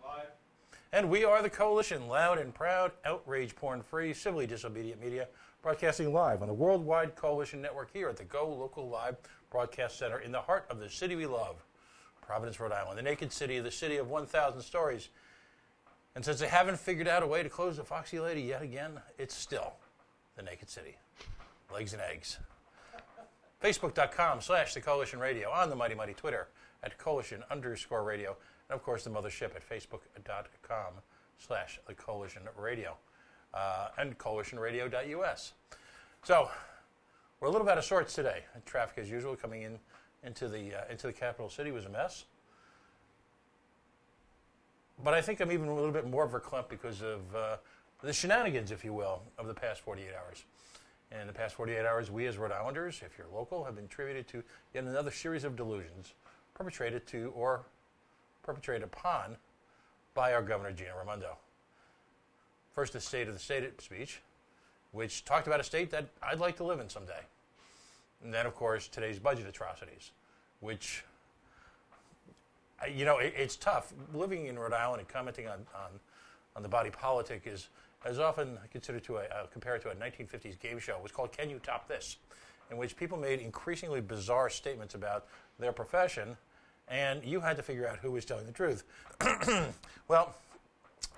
Live. And we are the Coalition, loud and proud, outrage porn-free, civilly disobedient media, broadcasting live on the worldwide Coalition Network here at the GoLocal Live Broadcast Center in the heart of the city we love, Providence, Rhode Island, the naked city, the city of 1,000 stories. And since they haven't figured out a way to close the Foxy Lady yet again, it's still the naked city. Legs and eggs. Facebook.com/The Coalition Radio, on the mighty, mighty Twitter at Coalition_radio, and of course the mothership at Facebook.com/The Coalition Radio, and CoalitionRadio.us. So we're a little bit out of sorts today. Traffic, as usual, coming into the capital city was a mess. But I think I'm even a little bit more verklempt because of the shenanigans, if you will, of the past 48 hours. In the past 48 hours, we as Rhode Islanders, if you're local, have been attributed to yet another series of delusions perpetrated to or perpetrated upon by our Governor Gina Raimondo. First, the State of the State speech, which talked about a state that I'd like to live in someday. And then, of course, today's budget atrocities, which, you know, it's tough. Living in Rhode Island and commenting on the body politic is often considered compared to a 1950s game show. It was called Can You Top This?, in which people made increasingly bizarre statements about their profession, and you had to figure out who was telling the truth. Well,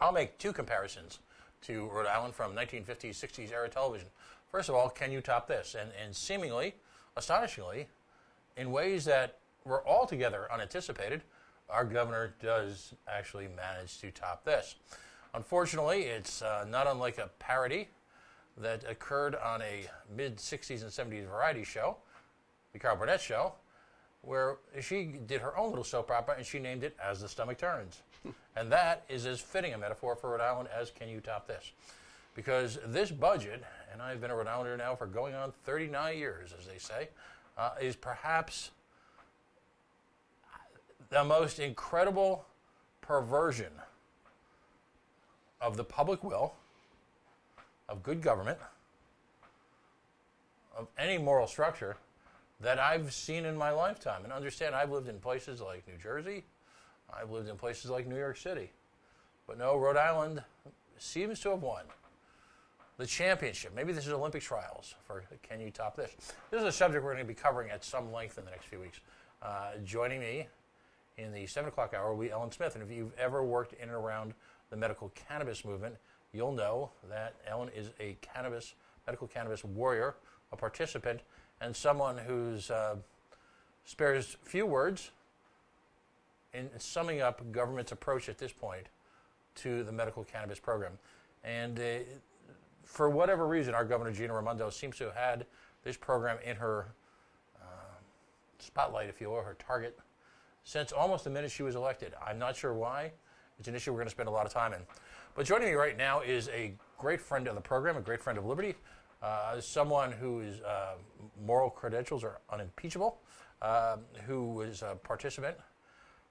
I'll make two comparisons to Rhode Island from 1950s, 60s era television. First of all, Can You Top This? And seemingly, astonishingly, in ways that were altogether unanticipated, our governor does actually manage to top this. Unfortunately, it's not unlike a parody that occurred on a mid-60s and 70s variety show, the Carol Burnett Show, where she did her own little soap opera and she named it As the Stomach Turns. And that is as fitting a metaphor for Rhode Island as Can You Top This? Because this budget, and I've been a Rhode Islander now for going on 39 years, as they say, is perhaps the most incredible perversion of the public will, of good government, of any moral structure that I've seen in my lifetime. And understand, I've lived in places like New Jersey, I've lived in places like New York City. But no, Rhode Island seems to have won the championship. Maybe this is Olympic trials for Can You Top This? This is a subject we're going to be covering at some length in the next few weeks. Joining me in the 7 o'clock hour will be Ellen Smith. And if you've ever worked in and around the medical cannabis movement, you'll know that Ellen is a medical cannabis warrior, a participant, and someone who's spares few words in summing up government's approach at this point to the medical cannabis program. And for whatever reason, our Governor Gina Raimondo seems to have had this program in her spotlight, if you will, her target, since almost the minute she was elected. I'm not sure why. It's an issue we're going to spend a lot of time in. But joining me right now is a great friend of the program, a great friend of Liberty, someone whose moral credentials are unimpeachable, who is a participant,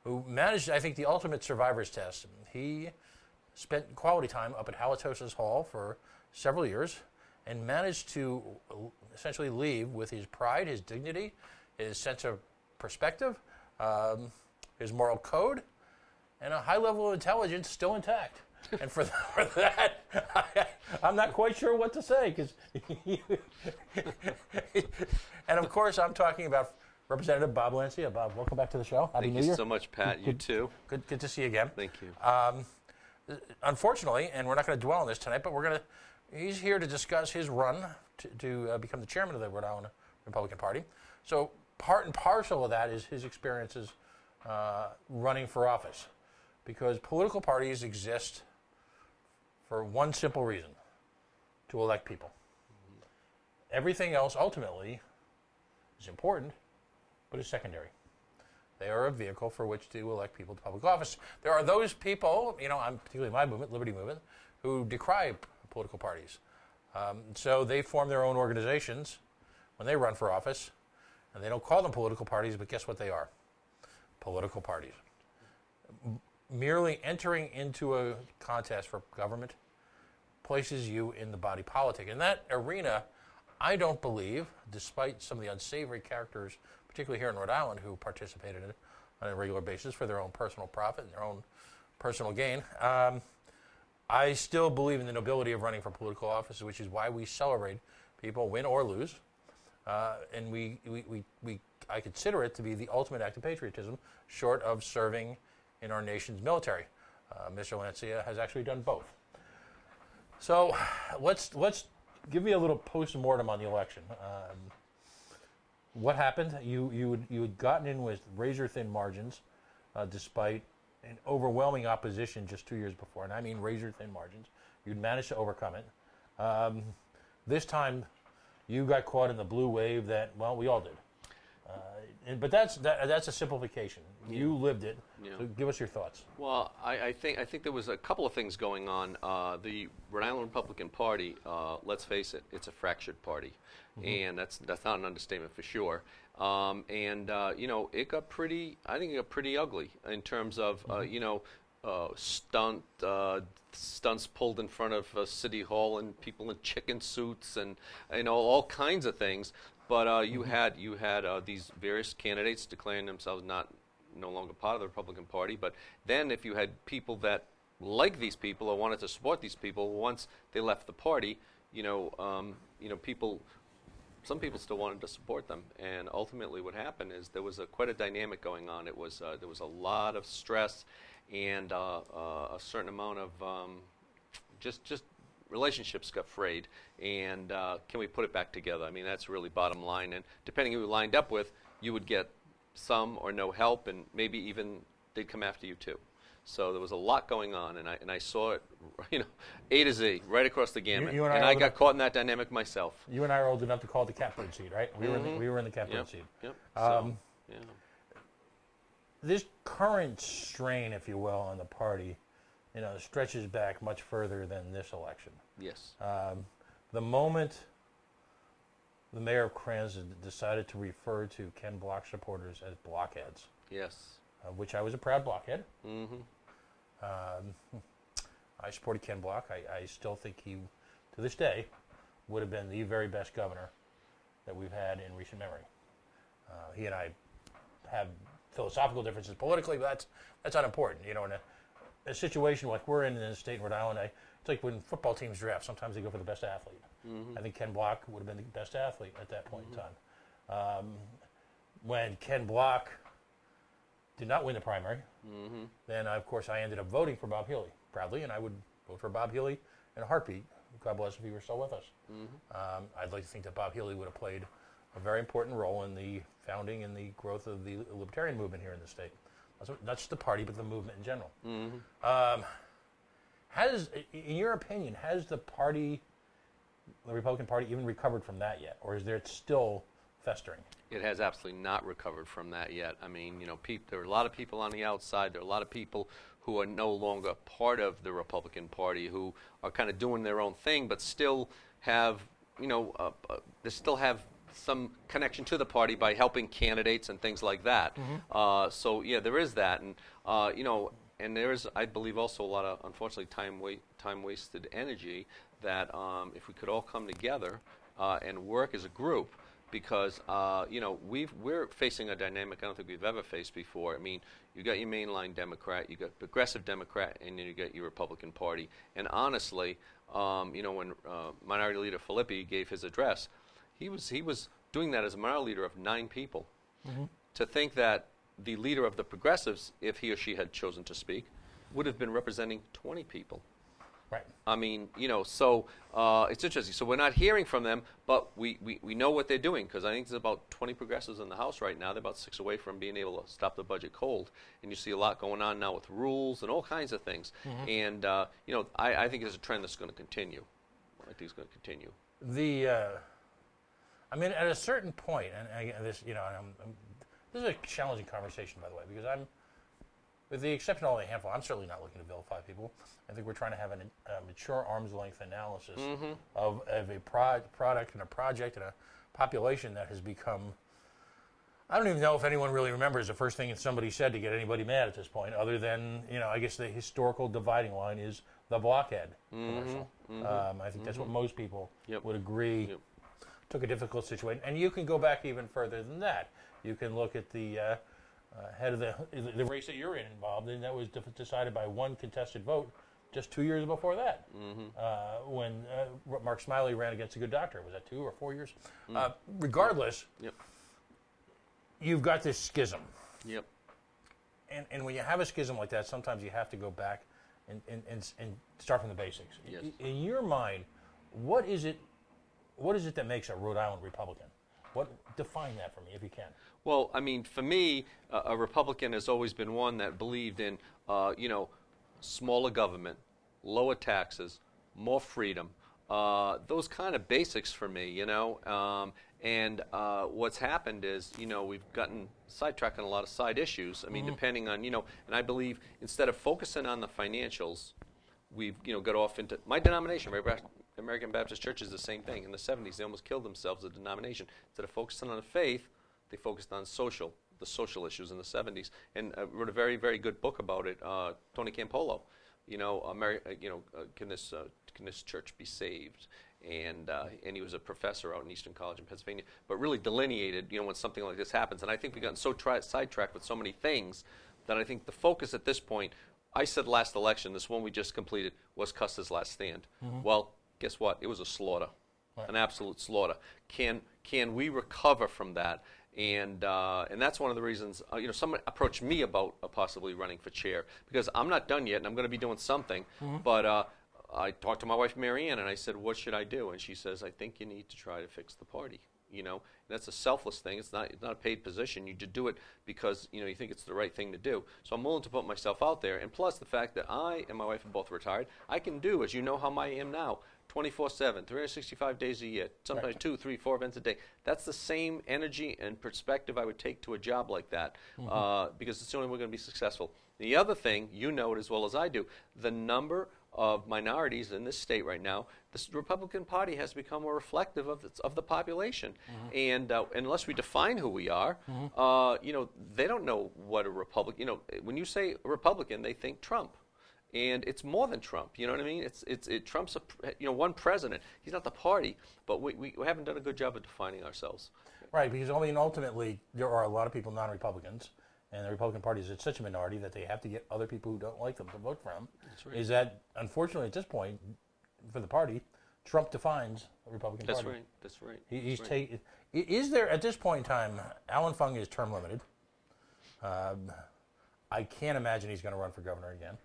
who managed, I think, the ultimate survivor's test. He spent quality time up at Halitosis Hall for several years and managed to essentially leave with his pride, his dignity, his sense of perspective, his moral code, and a high level of intelligence still intact. And for that, I'm not quite sure what to say. And of course, I'm talking about Representative Bob Lancia. Bob, welcome back to the show. Happy New Year. Thank you so much, Pat. You too. Good to see you again. Thank you. Unfortunately, and we're not going to dwell on this tonight, but he's here to discuss his run to become the chairman of the Rhode Island Republican Party. So part and parcel of that is his experiences running for office, because political parties exist for one simple reason: to elect people. Everything else ultimately is important, but is secondary. They are a vehicle for which to elect people to public office. There are those people, particularly my movement, Liberty Movement, who decry political parties. So they form their own organizations when they run for office, and they don't call them political parties, but guess what they are? Political parties. Merely entering into a contest for government places you in the body politic. In that arena, I don't believe, despite some of the unsavory characters, particularly here in Rhode Island, who participated in it, on a regular basis for their own personal profit and their own personal gain. I still believe in the nobility of running for political office, which is why we celebrate people, win or lose. And I consider it to be the ultimate act of patriotism, short of serving in our nation's military. Mr. Lancia has actually done both. So let's give me a little post-mortem on the election. What happened? You had gotten in with razor-thin margins, despite an overwhelming opposition just 2 years before, and I mean razor-thin margins. You'd managed to overcome it. This time, you got caught in the blue wave that, well, we all did. But that's a simplification. Yeah. You lived it. Yeah. So give us your thoughts. Well, I think there was a couple of things going on. The Rhode Island Republican Party, let's face it, it's a fractured party, and that's not an understatement for sure. It got pretty. I think it got pretty ugly in terms of stunts pulled in front of City Hall and people in chicken suits and all kinds of things. But you had these various candidates declaring themselves no longer part of the Republican Party. But then if you had people that like these people or wanted to support these people, once they left the party, some people still wanted to support them. And ultimately, what happened is there was quite a dynamic going on. There was a lot of stress and a certain amount of just relationships got frayed, and can we put it back together? I mean, that's really bottom line. And depending who you lined up with, you would get some or no help, and maybe even they'd come after you too. So there was a lot going on, and I saw it, A to Z, right across the gamut. And I got caught in that dynamic myself. You and I are old enough to call it the catbird seed, right? We were in the catbird seed. Yep. This current strain, if you will, on the party, stretches back much further than this election. Yes. The moment the mayor of Cranston decided to refer to Ken Block supporters as blockheads. Yes. Which I was a proud blockhead. Mm-hmm. I supported Ken Block. I still think he, to this day, would have been the very best governor that we've had in recent memory. He and I have philosophical differences politically, but that's unimportant. In a situation like we're in the state of Rhode Island, it's like when football teams draft. Sometimes they go for the best athlete. Mm-hmm. I think Ken Block would have been the best athlete at that point in time. When Ken Block did not win the primary, then of course I ended up voting for Bob Healy proudly, and I would vote for Bob Healy in a heartbeat. God bless if he were still with us. I'd like to think that Bob Healy would have played a very important role in the founding and the growth of the libertarian movement here in the state. Not just the party, but the movement in general. In your opinion, has the Republican Party, even recovered from that yet, or is there still festering? It has absolutely not recovered from that yet. I mean, there are a lot of people on the outside. There are a lot of people who are no longer part of the Republican Party who are kind of doing their own thing, but still have, they still have some connection to the party by helping candidates and things like that. So yeah, there is that, and and there is, I believe, also a lot of, unfortunately, time-wasted energy that if we could all come together and work as a group, because we're facing a dynamic I don't think we've ever faced before. I mean, you got your mainline Democrat, you got progressive Democrat, and then you got your Republican Party. And honestly, when Minority Leader Filippi gave his address, he was doing that as a minority leader of 9 people. To think that the leader of the progressives, if he or she had chosen to speak, would have been representing 20 people. Right. I mean, so it's interesting. So we're not hearing from them, but we know what they're doing, because I think there's about 20 progressives in the House right now. They're about 6 away from being able to stop the budget cold. And you see a lot going on now with rules and all kinds of things. And, I think it's a trend that's going to continue. I think it's going to continue. At a certain point, this is a challenging conversation, by the way, because with the exception of only a handful, I'm certainly not looking to vilify people. I think we're trying to have a mature arm's length analysis of a product and a project and a population that has become, I don't even know if anyone really remembers the first thing that somebody said to get anybody mad at this point, other than, I guess the historical dividing line is the blockhead commercial. I think that's what most people would agree took a difficult situation. And you can go back even further than that. You can look at the head of the race that you're involved in, that was decided by one contested vote just 2 years before that, when Mark Smiley ran against a good doctor. Was that 2 or 4 years? Regardless, Yep. You've got this schism. Yep. And when you have a schism like that, sometimes you have to go back and start from the basics. Yes. In your mind, what is it that makes a Rhode Island Republican? Define that for me, if you can. Well, I mean, for me, a Republican has always been one that believed in, smaller government, lower taxes, more freedom, those kind of basics for me, and what's happened is, we've gotten sidetracked on a lot of side issues. I mean, depending on, and I believe instead of focusing on the financials, we've, got off into my denomination, American Baptist Church, is the same thing. In the 70s, they almost killed themselves, the denomination. Instead of focusing on the faith, they focused on the social issues in the 70s, and wrote a very, very good book about it. Tony Campolo, can this church be saved? And he was a professor out in Eastern College in Pennsylvania, but really delineated, when something like this happens. And I think we've gotten so sidetracked with so many things that I think the focus at this point, I said last election, this one we just completed, was Custer's last stand. Well, guess what? It was a slaughter, an absolute slaughter. Can we recover from that? And that's one of the reasons, someone approached me about possibly running for chair, because I'm not done yet, and I'm going to be doing something. But I talked to my wife, Mary Ann, and I said, what should I do? And she says, I think you need to try to fix the party. And that's a selfless thing. It's not a paid position. You just do it because, you think it's the right thing to do. So I'm willing to put myself out there. And plus the fact that I and my wife are both retired, I can do, as you know how I am now, 24/7, 365 days a year, sometimes 2, 3, 4 events a day. That's the same energy and perspective I would take to a job like that, because it's the only way we're going to be successful. The other thing, you know it as well as I do, the number of minorities in this state right now, the Republican Party has become more reflective of the population. And unless we define who we are, they don't know what a Republican, when you say Republican, they think Trump. And it's more than Trump, you know what I mean? Trump's one president. He's not the party, but we haven't done a good job of defining ourselves. Right, because ultimately there are a lot of people non-Republicans, and the Republican Party is at such a minority that they have to get other people who don't like them to vote for them. That's right. Is that, unfortunately, at this point, for the party, Trump defines the Republican Party. That's right. He's taking. Is there, at this point in time, Alan Fung is term limited. I can't imagine he's going to run for governor again.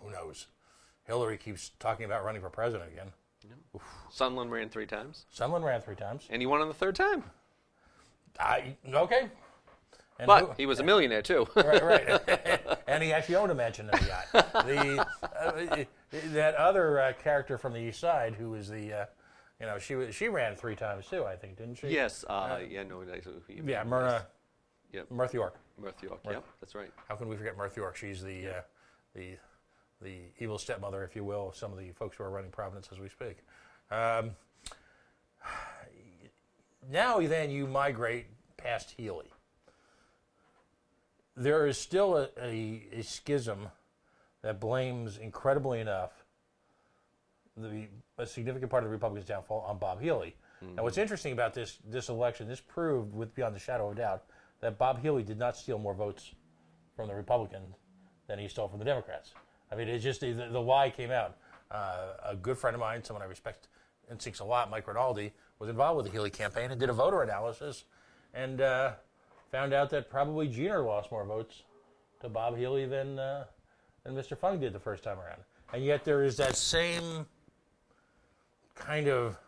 Who knows? Hillary keeps talking about running for president again. No. Sondland ran 3 times. Sondland ran 3 times. And he won on the 3rd time. Okay. And but he was a millionaire, too. Right. And he actually owned a mansion in the yacht. That other character from the East Side, who was the, she ran 3 times, too, I think, didn't she? Yes. Myrna. Yep. Mirth York. Mirth York, yep, that's right. How can we forget Mirth York? She's the evil stepmother, if you will, of some of the folks who are running Providence as we speak. Now then you migrate past Healy. There is still a schism that blames, incredibly enough, a significant part of the Republicans' downfall on Bob Healy. Now what's interesting about this election, this proved with beyond the shadow of a doubt that Bob Healy did not steal more votes from the Republicans than he stole from the Democrats. I mean, it's just the lie came out. A good friend of mine, someone I respect and thinks a lot, Mike Rinaldi, was involved with the Healy campaign and did a voter analysis and found out that probably Jeter lost more votes to Bob Healy than Mr. Fung did the first time around. And yet there is that same kind of,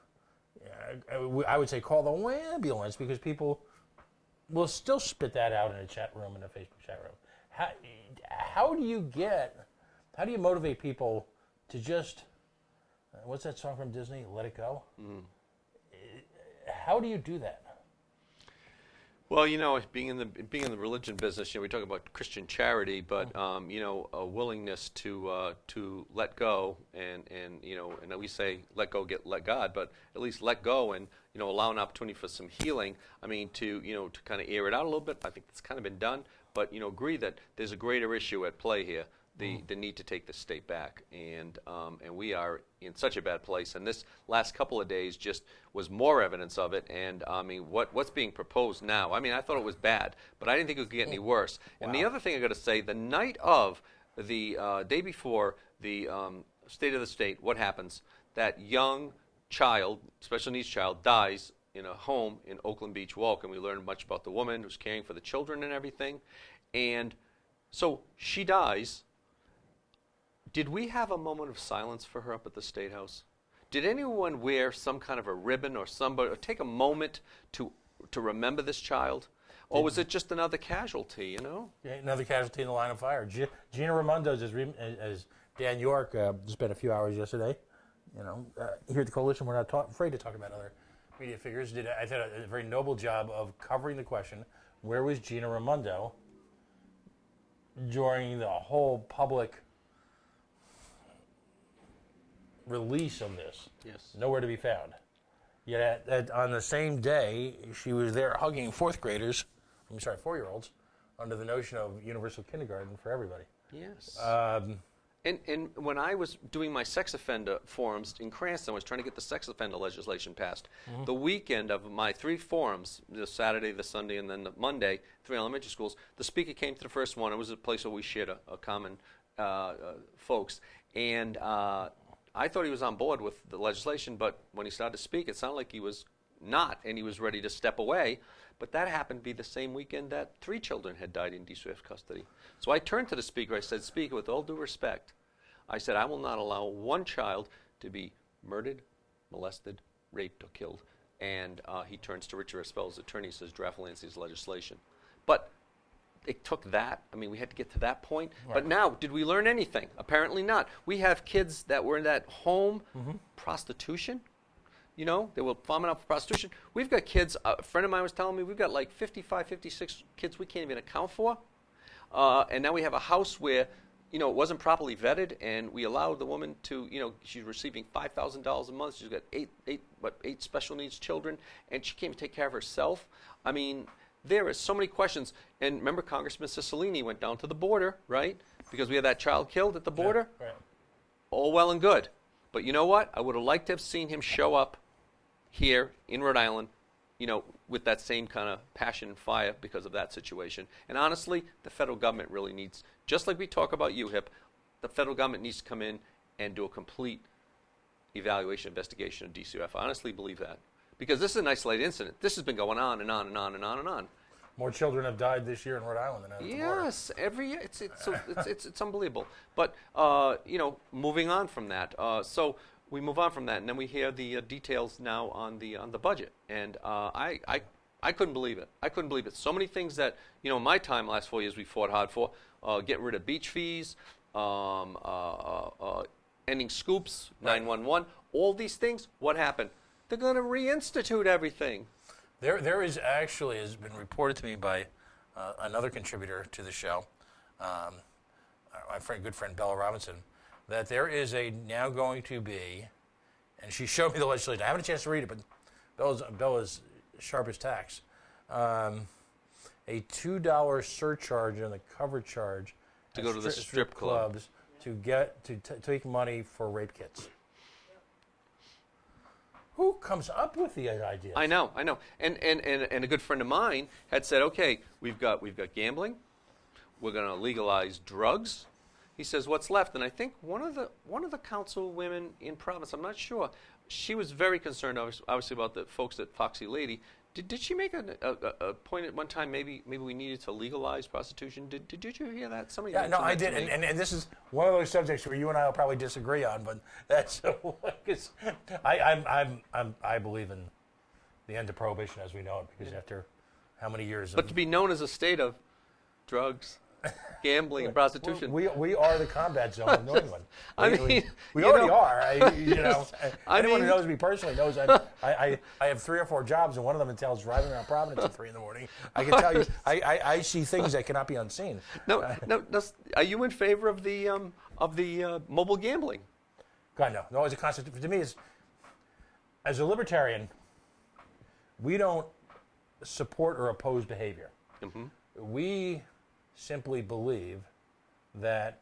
I would say, call the ambulance, because people will still spit that out in a chat room, in a Facebook chat room. How do you motivate people to just, what's that song from Disney, Let It Go? How do you do that? Well, being in the religion business, we talk about Christian charity, but a willingness to let go, and we say let go, let God, but at least let go and allow an opportunity for some healing. I mean, to kind of air it out a little bit. I think that's kind of been done, but agree that there's a greater issue at play here the need to take the state back, and we are in such a bad place. And this last couple of days just was more evidence of it. And I mean, what's being proposed now? I mean, I thought it was bad, but I didn't think it could get any worse. Wow. And the other thing I got to say, the night of the day before the State of the State, what happens? That young child, special needs child, dies in a home in Oakland Beach Walk, and we learned much about the woman who's caring for the children and everything. And so she dies. Did we have a moment of silence for her up at the State House? Did anyone wear some kind of a ribbon or somebody, or take a moment to remember this child? Or was it just another casualty, you know? Yeah, another casualty in the line of fire. Gina Raimondo's, as Dan York spent a few hours yesterday, you know, here at the Coalition, we're not afraid to talk about other media figures. Did, I thought, a very noble job of covering the question, where was Gina Raimondo during the whole public release of this? Yes. Nowhere to be found. Yet on the same day, she was there hugging four-year-olds, under the notion of universal kindergarten for everybody. Yes. And when I was doing my sex offender forums in Cranston, I was trying to get the sex offender legislation passed. The weekend of my 3 forums, the Saturday, the Sunday, and then the Monday, 3 elementary schools, the speaker came to the first one. It was a place where we shared a common folks. And I thought he was on board with the legislation, but when he started to speak, it sounded like he was not, and he was ready to step away. But that happened to be the same weekend that 3 children had died in DCF custody. So I turned to the speaker. I said, Speaker, with all due respect, I said, I will not allow one child to be murdered, molested, raped, or killed. And he turns to Richard Espel's attorney and says, draft Lancey's legislation. But it took that. I mean, we had to get to that point. Right. But now, did we learn anything? Apparently not. We have kids that were in that home prostitution. You know, they were farming out for prostitution. We've got kids, a friend of mine was telling me, we've got like 55, 56 kids we can't even account for. And now we have a house where, you know, it wasn't properly vetted, and we allowed the woman to, you know, she's receiving $5,000 a month. She's got eight special needs children, and she can't even take care of herself. I mean, there are so many questions. And remember, Congressman Cicilline went down to the border, right? Because we had that child killed at the border. Yeah, right. All well and good. But you know what? I would have liked to have seen him show up here in Rhode Island, you know, with that same kind of passion and fire because of that situation. And honestly, the federal government really needs, just like we talk about UHIP, the federal government needs to come in and do a complete evaluation, investigation of DCF. I honestly believe that. Because this is an isolated incident. This has been going on and on and on and on and on. More children have died this year in Rhode Island than at the border. Yes, every year. It's unbelievable. But, you know, moving on from that. So we move on from that, and then we hear the details now on the budget. And I couldn't believe it. I couldn't believe it. So many things that, you know, in my time, last 4 years, we fought hard for. Getting rid of beach fees, ending scoops, 911, all these things. What happened? They're going to reinstitute everything. There is actually, has been reported to me by another contributor to the show, my good friend Bella Robinson, that there is now going to be, and she showed me the legislation. I haven't had a chance to read it, but Bella's sharp as tacks. A $2 surcharge on the cover charge to go to the strip clubs to take money for rape kits. Who comes up with the idea? I know. And a good friend of mine had said, okay, we've got gambling. We're going to legalize drugs. He says, what's left? And I think one of the councilwomen in Providence, I'm not sure, she was very concerned, obviously, about the folks at Foxy Lady. Did she make a point at one time? Maybe we needed to legalize prostitution. Did you hear that? Somebody. Yeah, no, I did, and this is one of those subjects where you and I will probably disagree on, but that's because I believe in the end of prohibition as we know it, because after how many years? But to be known as a state of drugs, gambling, and prostitution. We are the combat zone of New England. We know, already are. Anyone who knows me personally knows I have 3 or 4 jobs, and one of them entails driving around Providence at 3 in the morning. I can tell you, I see things that cannot be unseen. No. Are you in favor of the mobile gambling? God, no. As a concept, to me, as a libertarian, we don't support or oppose behavior. Mm-hmm. We simply believe that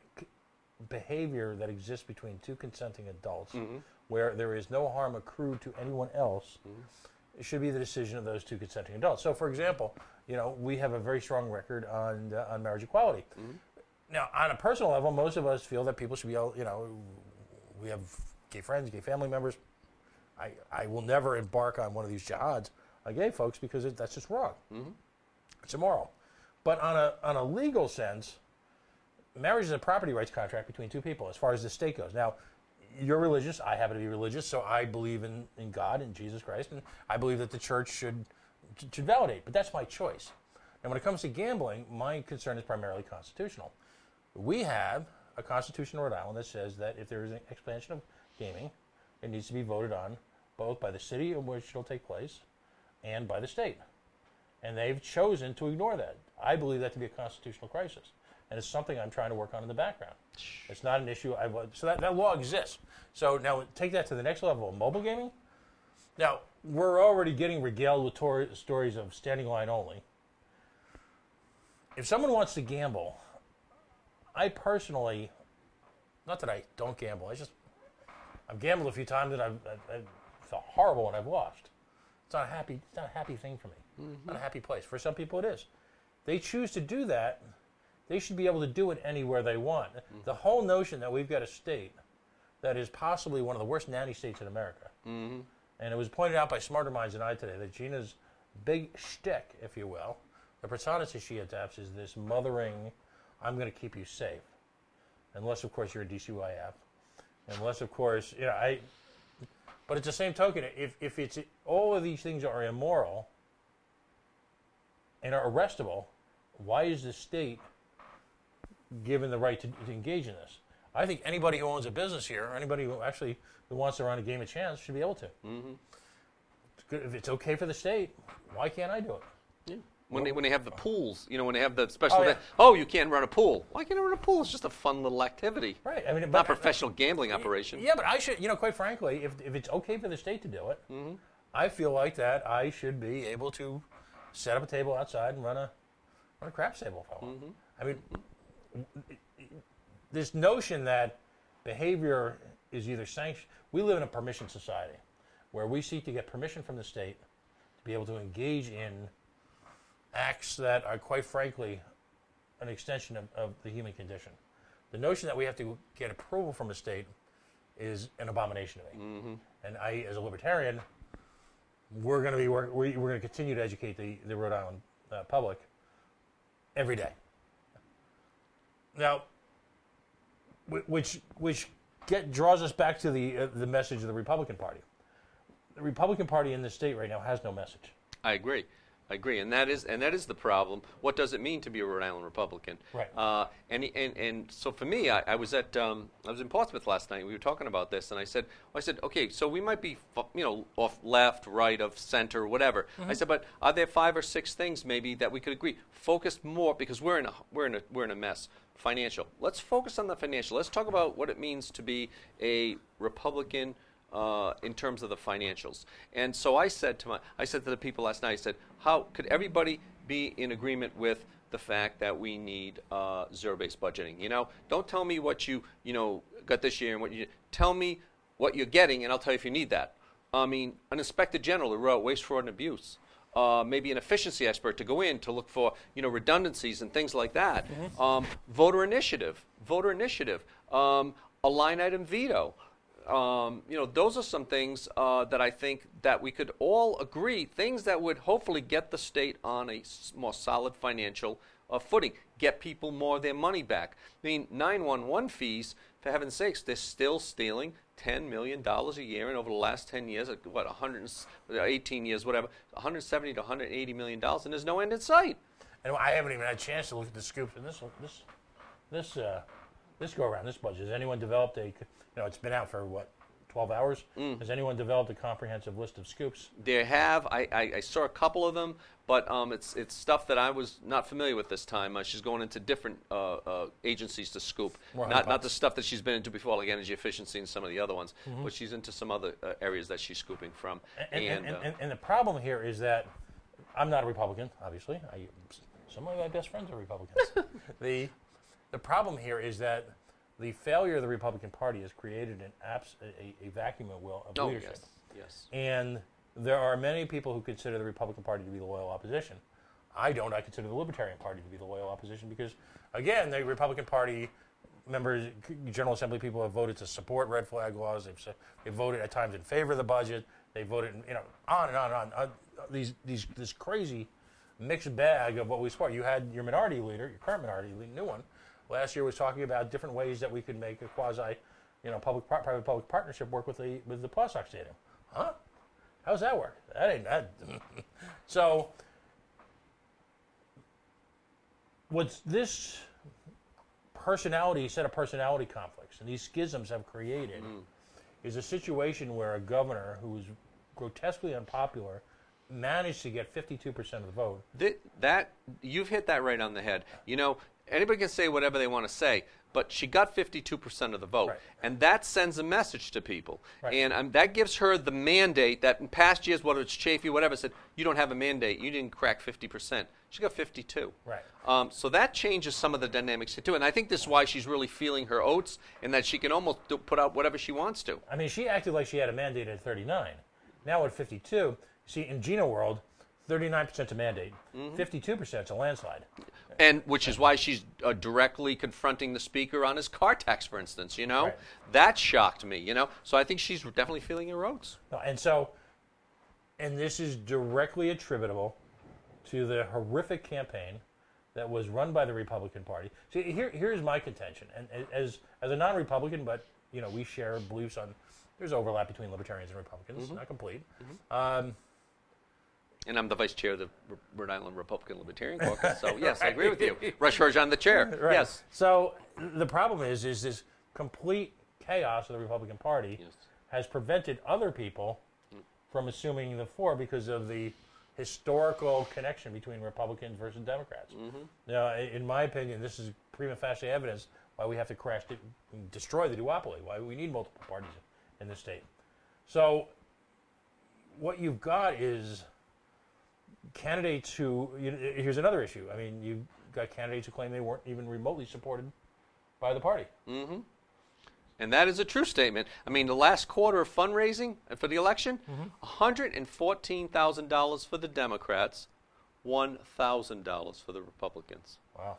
behavior that exists between two consenting adults, where there is no harm accrued to anyone else, it should be the decision of those two consenting adults. So, for example, we have a very strong record on marriage equality. Now, on a personal level, most of us feel that people should be able, we have gay friends, gay family members. I will never embark on one of these jihads on gay folks because that's just wrong. It's immoral. But on a legal sense, marriage is a property rights contract between two people as far as the state goes. Now, you're religious. I happen to be religious, so I believe in God and Jesus Christ, and I believe that the church should validate. But that's my choice. And when it comes to gambling, my concern is primarily constitutional. We have a constitution in Rhode Island that says that if there is an expansion of gaming, it needs to be voted on both by the city in which it'll take place and by the state. And they've chosen to ignore that. I believe that to be a constitutional crisis. And it's something I'm trying to work on in the background. It's not an issue. So that law exists. So now take that to the next level of mobile gaming. Now, we're already getting regaled with stories of standing line only. If someone wants to gamble, I personally, not that I don't gamble, I've gambled a few times and I've felt horrible when I've lost. It's not a happy thing for me. Not a happy place. For some people it is. They choose to do that. They should be able to do it anywhere they want. The whole notion that we've got a state that is possibly one of the worst nanny states in America, and it was pointed out by smarter minds than I today that Gina's big shtick, if you will, the persona she adapts is this mothering, I'm going to keep you safe. Unless, of course, you're a DCYF. Unless, of course, but at the same token, if it's all of these things are immoral and are arrestable, why is the state given the right to engage in this? I think anybody who owns a business here, or anybody who wants to run a game of chance, should be able to. It's good. If it's okay for the state, why can't I do it? Yeah. When they have the pools, when they have the special event, you can't run a pool. Why can't I run a pool? It's just a fun little activity. Right. I mean, not a professional gambling operation. Yeah, but I should, quite frankly, if it's okay for the state to do it, I feel like that I should be able to set up a table outside and run a craps table if I want. I mean, this notion that behavior is either sanctioned. We live in a permission society where we seek to get permission from the state to be able to engage in acts that are, quite frankly, an extension of the human condition. The notion that we have to get approval from the state is an abomination to me. And I, as a libertarian, we're going to continue to educate the Rhode Island public every day. Now, which draws us back to the message of the Republican Party. The Republican Party in this state right now has no message. I agree, and that is the problem. What does it mean to be a Rhode Island Republican? Right. And so for me, I was in Portsmouth last night. We were talking about this, and I said, okay, so we might be off left, right, of center, whatever. I said, but are there 5 or 6 things maybe that we could agree? Focus more because we're in a mess. Financial. Let's focus on the financial. Let's talk about what it means to be a Republican in terms of the financials. And so I said to the people last night, I said, how could everybody be in agreement with the fact that we need zero-based budgeting? Don't tell me what you got this year and what you tell me what you're getting, and I'll tell you if you need that. I mean, an inspector general who wrote waste, fraud, and abuse. Maybe an efficiency expert to go in to look for redundancies and things like that. Voter initiative, a line item veto. Those are some things that I think that we could all agree, things that would hopefully get the state on a more solid financial footing, get people more of their money back. I mean, 911 fees, for heaven's sakes, they're still stealing $10 million a year, and over the last 10 years, 18 years, whatever, $170 to $180 million, and there's no end in sight. And I haven't even had a chance to look at the scoops in this go around, this budget. Has anyone developed it's been out for 12 hours? Has anyone developed a comprehensive list of scoops? There have. I saw a couple of them, but it's stuff that I was not familiar with this time. She's going into different agencies to scoop, not the stuff that she's been into before, like energy efficiency and some of the other ones, but she's into some other areas that she's scooping from. And the problem here is that I'm not a Republican, obviously. Some of my best friends are Republicans. The problem here is that the failure of the Republican Party has created a vacuum at will of leadership. Yes. And there are many people who consider the Republican Party to be the loyal opposition. I don't. I consider the Libertarian Party to be the loyal opposition because, again, the Republican Party members, General Assembly people have voted to support red flag laws. They've voted at times in favor of the budget. They voted, on and on and on. This crazy mixed bag of what we support. You had your minority leader, your current minority leader, new one, last year was talking about different ways that we could make a quasi, private-public partnership work with the Pawsox Stadium. Huh? How's that work? That ain't that. So, what's this set of personality conflicts and these schisms have created is a situation where a governor who is grotesquely unpopular managed to get 52% of the vote. You've hit that right on the head. Anybody can say whatever they want to say, but she got 52% of the vote, and that sends a message to people. And that gives her the mandate that in past years, whether it's Chafee, whatever, said, you don't have a mandate, you didn't crack 50%. She got 52. So that changes some of the dynamics too, and I think this is why she's really feeling her oats, and that she can almost put out whatever she wants to. I mean, she acted like she had a mandate at 39. Now at 52, see, in Gina world, 39% a mandate, 52% is a landslide. And which is why she's directly confronting the speaker on his car tax, for instance, That shocked me, So I think she's definitely feeling her oats. And this is directly attributable to the horrific campaign that was run by the Republican Party. See, here's my contention. And as a non-Republican, but, we share beliefs on, there's overlap between Libertarians and Republicans, not complete. And I'm the vice chair of the Rhode Island Republican Libertarian Caucus, so yes, I agree with you. Rush Hirsch on the chair, yes. So the problem is this complete chaos of the Republican Party has prevented other people from assuming the floor because of the historical connection between Republicans versus Democrats. Now, in my opinion, this is prima facie evidence why we have to destroy the duopoly, why we need multiple parties in this state. So what you've got is candidates who, here's another issue. I mean, you've got candidates who claim they weren't even remotely supported by the party. And that is a true statement. I mean, the last quarter of fundraising for the election, $114,000 for the Democrats, $1,000 for the Republicans. Wow.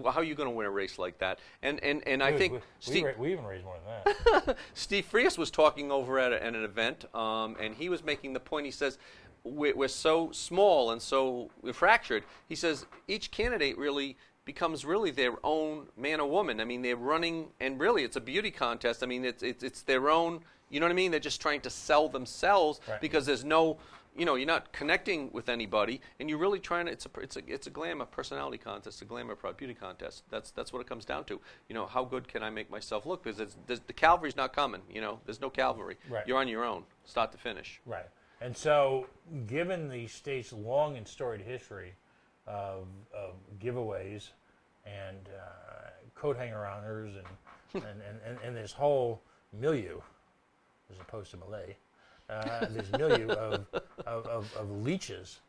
How are you going to win a race like that? And I think we even raised more than that. Steve Frias was talking over at an event, and he was making the point. He says, we're so small and so fractured. He says each candidate really becomes their own man or woman. I mean, they're running, and really it's a beauty contest. I mean, it's their own, you know what I mean? They're just trying to sell themselves because there's no, you're not connecting with anybody, and you're really trying to, it's a glamour personality contest, a glamour beauty contest. That's what it comes down to. How good can I make myself look? Because the cavalry's not coming, there's no cavalry. You're on your own, start to finish. And so, given the state's long and storied history of giveaways and coat hanger honors and this whole milieu, as opposed to Malay, this milieu of leeches.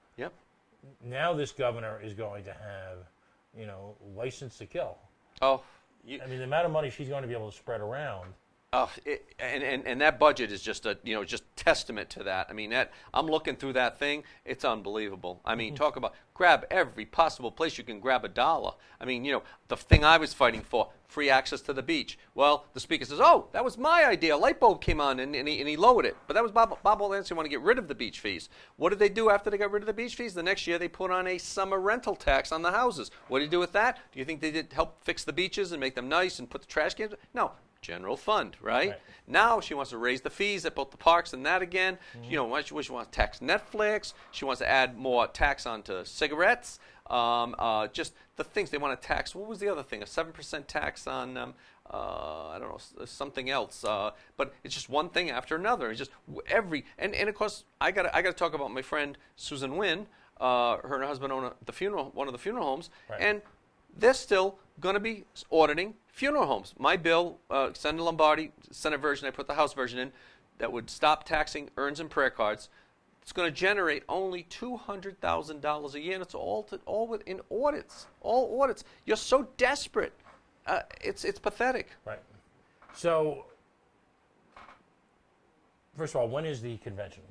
Now this governor is going to have, license to kill. I mean, the amount of money she's going to be able to spread around. And that budget is just just testament to that. I mean, I'm looking through that thing; it's unbelievable. I mean, talk about grab every possible place you can grab $1. I mean, the thing I was fighting for, free access to the beach. Well, the speaker says, "Oh, that was my idea. A light bulb came on and he lowered it." But that was Bob Lansing want to get rid of the beach fees. What did they do after they got rid of the beach fees? The next year they put on a summer rental tax on the houses. What did they do with that? Do you think they did help fix the beaches and make them nice and put the trash cans? No. General fund, right? Now she wants to raise the fees at both the parks and that again. She wants to tax Netflix. She wants to add more tax onto cigarettes. Just the things they want to tax. What was the other thing? A 7% tax on I don't know, something else. But it's just one thing after another. It's just and of course I got to talk about my friend Susan Wynn. Her and her husband own one of the funeral homes, and they're still going to be auditing funeral homes. My bill, Senator Lombardi, Senate version, I put the House version in, that would stop taxing urns and prayer cards. It's going to generate only $200,000 a year, and it's all in audits. All audits. You're so desperate. It's pathetic. Right. So, first of all, when is the convention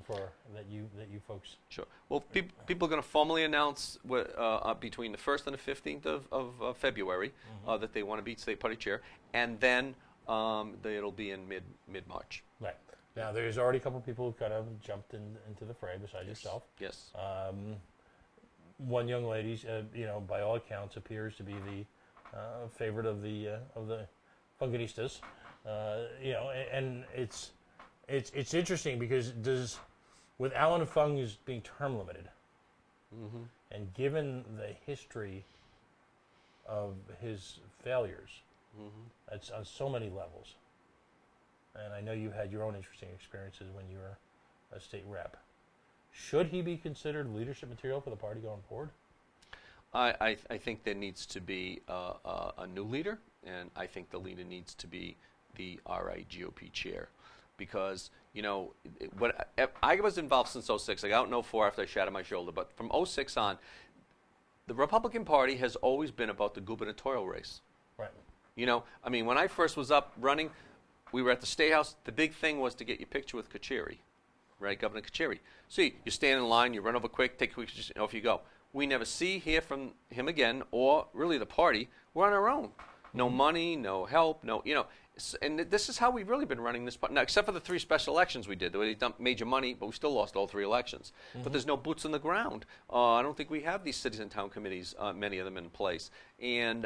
that you folks? Sure. Well, people are going to formally announce between the 1st and the 15th of February that they want to be state party chair, and then it'll be in mid-March. Right. Now, there's already a couple of people who kind of jumped into the fray besides yourself. Yes. One young lady, by all accounts, appears to be the favorite of the Funkinistas. And it's interesting because with Alan Fung as being term limited, and given the history of his failures, it's on so many levels. And I know you had your own interesting experiences when you were a state rep. Should he be considered leadership material for the party going forward? I think there needs to be a new leader, and I think the leader needs to be the RI GOP chair. Because, I was involved since 06. I got out in 04 after I shattered my shoulder. But from 06 on, the Republican Party has always been about the gubernatorial race. Right. When I first was up running, we were at the State House. The big thing was to get your picture with Kacheri, right, Governor Kacheri. See, you stand in line, you run over quick, take a quick, off you go. We never hear from him again, or really the party. We're on our own. No money, no help, and this is how we've really been running this party. Now, except for the 3 special elections we did. They dumped major money, but we still lost all 3 elections. But there's no boots on the ground. I don't think we have these cities and town committees, many of them in place. And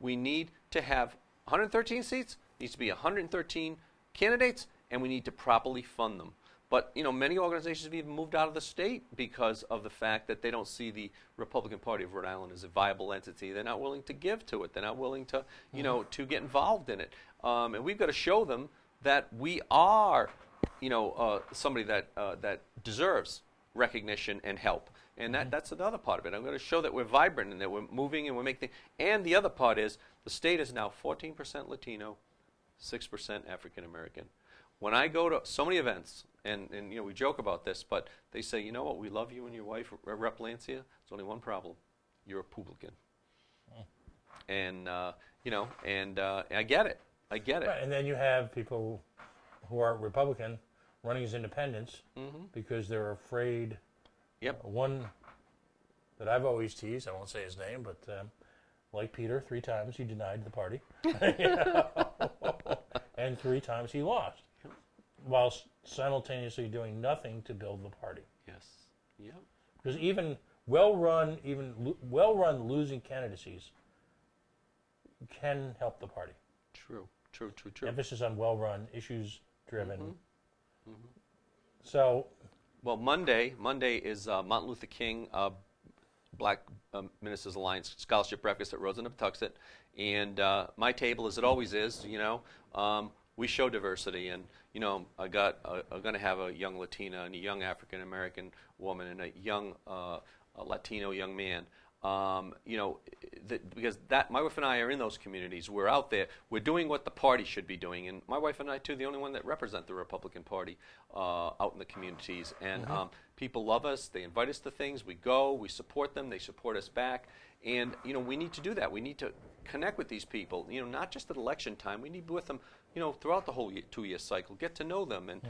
we need to have 113 seats. Needs to be 113 candidates, and we need to properly fund them. But, many organizations have even moved out of the state because of the fact that they don't see the Republican Party of Rhode Island as a viable entity. They're not willing to give to it. They're not willing to, to get involved in it. And we've got to show them that we are, somebody that deserves recognition and help. And that's another part of it. I'm going to show that we're vibrant and that we're moving and we're making things. And the other part is the state is now 14% Latino, 6% African American. When I go to so many events, and we joke about this, but they say, you know what, we love you and your wife, Rep. Lancia. There's only one problem. You're a Republican. And, and I get it. I get it. Right, and then you have people who are Republican running as independents because they're afraid. Yep. One that I've always teased, I won't say his name, but like Peter, 3 times he denied the party. And 3 times he lost. While simultaneously doing nothing to build the party. Yes. Yep. Because even well-run losing candidacies can help the party. True. Emphasis on well-run, issues-driven. So, well, Monday is Martin Luther King Black Ministers Alliance Scholarship Breakfast at Rosa and Patuxent, and my table, as it always is, we show diversity, and I'm going to have a young Latina and a young African American woman and a young Latino young man. Because my wife and I are in those communities. We're out there. We're doing what the party should be doing, and my wife and I too, the only one that represent the Republican Party out in the communities. And people love us. They invite us to things. We go. We support them. They support us back. And we need to do that. We need to connect with these people. Not just at election time. We need to be with them. Throughout the whole 2-year cycle, get to know them. And,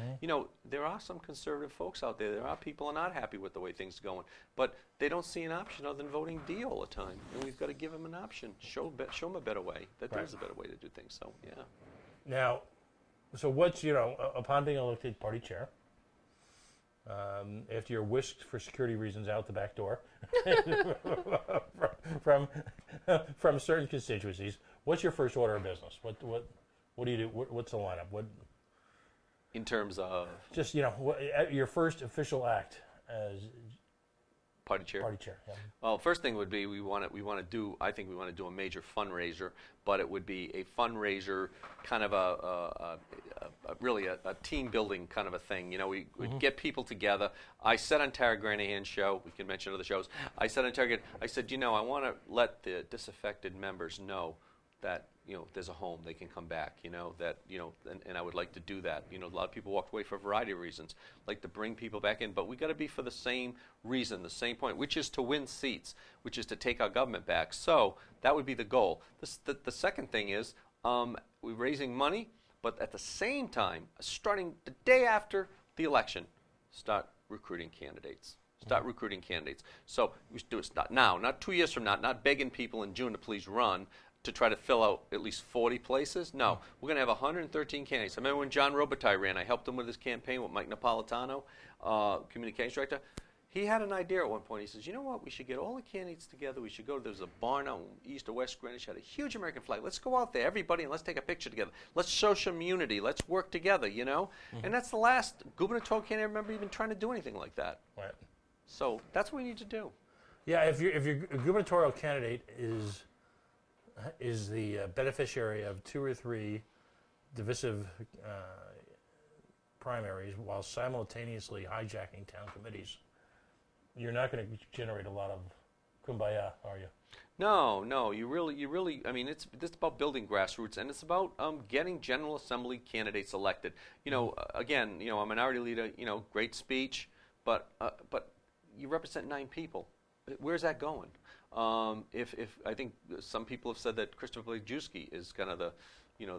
there are some conservative folks out there. There are people who are not happy with the way things are going. But they don't see an option other than voting D all the time. And we've got to give them an option, show them a better way, that there's a better way to do things. So, yeah. Now, so what's, upon being elected party chair, after you're whisked for security reasons out the back door from certain constituencies, what's your first order of business? What do you do? What's the lineup? What in terms of just your first official act as party chair? Party chair. Yeah. Well, first thing would be we want to do a major fundraiser, but it would be a fundraiser kind of really a team building kind of a thing. We would get people together. I said on Tara Granahan's show, we can mention other shows. I said on Tara, I said, I want to let the disaffected members know that there's a home, they can come back, that and I would like to do that. A lot of people walked away for a variety of reasons. Like to bring people back in, but we got to be for the same reason, the same point, which is to win seats, which is to take our government back. So that would be the goal. The second thing is we're raising money, but at the same time, starting the day after the election, start recruiting candidates. Start recruiting candidates. So we should do it not now, not 2 years from now, not begging people in June to please run to try to fill out at least 40 places. No, we're going to have 113 candidates. I remember when John Robitaille ran, I helped him with his campaign with Mike Napolitano, communications director. He had an idea at one point. He says, you know what, we should get all the candidates together. We should go, there's a barn out east or west Greenwich, had a huge American flag. Let's go out there, everybody, and let's take a picture together. Let's show some unity. Let's work together, And that's the last gubernatorial candidate I remember even trying to do anything like that. Right. So that's what we need to do. Yeah, if your gubernatorial candidate is the beneficiary of 2 or 3 divisive primaries while simultaneously hijacking town committees, you're not going to generate a lot of kumbaya, are you? No, you really. I mean, it's about building grassroots, and it's about getting General Assembly candidates elected. Again, a minority leader. Great speech, but you represent 9 people. Where's that going? If I think some people have said that Christopher Blajewski is kind of the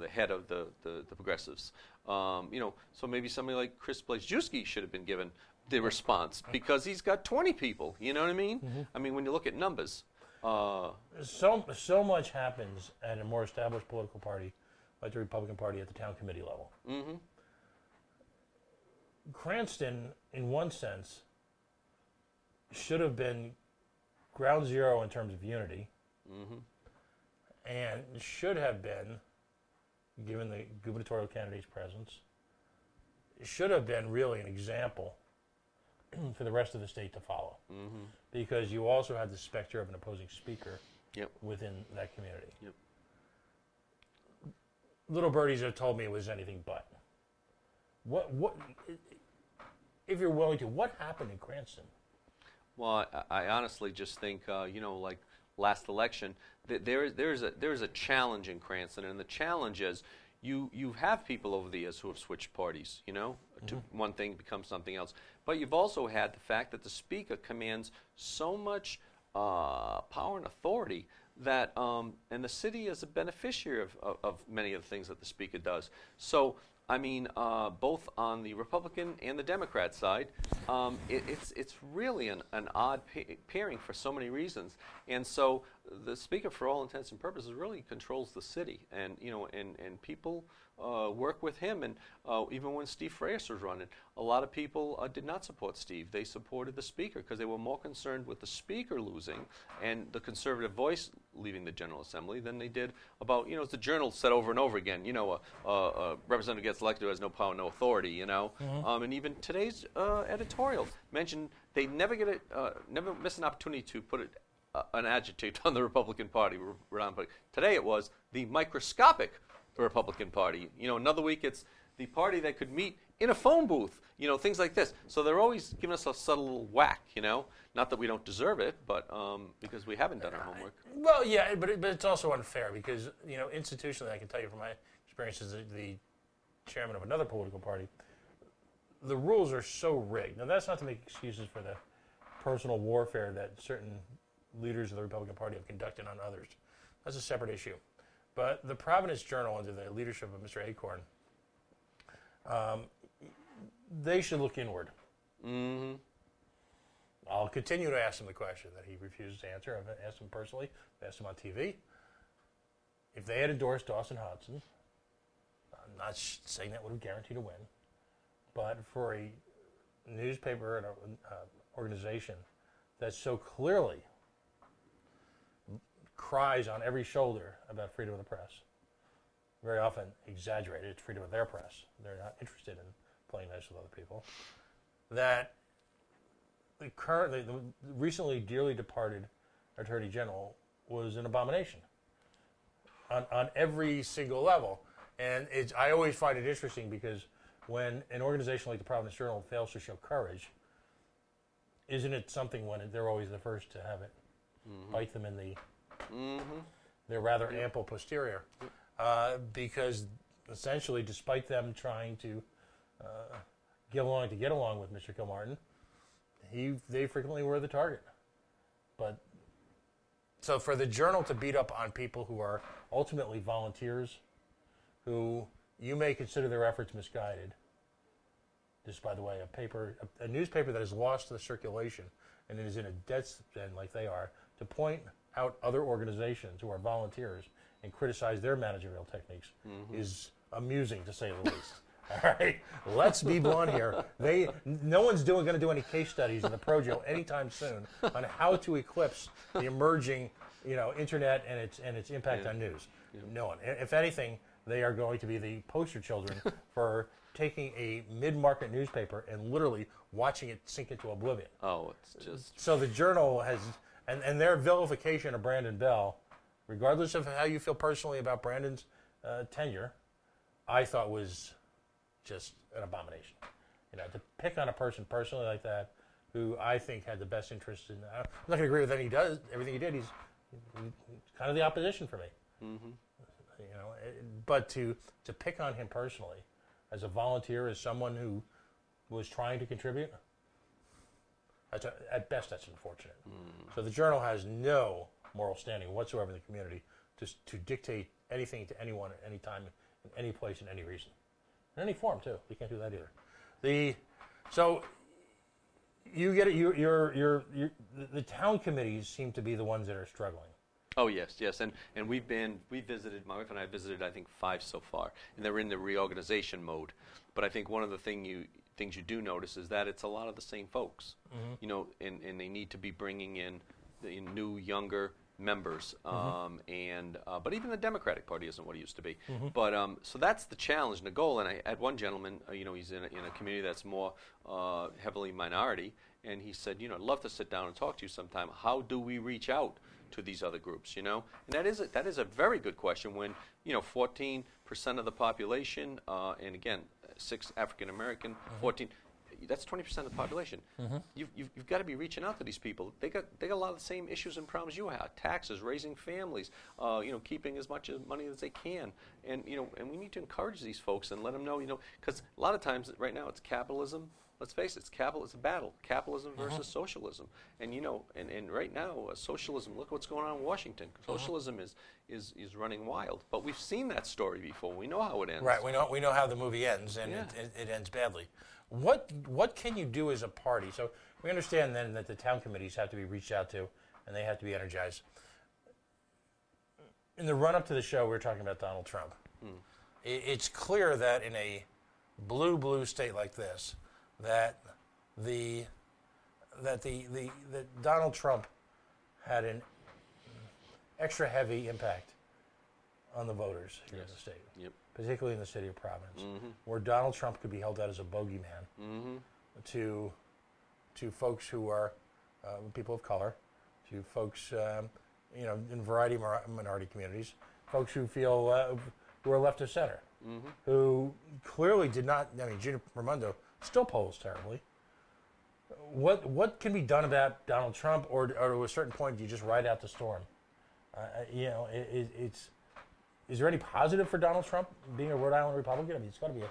head of the progressives. So maybe somebody like Chris Blajewski should have been given the response because he's got 20 people. You know what I mean? Mm-hmm. I mean, when you look at numbers. So much happens at a more established political party, like the Republican Party, at the town committee level. Mm-hmm. Cranston, in one sense, should have been ground zero in terms of unity, and should have been, given the gubernatorial candidate's presence, should have been really an example for the rest of the state to follow. Because you also had the specter of an opposing speaker within that community. Little birdies have told me it was anything but. What, if you're willing to, what happened in Cranston? Well, I honestly just think, like last election, there is a challenge in Cranston, and the challenge is you have people over the years who have switched parties, to one thing becomes something else. But you've also had the fact that the speaker commands so much power and authority that, and the city is a beneficiary of many of the things that the speaker does. So, I mean, both on the Republican and the Democrat side, it's really an odd pairing for so many reasons. And so the speaker, for all intents and purposes, really controls the city, and and people work with him. And even when Steve Freyes was running, a lot of people did not support Steve. They supported the speaker because they were more concerned with the speaker losing and the conservative voice leaving the General Assembly than they did about, as the Journal said over and over again, a representative gets elected who has no power, no authority, and even today's editorial mentioned they never never miss an opportunity to put an adjective on the Republican Party. Today it was the microscopic Republican Party. Another week it's the party that could meet in a phone booth, things like this. So they're always giving us a subtle little whack, Not that we don't deserve it, but because we haven't done our homework. Well, yeah, but it's also unfair because, institutionally, I can tell you from my experience as the chairman of another political party, the rules are so rigged. Now, that's not to make excuses for the personal warfare that certain leaders of the Republican Party have conducted on others. That's a separate issue. But the Providence Journal, under the leadership of Mr. Acorn, they should look inward. Mm-hmm. I'll continue to ask him the question that he refuses to answer. I've asked him personally. I've asked him on TV. If they had endorsed Dawson Hudson, I'm not saying that would have guaranteed a win, but for a newspaper and an organization that so clearly cries on every shoulder about freedom of the press, very often exaggerated, it's freedom of their press. They're not interested in playing nice with other people. That the recently dearly departed Attorney General was an abomination on every single level. And I always find it interesting because when an organization like the Providence Journal fails to show courage, isn't it something when they're always the first to have it bite them in the their rather ample posterior, because essentially, despite them trying to get along with Mr. Kilmartin, they frequently were the target. But so for the Journal to beat up on people who are ultimately volunteers, who you may consider their efforts misguided. Just by the way, a newspaper that has lost the circulation and is in a dead end like they are, to point out other organizations who are volunteers and criticize their managerial techniques is amusing, to say the least. All right, let's be blunt here. No one's going to do any case studies in the Projo anytime soon on how to eclipse the emerging, internet and its impact on news. Yeah. No one. If anything, they are going to be the poster children for taking a mid-market newspaper and literally watching it sink into oblivion. Oh, it's just... So the Journal has, and their vilification of Brandon Bell, regardless of how you feel personally about Brandon's tenure, I thought was just an abomination. To pick on a person personally like that, who I think had the best interest in... I'm not going to agree with everything he did. He's kind of the opposition for me. Mm-hmm. But to pick on him personally, as a volunteer, as someone who was trying to contribute, at best that's unfortunate. So the Journal has no moral standing whatsoever in the community to dictate anything to anyone at any time, in any place, in any reason. In any form, too. You can't do that either. So you get it. The town committees seem to be the ones that are struggling. Oh yes, and we visited. My wife and I visited, I think, 5 so far, and they're in the reorganization mode. But I think one of the things you do notice is that it's a lot of the same folks, and they need to be bringing in the new, younger members, but even the Democratic Party isn't what it used to be. But so that's the challenge and the goal. And I had one gentleman, he's in a community that's more heavily minority, and he said, I'd love to sit down and talk to you sometime. How do we reach out to these other groups, And that is a very good question when 14% of the population, and again 6 African American, 14. That's 20% of the population. You've got to be reaching out to these people. They got a lot of the same issues and problems you have: taxes, raising families, keeping as much money as they can, and we need to encourage these folks and let them know, because a lot of times right now it's capitalism. Let's face it, it's a battle. Capitalism versus socialism, and and right now socialism. Look what's going on in Washington. Socialism is running wild. But we've seen that story before. We know how it ends. Right. We know how the movie ends, and it ends badly. What can you do as a party? So we understand then that the town committees have to be reached out to, and they have to be energized. In the run-up to the show, we were talking about Donald Trump. It's clear that in a blue state like this, that Donald Trump had an extra heavy impact on the voters here in the state, particularly in the city of Providence, where Donald Trump could be held out as a bogeyman to folks who are people of color, to folks in a variety of minority communities, folks who feel who are left of center, who clearly did not. I mean, Gina Raimondo still polls terribly. What can be done about Donald Trump, or to a certain point, do you just ride out the storm? Is there any positive for Donald Trump being a Rhode Island Republican? I mean, it's got to be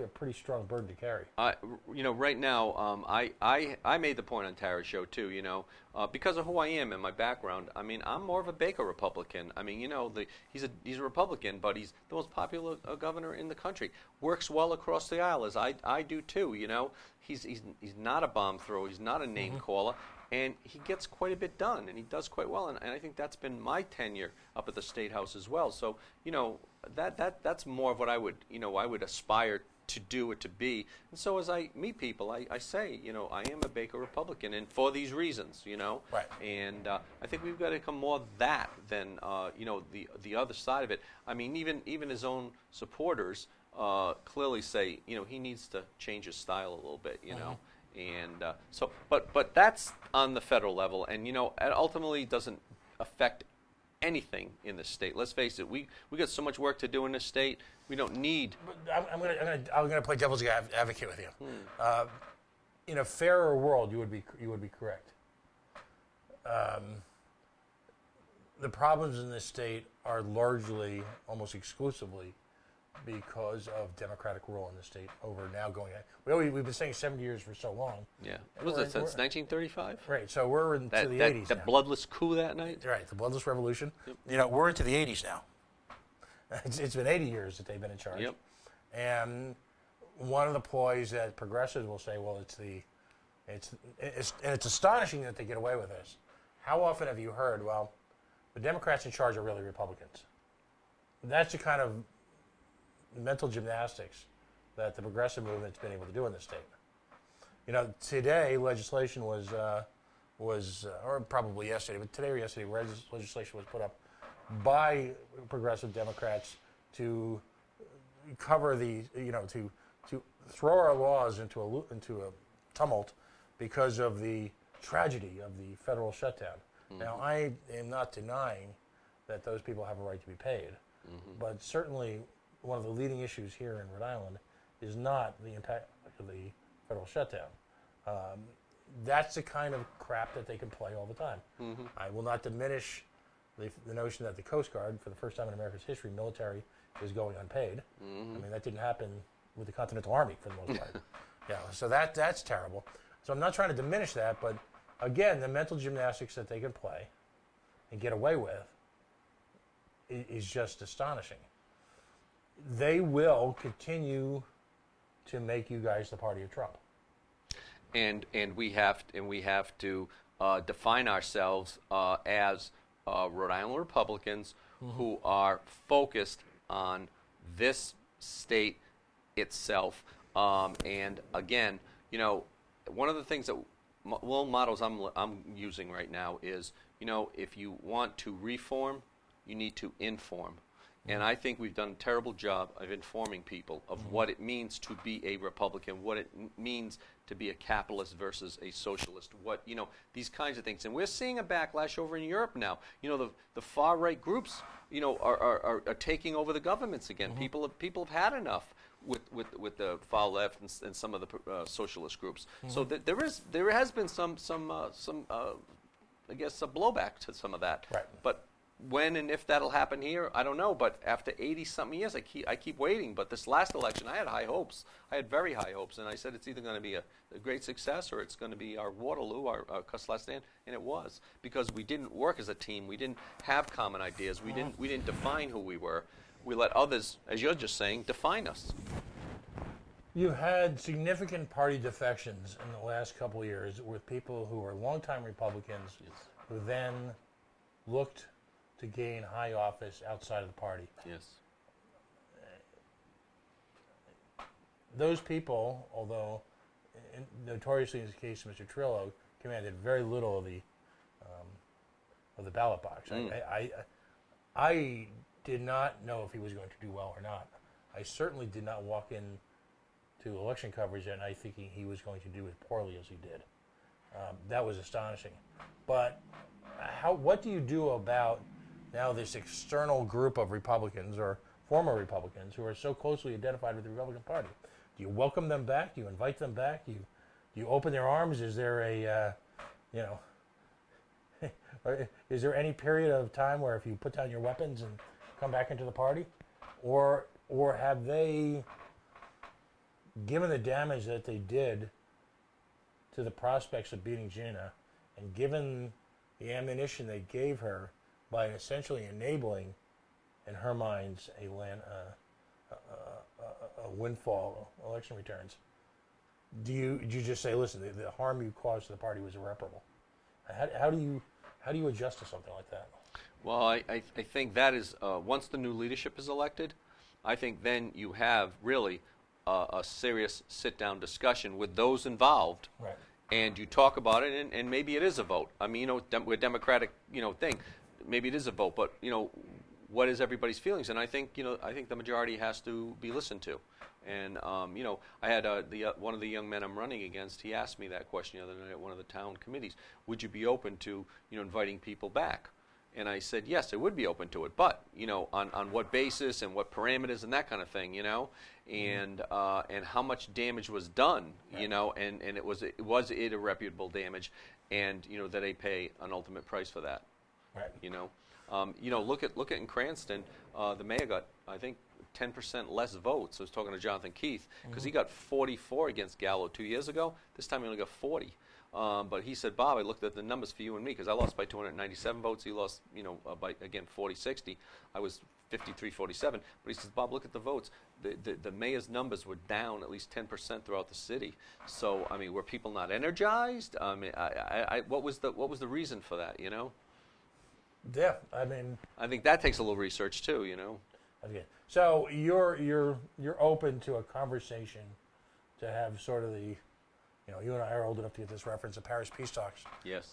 a pretty strong burden to carry. Right now, I made the point on Tara's show too. Because of who I am and my background. I mean, I'm more of a Baker Republican. I mean, he's a Republican, but he's the most popular governor in the country. Works well across the aisle, as I do too. He's not a bomb thrower. He's not a name caller. And he gets quite a bit done, and he does quite well. And I think that's been my tenure up at the State House as well. So, that's more of what I would aspire to do or to be. And so as I meet people, I say, I am a Baker Republican, and for these reasons, Right. And I think we've got to become more that than, the other side of it. I mean, even his own supporters clearly say, he needs to change his style a little bit, And but that's on the federal level, and it ultimately doesn't affect anything in the state. Let's face it, we got so much work to do in this state. We don't need. But I'm gonna play devil's advocate with you. In a fairer world, you would be correct. the problems in this state are largely, almost exclusively, because of Democratic rule in the state over now going on. We've been saying 70 years for so long. Yeah. What was it, since 1935? Right, so we're into the 80s that now. bloodless coup that night? Right, the bloodless revolution. Yep. You know, we're into the 80s now. It's been 80 years that they've been in charge. Yep. And one of the ploys that progressives will say, well, it's astonishing that they get away with this. How often have you heard, well, the Democrats in charge are really Republicans? That's the kind of mental gymnastics that the progressive movement's been able to do in this state. You know, today legislation was or probably yesterday, but today or yesterday, legislation was put up by progressive Democrats to cover the, to throw our laws into a tumult because of the tragedy of the federal shutdown. Mm-hmm. Now, I am not denying that those people have a right to be paid, but certainly one of the leading issues here in Rhode Island is not the impact of the federal shutdown. That's the kind of crap that they can play all the time. Mm-hmm. I will not diminish the notion that the Coast Guard, for the first time in America's history, military is going unpaid. Mm-hmm. I mean, that didn't happen with the Continental Army for the most part. Yeah, so that's terrible. So I'm not trying to diminish that, but again, the mental gymnastics that they can play and get away with is just astonishing. They will continue to make you guys the party of Trump. And we have to define ourselves as Rhode Island Republicans who are focused on this state itself. And again, one of the things that mottos I'm using right now is, if you want to reform, you need to inform. And I think we've done a terrible job of informing people of what it means to be a Republican, what it means to be a capitalist versus a socialist, these kinds of things. And we're seeing a backlash over in Europe now. The far-right groups, are taking over the governments again. People have had enough with the far left and some of the socialist groups. So there has been some I guess, a blowback to some of that. Right. But when and if that'll happen here, I don't know. But after 80-something years, I keep waiting. But this last election, I had high hopes. I had very high hopes. And I said it's either going to be a great success or it's going to be our Waterloo, our cuss last stand. And it was. Because we didn't work as a team. We didn't have common ideas. We didn't define who we were. We let others, as you're just saying, define us. You had significant party defections in the last couple of years with people who were longtime Republicans who then looked to gain high office outside of the party. Yes. Those people, although notoriously in the case of Mr. Trillo, commanded very little of the ballot box. I did not know if he was going to do well or not. I certainly did not walk in to election coverage that night thinking he was going to do as poorly as he did. That was astonishing. But what do you do about now this external group of Republicans or former Republicans who are so closely identified with the Republican Party? Do you welcome them back? Do you invite them back? Do you open their arms? Is there is there any period of time where if you put down your weapons and come back into the party? Or have they, given the damage that they did to the prospects of beating Gina, and given the ammunition they gave her by essentially enabling, in her minds, a windfall election returns, do you just say, listen, the harm you caused to the party was irreparable? How do you adjust to something like that? Well, I think that is, once the new leadership is elected, I think then you have really a serious sit-down discussion with those involved. Right. And you talk about it, and maybe it is a vote. I mean, we're a democratic, thing. Maybe it is a vote, but, what is everybody's feelings? And I think, the majority has to be listened to. And, I had one of the young men I'm running against, he asked me that question the other night at one of the town committees. Would you be open to, inviting people back? And I said, yes, I would be open to it, but, on what basis and what parameters and that kind of thing, and how much damage was done, right. And was it irreputable damage, and, that they pay an ultimate price for that, right. You know, look at in Cranston, the mayor got, I think, 10% less votes. I was talking to Jonathan Keith because he got 44 against Gallo 2 years ago. This time he only got 40. But he said, Bob, I looked at the numbers for you and me because I lost by 297 votes. He lost, you know, by, again, 40-60. I was 53-47. But he says, Bob, look at the votes. The mayor's numbers were down at least 10% throughout the city. So, I mean, were people not energized? I mean, what was the reason for that, you know? Yeah, I mean, I think that takes a little research too, you know. Okay. So you're open to a conversation to have sort of the, you know, you and I are old enough to get this reference, the Paris Peace Talks. Yes.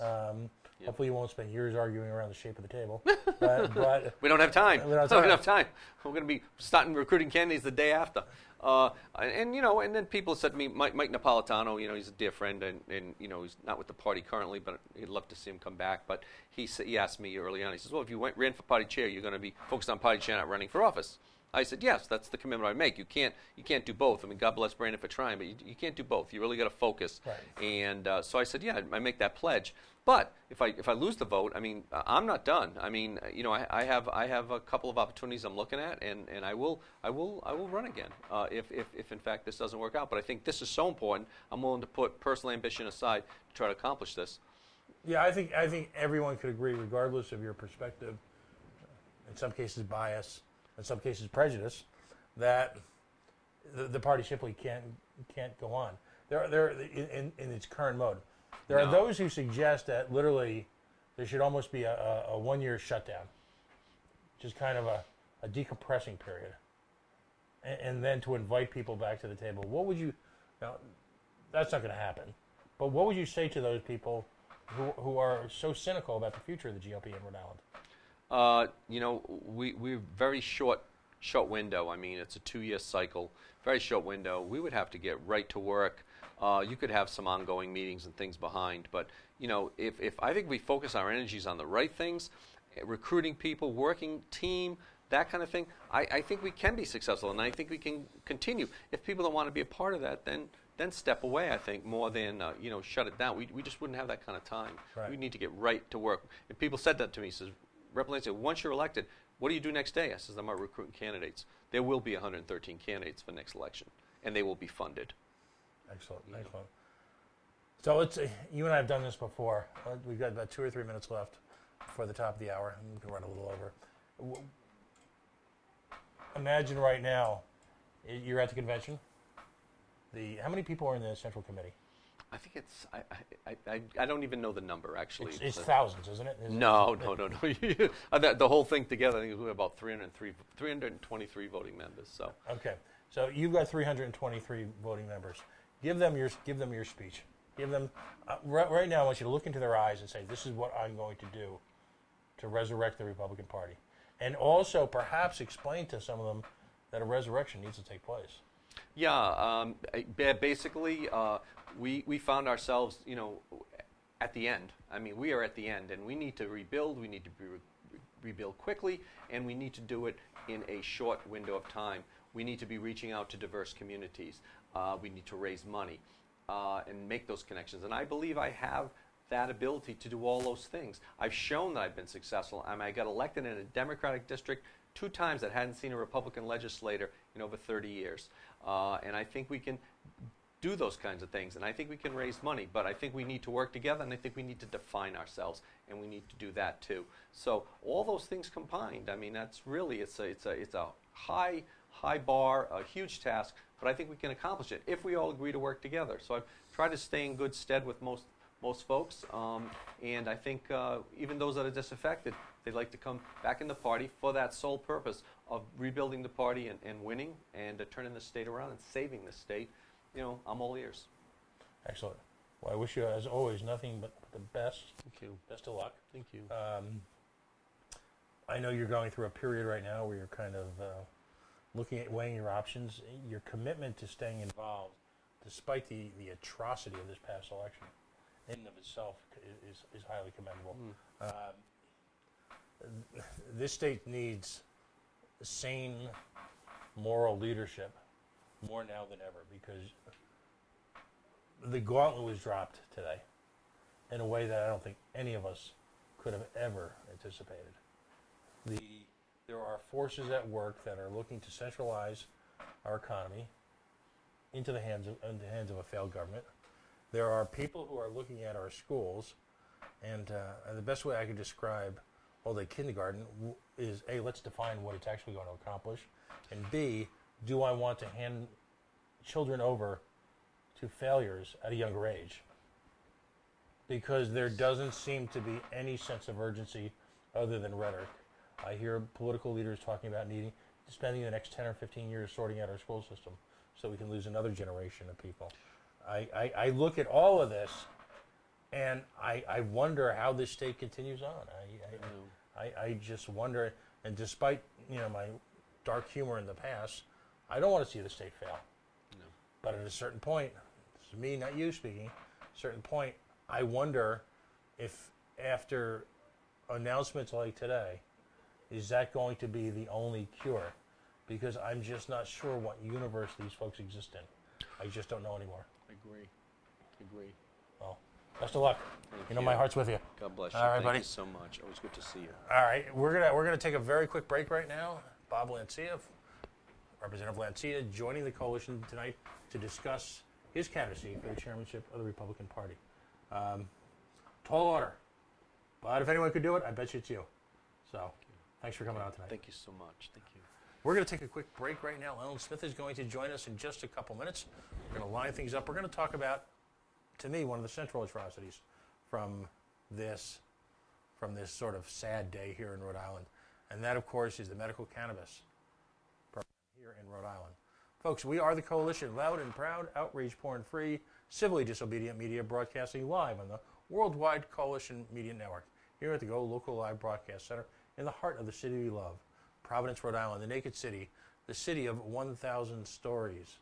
Yep. Hopefully you won't spend years arguing around the shape of the table. But we don't have time. We don't have enough time. We're going to be starting recruiting candidates the day after. And you know, and then people said to me, Mike Napolitano, you know, he's a dear friend, and you know, he's not with the party currently, but he'd love to see him come back. But he asked me early on, he says, well, if you ran for party chair, you're going to be focused on party chair, not running for office. I said, yes, that's the commitment I make. You can't do both. I mean, God bless Brandon for trying, but you can't do both. You really got to focus. Right. And so I said, yeah, I make that pledge. But if I lose the vote, I mean, I'm not done. I mean, you know, I have a couple of opportunities I'm looking at, and I will run again if in fact this doesn't work out. But I think this is so important. I'm willing to put personal ambition aside to try to accomplish this. yeah, I think everyone could agree, regardless of your perspective, in some cases bias, in some cases prejudice, that the party simply can't go on. There in its current mode. There are those who suggest that literally there should almost be a 1 year shutdown, just kind of a decompressing period, and then to invite people back to the table. What would you? Now, that's not going to happen. But what would you say to those people who are so cynical about the future of the GOP in Rhode Island? You know, we're very short window. I mean, it's a 2-year cycle, very short window. We would have to get right to work. You could have some ongoing meetings and things behind, but you know, if I think we focus our energies on the right things, recruiting people, working team, that kind of thing, I think we can be successful, and I think we can continue. If people don't want to be a part of that, then step away, I think, more than you know, shut it down. We just wouldn't have that kind of time. Right. We need to get right to work. And people said that to me. Says, Rep. Lindsay, once you're elected, what do you do next day? I says, I'm recruiting candidates. There will be 113 candidates for next election, and they will be funded. Excellent, excellent. So let's. You and I have done this before. We've got about 2 or 3 minutes left before the top of the hour. We can run a little over. Imagine right now, you're at the convention. How many people are in the Central Committee? I think it's. I don't even know the number actually. It's thousands, isn't it? No. The whole thing together, I think we're about 323 voting members. So. Okay, so you've got 323 voting members. Give them your speech. Give them right now. I want you to look into their eyes and say, "This is what I'm going to do to resurrect the Republican Party," and also perhaps explain to some of them that a resurrection needs to take place. Yeah, basically, we found ourselves, you know, at the end. I mean, we are at the end, and we need to rebuild. We need to rebuild quickly, and we need to do it in a short window of time. We need to be reaching out to diverse communities. We need to raise money and make those connections. And I believe I have that ability to do all those things. I've shown that I've been successful. I got elected in a Democratic district 2 times that hadn't seen a Republican legislator in over 30 years. And I think we can do those kinds of things, and I think we can raise money, but I think we need to work together, and I think we need to define ourselves, and we need to do that too. So all those things combined, I mean, that's really, it's a high bar, a huge task, but I think we can accomplish it if we all agree to work together. So I've tried to stay in good stead with most folks, and I think even those that are disaffected, they'd like to come back in the party for that sole purpose of rebuilding the party and winning and turning the state around and saving the state. You know, I'm all ears. Excellent. Well, I wish you, as always, nothing but the best. Thank you. Best of luck. Thank you. I know you're going through a period right now where you're kind of looking at weighing your options. Your commitment to staying involved, despite the atrocity of this past election, in and of itself is highly commendable. This state needs sane, moral leadership more now than ever, because the gauntlet was dropped today in a way that I don't think any of us could have ever anticipated. the there are forces at work that are looking to centralize our economy into the hands of a failed government. There are people who are looking at our schools, and the best way I could describe all-day kindergarten is A, let's define what it's actually going to accomplish, and B, do I want to hand children over to failures at a younger age? Because there doesn't seem to be any sense of urgency other than rhetoric. I hear political leaders talking about spending the next 10 or 15 years sorting out our school system so we can lose another generation of people. I look at all of this, and I wonder how this state continues on. I just wonder, and despite my dark humor in the past, I don't want to see the state fail. No. But at a certain point, this is me, not you speaking, at a certain point, I wonder if after announcements like today, is that going to be the only cure? Because I'm just not sure what universe these folks exist in. I just don't know anymore. Agree. Well, best of luck. Thank you. My heart's with you. God bless you. All right, Thank buddy. you so much. Always good to see you. All right, we're gonna take a very quick break right now. Bob Lancia, Representative Lancia, joining the coalition tonight to discuss his candidacy for the chairmanship of the Republican Party. Tall order, but if anyone could do it, I bet you it's you. So, thanks for coming out tonight. Thank you so much. Thank you. We're going to take a quick break right now. Ellen Smith is going to join us in just a couple minutes. We're going to line things up. We're going to talk about, to me, one of the central atrocities from this sort of sad day here in Rhode Island. And that, of course, is the medical cannabis program here in Rhode Island. Folks, we are the coalition, loud and proud, outrage porn-free, civilly disobedient media broadcasting live on the worldwide Coalition Media Network here at the GoLocal Live Broadcast Center in the heart of the city we love, Providence, Rhode Island, the naked city, the city of 1,000 stories.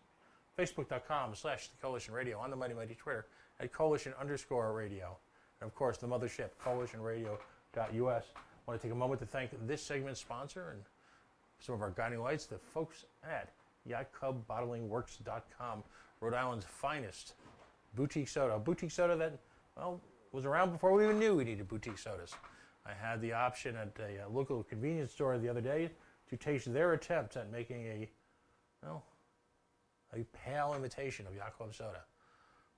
Facebook.com/The Coalition Radio, on the mighty Twitter at Coalition_radio. And of course, the mothership, CoalitionRadio.us. I want to take a moment to thank this segment's sponsor and some of our guiding lights, the folks at YachtClubBottlingWorks.com, Rhode Island's finest boutique soda. A boutique soda that, well, was around before we even knew we needed boutique sodas. I had the option at a local convenience store the other day to taste their attempt at making a pale imitation of Yacht Club soda.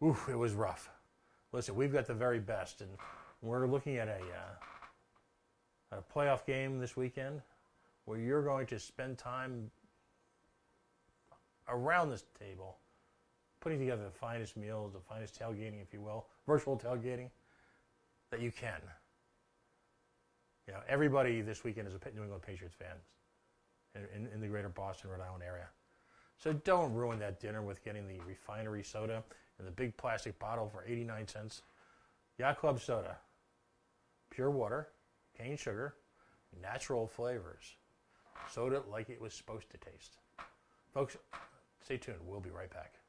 Oof, it was rough. Listen, we've got the very best, and we're looking at a playoff game this weekend where you're going to spend time around this table putting together the finest meals, the finest tailgating, if you will, virtual tailgating that you can. Everybody this weekend is a New England Patriots fan in the greater Boston, Rhode Island area. So don't ruin that dinner with getting the refinery soda in the big plastic bottle for 89 cents. Yacht Club soda, pure water, cane sugar, natural flavors. Soda like it was supposed to taste. Folks, stay tuned. We'll be right back.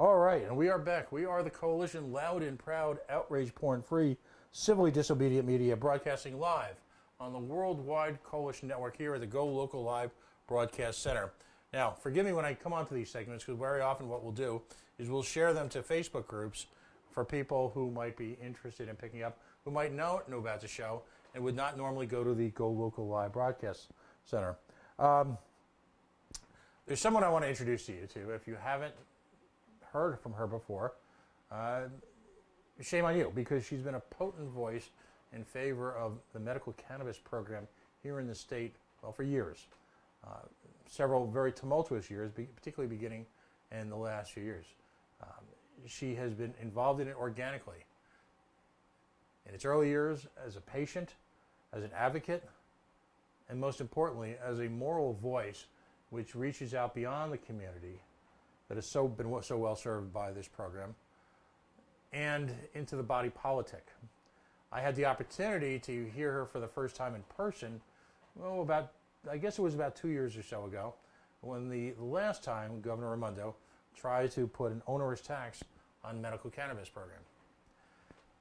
All right, and we are back. We are the Coalition Loud and Proud, Outrage Porn-Free, Civilly Disobedient Media, broadcasting live on the Worldwide Coalition Network here at the GoLocal Live Broadcast Center. Now, forgive me when I come onto these segments, because very often what we'll do is we'll share them to Facebook groups for people who might be interested in picking up, who might know about the show, and would not normally go to the GoLocal Live Broadcast Center. There's someone I want to introduce to you to. If you haven't heard from her before, shame on you, because she's been a potent voice in favor of the medical cannabis program here in the state, well, for years. Several very tumultuous years, particularly beginning in the last few years. She has been involved in it organically. In its early years, as a patient, as an advocate, and most importantly, as a moral voice which reaches out beyond the community that has been so well served by this program and into the body politic. I had the opportunity to hear her for the first time in person, well, I guess it was about 2 years or so ago, when the last time Governor Raimondo tried to put an onerous tax on the medical cannabis program.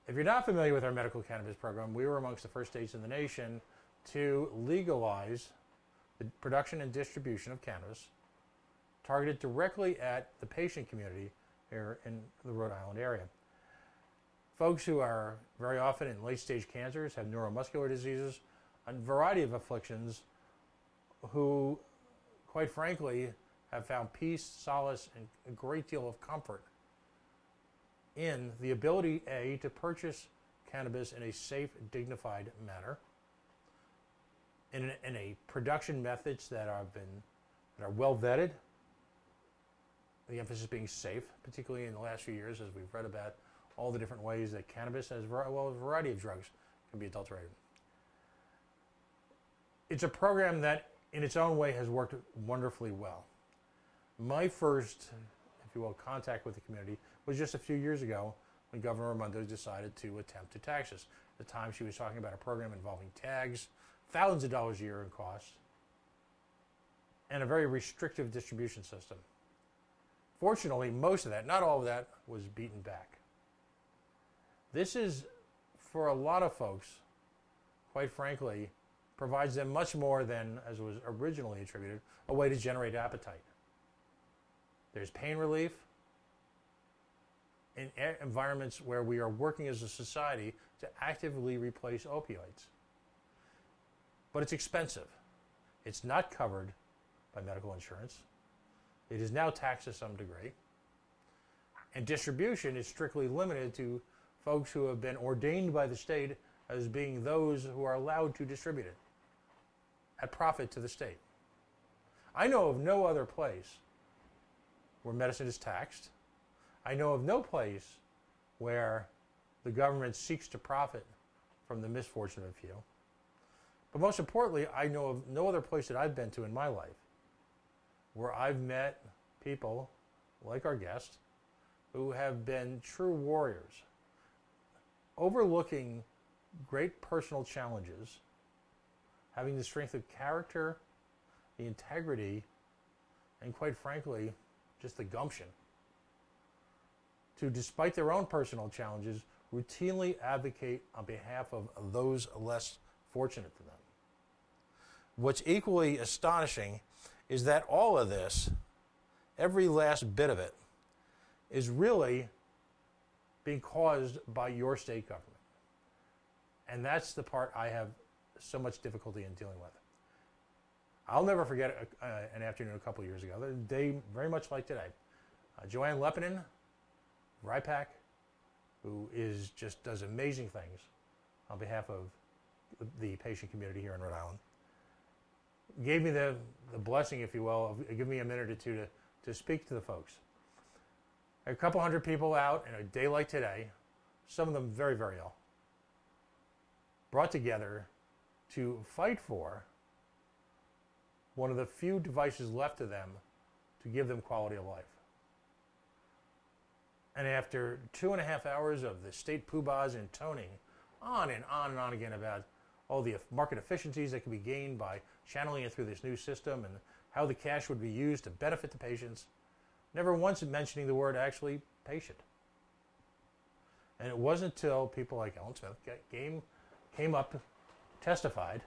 If you're not familiar with our medical cannabis program, we were amongst the first states in the nation to legalize the production and distribution of cannabis targeted directly at the patient community here in the Rhode Island area. Folks who are very often in late-stage cancers, have neuromuscular diseases, a variety of afflictions, who, quite frankly, have found peace, solace, and a great deal of comfort in the ability, A, to purchase cannabis in a safe, dignified manner, in a production methods that are well vetted, the emphasis being safe, particularly in the last few years as we've read about all the different ways that cannabis, as well as a variety of drugs, can be adulterated. It's a program that, in its own way, has worked wonderfully well. My first, if you will, contact with the community was just a few years ago when Governor Raimondo decided to attempt to tax us. At the time, she was talking about a program involving tags, thousands of dollars a year in cost, and a very restrictive distribution system. Fortunately, most of that, not all of that, was beaten back. This is, for a lot of folks, quite frankly, provides them much more than, as was originally attributed, a way to generate appetite. There's pain relief in environments where we are working as a society to actively replace opioids. But it's expensive. It's not covered by medical insurance. It is now taxed to some degree. And distribution is strictly limited to folks who have been ordained by the state as being those who are allowed to distribute it at profit to the state. I know of no other place where medicine is taxed. I know of no place where the government seeks to profit from the misfortune of a few. But most importantly, I know of no other place that I've been to in my life where I've met people like our guest who have been true warriors, overlooking great personal challenges, having the strength of character, the integrity, and quite frankly, just the gumption to, despite their own personal challenges, routinely advocate on behalf of those less fortunate than them. What's equally astonishing is that all of this, every last bit of it, is really being caused by your state government. And that's the part I have so much difficulty in dealing with. I'll never forget an afternoon a couple years ago, a day very much like today. Joanne Lepinen, RIPAC, who does amazing things on behalf of the patient community here in Rhode Island, gave me the blessing, if you will, of give me a minute or two to speak to the folks. A couple hundred people out in a day like today, some of them very, very ill, brought together to fight for one of the few devices left to them to give them quality of life. And after 2.5 hours of the state poobahs and toning on and on and on again about all the market efficiencies that can be gained by channeling it through this new system and how the cash would be used to benefit the patients, never once mentioning the word actually patient. And it wasn't until people like Ellen Smith came up, testified,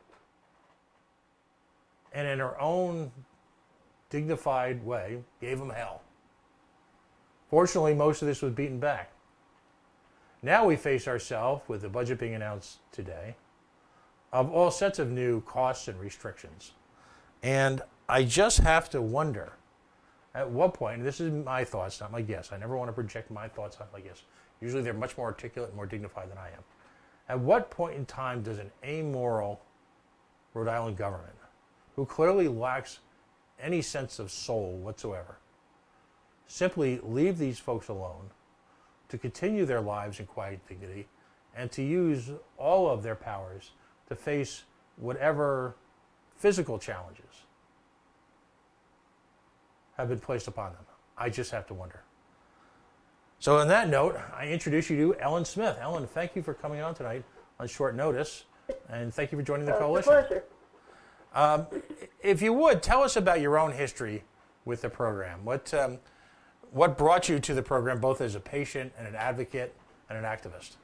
and in her own dignified way gave them hell. Fortunately, most of this was beaten back. Now we face ourselves, with the budget being announced today, of all sets of new costs and restrictions. And I just have to wonder, at what point, and this is my thoughts, not my guess. I never want to project my thoughts on my guess. Usually they're much more articulate and more dignified than I am. At what point in time does an amoral Rhode Island government, who clearly lacks any sense of soul whatsoever, simply leave these folks alone to continue their lives in quiet dignity and to use all of their powers to face whatever physical challenges have been placed upon them? I just have to wonder. So on that note, I introduce you to Ellen Smith. Ellen, thank you for coming on tonight on short notice, and thank you for joining the coalition. It's a pleasure. If you would, tell us about your own history with the program. What brought you to the program, both as a patient and an advocate and an activist?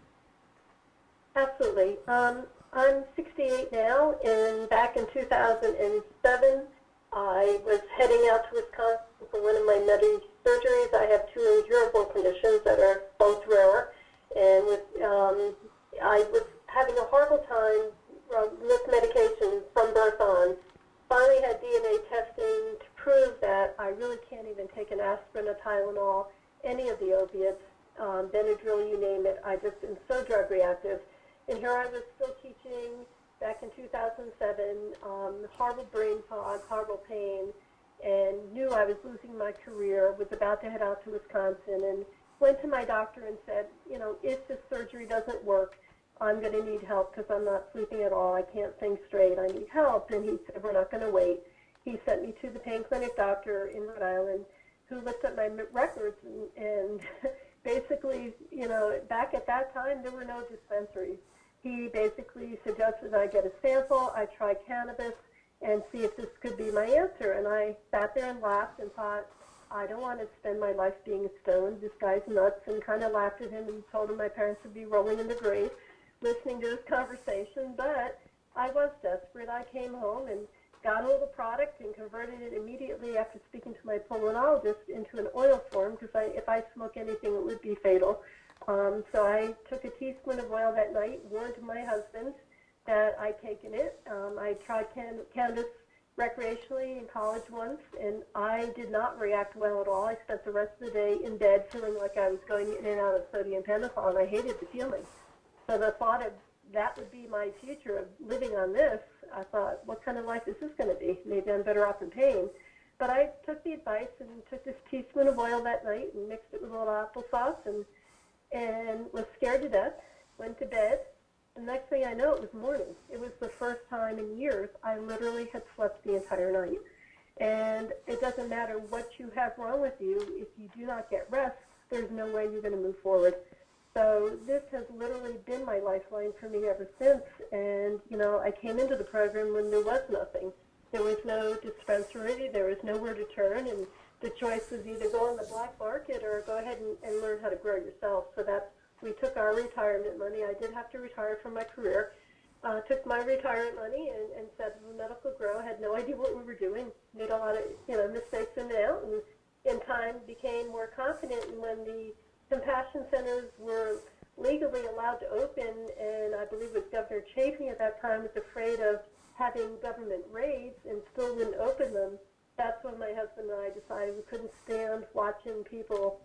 Absolutely. I'm 68 now, and back in 2007, I was heading out to Wisconsin for one of my med surgeries. I have two incurable conditions that are both rare, and I was having a horrible time with medication from birth on. Finally had DNA testing to prove that I really can't even take an aspirin, a Tylenol, any of the opiates, Benadryl, you name it. I just am so drug reactive. And here I was still teaching back in 2007, horrible brain fog, horrible pain, and knew I was losing my career, was about to head out to Wisconsin, and went to my doctor and said, you know, if this surgery doesn't work, I'm going to need help because I'm not sleeping at all. I can't think straight. I need help. And he said, we're not going to wait. He sent me to the pain clinic doctor in Rhode Island who looked at my records and basically, you know, back at that time, there were no dispensaries. He basically suggested I get a sample, I try cannabis, and see if this could be my answer. And I sat there and laughed and thought, I don't want to spend my life being stoned. This guy's nuts, and kind of laughed at him and told him my parents would be rolling in the grave listening to this conversation. But I was desperate. I came home and got hold of the product and converted it immediately after speaking to my pulmonologist into an oil form because if I smoke anything, it would be fatal. So I took a teaspoon of oil that night, warned my husband that I'd taken it. I tried cannabis recreationally in college once, and I did not react well at all. I spent the rest of the day in bed feeling like I was going in and out of sodium pentothal, and I hated the feeling. So the thought of that would be my future of living on this, I thought, what kind of life is this going to be? Maybe I'm better off in pain. But I took the advice and took this teaspoon of oil that night and mixed it with a little applesauce and was scared to death, went to bed. The next thing I know, it was morning. It was the first time in years I literally had slept the entire night. And it doesn't matter what you have wrong with you, if you do not get rest, there's no way you're going to move forward. So this has literally been my lifeline for me ever since. And, you know, I came into the program when there was nothing. There was no dispensary, there was nowhere to turn, and the choice was either go on the black market or go ahead and learn how to grow yourself. So we took our retirement money. I did have to retire from my career. Took my retirement money and set up a medical grow. Had no idea what we were doing. Made a lot of mistakes in and out, and in time became more confident. And when the compassion centers were legally allowed to open, and I believe it was Governor Chafee at that time was afraid of having government raids and still wouldn't open them, that's when my husband and I decided we couldn't stand watching people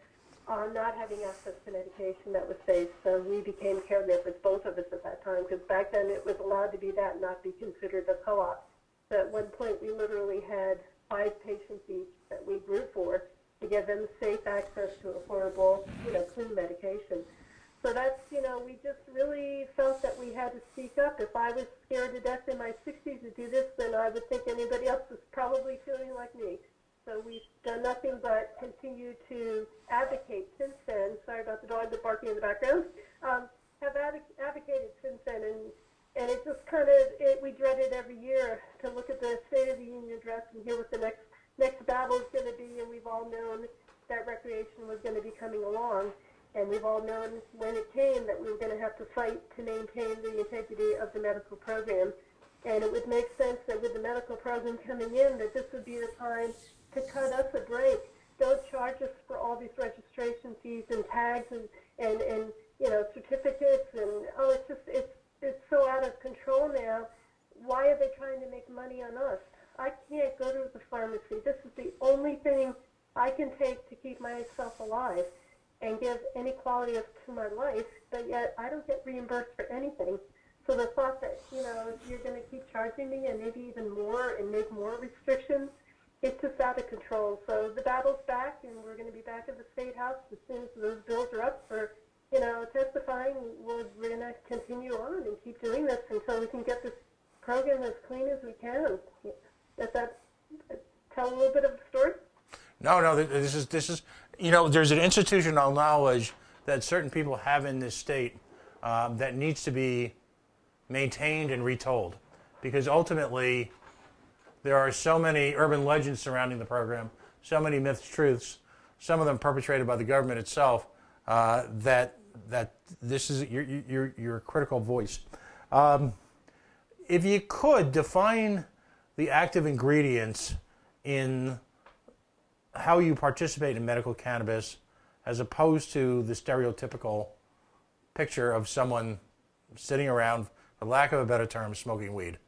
not having access to medication that was safe. So we became caregivers, both of us at that time, because back then it was allowed to be that and not be considered a co-op. So at one point we literally had 5 patients each that we grouped for to give them safe access to affordable, clean medication. So that's, we just really felt that we had to speak up. If I was scared to death in my 60s to do this, then I would think anybody else was probably feeling like me. So we've done nothing but continue to advocate since then. Sorry about the dog barking in the background. Have advocated since then, and it just we dread it every year to look at the State of the Union address and hear what the next battle is going to be. And we've all known that recreation was going to be coming along. And we've all known when it came that we were going to have to fight to maintain the integrity of the medical program. And it would make sense that with the medical program coming in, that this would be the time to cut us a break. Don't charge us for all these registration fees and tags and you know, certificates and it's so out of control now. Why are they trying to make money on us? I can't go to the pharmacy. This is the only thing I can take to keep myself alive and give any quality to my life, but yet I don't get reimbursed for anything. So the thought that, you know, you're going to keep charging me and maybe even more and make more restrictions, it's just out of control. So the battle's back, and we're going to be back at the State House as soon as those bills are up for, you know, testifying. We're going to continue on and keep doing this until we can get this program as clean as we can. Does that tell a little bit of the story? No, this is, you know, there's an institutional knowledge that certain people have in this state that needs to be maintained and retold, because ultimately there are so many urban legends surrounding the program, so many myths, truths, some of them perpetrated by the government itself, that this is your critical voice. If you could define the active ingredients in how you participate in medical cannabis as opposed to the stereotypical picture of someone sitting around, for lack of a better term, smoking weed.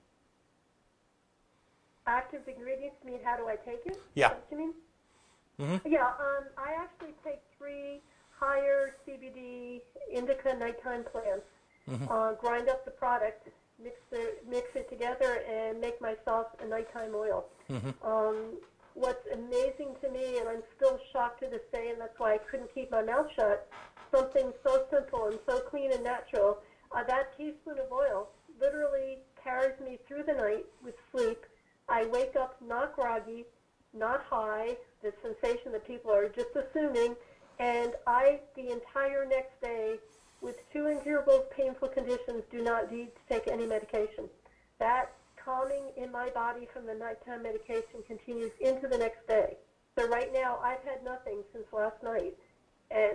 Active ingredients mean how do I take it? Yeah. Is that what you mean? Mm-hmm. Yeah, I actually take 3 higher CBD indica nighttime plants, grind up the product, mix it together, and make myself a nighttime oil. What's amazing to me, and I'm still shocked to this day, and that's why I couldn't keep my mouth shut, something so simple and so clean and natural, that teaspoon of oil literally carries me through the night with sleep. I wake up not groggy, not high, the sensation that people are just assuming, and I, the entire next day, with 2 incurable painful conditions, do not need to take any medication. That calming in my body from the nighttime medication continues into the next day. So right now, I've had nothing since last night, and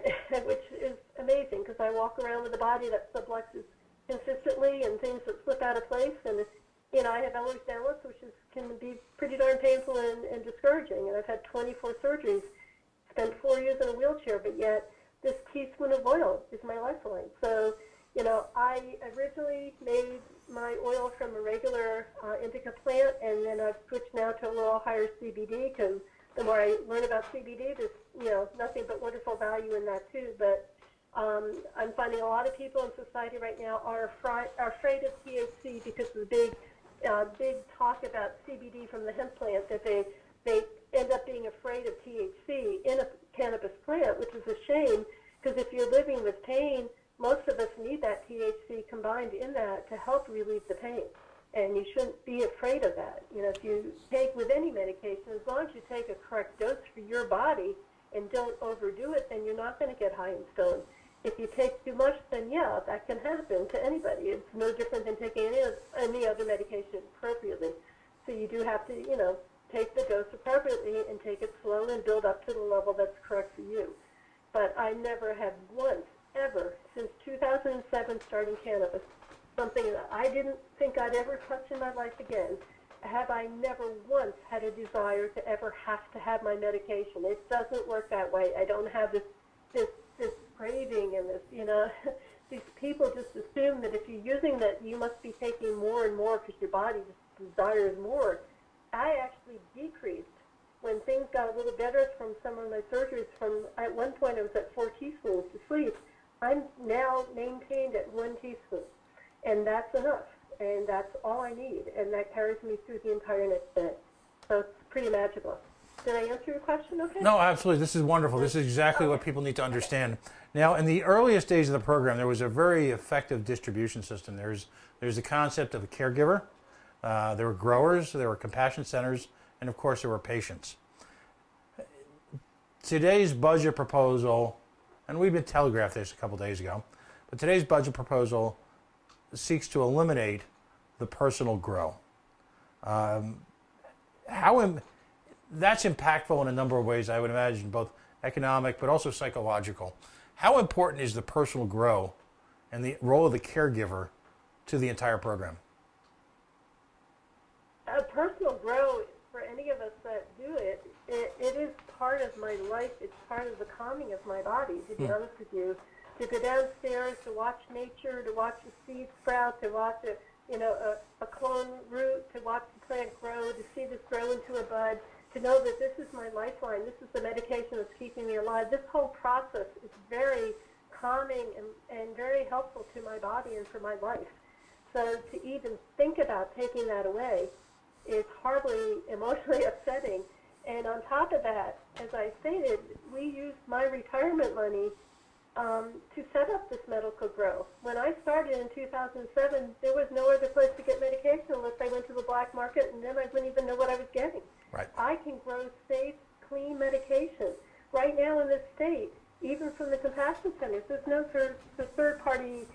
which is amazing because I walk around with a body that subluxes consistently and things that slip out of place. And you know, I have Ehlers-Danlos, which can be pretty darn painful and discouraging. And I've had 24 surgeries, spent 4 years in a wheelchair, but yet this teaspoon of oil is my lifeline. So, you know, I originally made my oil from a regular indica plant, and then I've switched now to a little higher CBD because the more I learn about CBD, there's, you know, nothing but wonderful value in that too. But I'm finding a lot of people in society right now are afraid of THC because of the big talk about CBD from the hemp plant, that they end up being afraid of THC in a cannabis plant, which is a shame because if you're living with pain, most of us need that THC combined in that to help relieve the pain. And you shouldn't be afraid of that. You know, if you take with any medication, as long as you take a correct dose for your body and don't overdo it, then you're not going to get high and stoned. If you take too much, then yeah, that can happen to anybody. It's no different than taking any other medication appropriately. So you do have to, you know, take the dose appropriately and take it slowly and build up to the level that's correct for you. But I never have once, ever, since 2007 starting cannabis, something that I didn't think I'd ever touch in my life again, have I never once had a desire to ever have to have my medication. It doesn't work that way. I don't have this craving and this, you know, these people just assume that if you're using that, you must be taking more and more because your body just desires more. I actually decreased when things got a little better from some of my surgeries. From at one point I was at 4 teaspoons to sleep. I'm now maintained at 1 teaspoon, and that's enough, and that's all I need, and that carries me through the entire next day. So it's pretty magical. Did I answer your question okay? No, absolutely. This is wonderful. This is exactly what people need to understand. Now, in the earliest days of the program, there was a very effective distribution system. There's the concept of a caregiver. There were growers, there were compassion centers, and of course there were patients. Today's budget proposal, and we've been telegraphed this a couple days ago, but today's budget proposal seeks to eliminate the personal grow. That's impactful in a number of ways, I would imagine, both economic, but also psychological. How important is the personal grow and the role of the caregiver to the entire program? A personal grow, for any of us that do it, it is part of my life. It's part of the calming of my body, to be honest with you. To go downstairs, to watch nature, to watch the seed sprout, to watch a clone root, to watch the plant grow, to see this grow into a bud, to know that this is my lifeline, this is the medication that's keeping me alive. This whole process is very calming and very helpful to my body and for my life. So to even think about taking that away is horribly emotionally upsetting. And on top of that, as I stated, we used my retirement money to set up this medical grow. When I started in 2007, there was no other place to get medication unless I went to the black market, and then I wouldn't even know what I was getting. Right. I can grow safe, clean medication. Right now in this state, even from the compassion centers, there's no third-party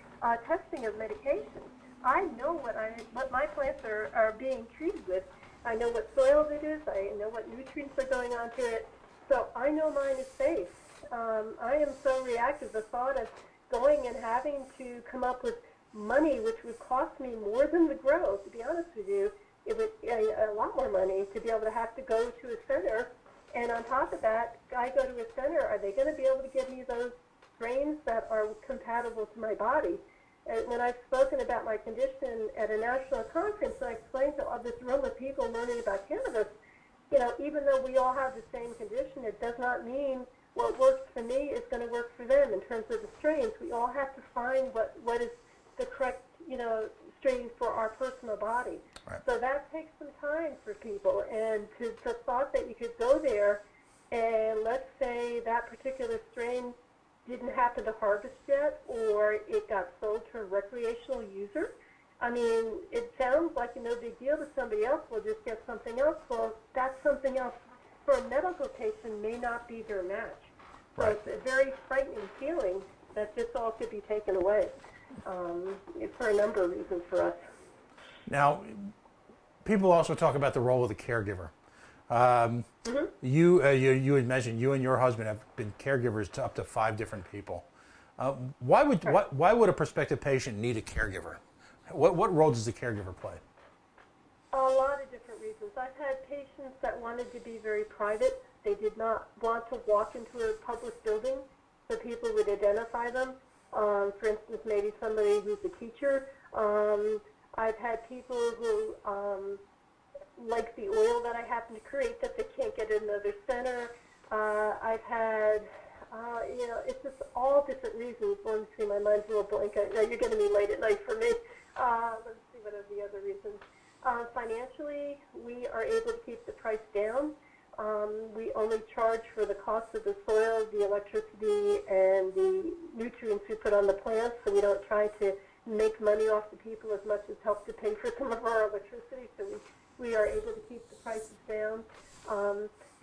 testing of medication. I know what my plants are being treated with. I know what soil it is. I know what nutrients are going onto it. So I know mine is safe. I am so reactive. The thought of going and having to come up with money, which would cost me more than the grow, to be honest with you, it would a lot more money to be able to have to go to a center. And on top of that, I go to a center, are they going to be able to give me those strains that are compatible to my body? And when I've spoken about my condition at a national conference, I explained to all this room of people learning about cannabis, even though we all have the same condition, it does not mean what works for me is going to work for them in terms of the strains. We all have to find what is the correct, strain for our personal body. Right. So that takes some time for people. And the thought that you could go there and let's say that particular strain didn't happen to harvest yet, or it got sold to a recreational user. I mean, it sounds like no big deal to somebody else. We'll just get something else. Well, that something else for a medical patient may not be their match. So Right. It's a very frightening feeling that this all could be taken away for a number of reasons for us. Now, people also talk about the role of the caregiver. You had mentioned you and your husband have been caregivers to up to 5 different people. Why would a prospective patient need a caregiver? What role does the caregiver play? A lot of different reasons. I've had patients that wanted to be very private. They did not want to walk into a public building so people would identify them. For instance, maybe somebody who's a teacher. I've had people who like the oil that I happen to create that they can't get at another center. I've had, it's just all different reasons. Let me see, my mind's a little blank. You're getting me late at night for me. Let's see what are the other reasons. Financially, we are able to keep the price down. We only charge for the cost of the soil, the electricity, and the nutrients we put on the plants, so we don't try to make money off the people as much as help to pay for some of our electricity, so we are able to keep the prices down.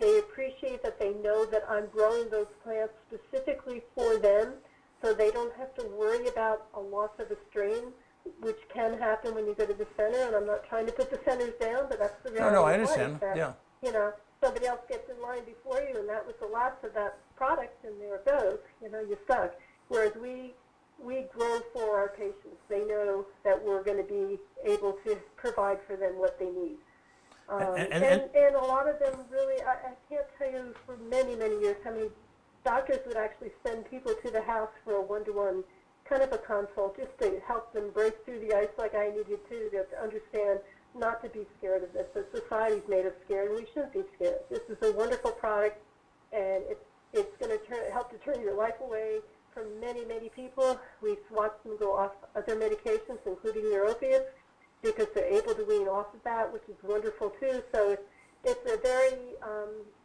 They appreciate that they know that I'm growing those plants specifically for them, so they don't have to worry about a loss of a strain, which can happen when you go to the center, and I'm not trying to put the centers down, but that's the reality. No, I of life, understand. that, Yeah. Somebody else gets in line before you, and that was the last of that product, and there it goes. You're stuck. Whereas we grow for our patients. They know that we're going to be able to provide for them what they need. And a lot of them really, I can't tell you for many, many years how many doctors would actually send people to the house for a one-to-one kind of a consult just to help them break through the ice like I needed to understand not to be scared of this. The society's made us scared, and we shouldn't be scared. This is a wonderful product, and it's going to help to turn your life away from many, many people. We've watched them go off other medications, including their opiates, because they're able to wean off of that, which is wonderful too. So it's a very,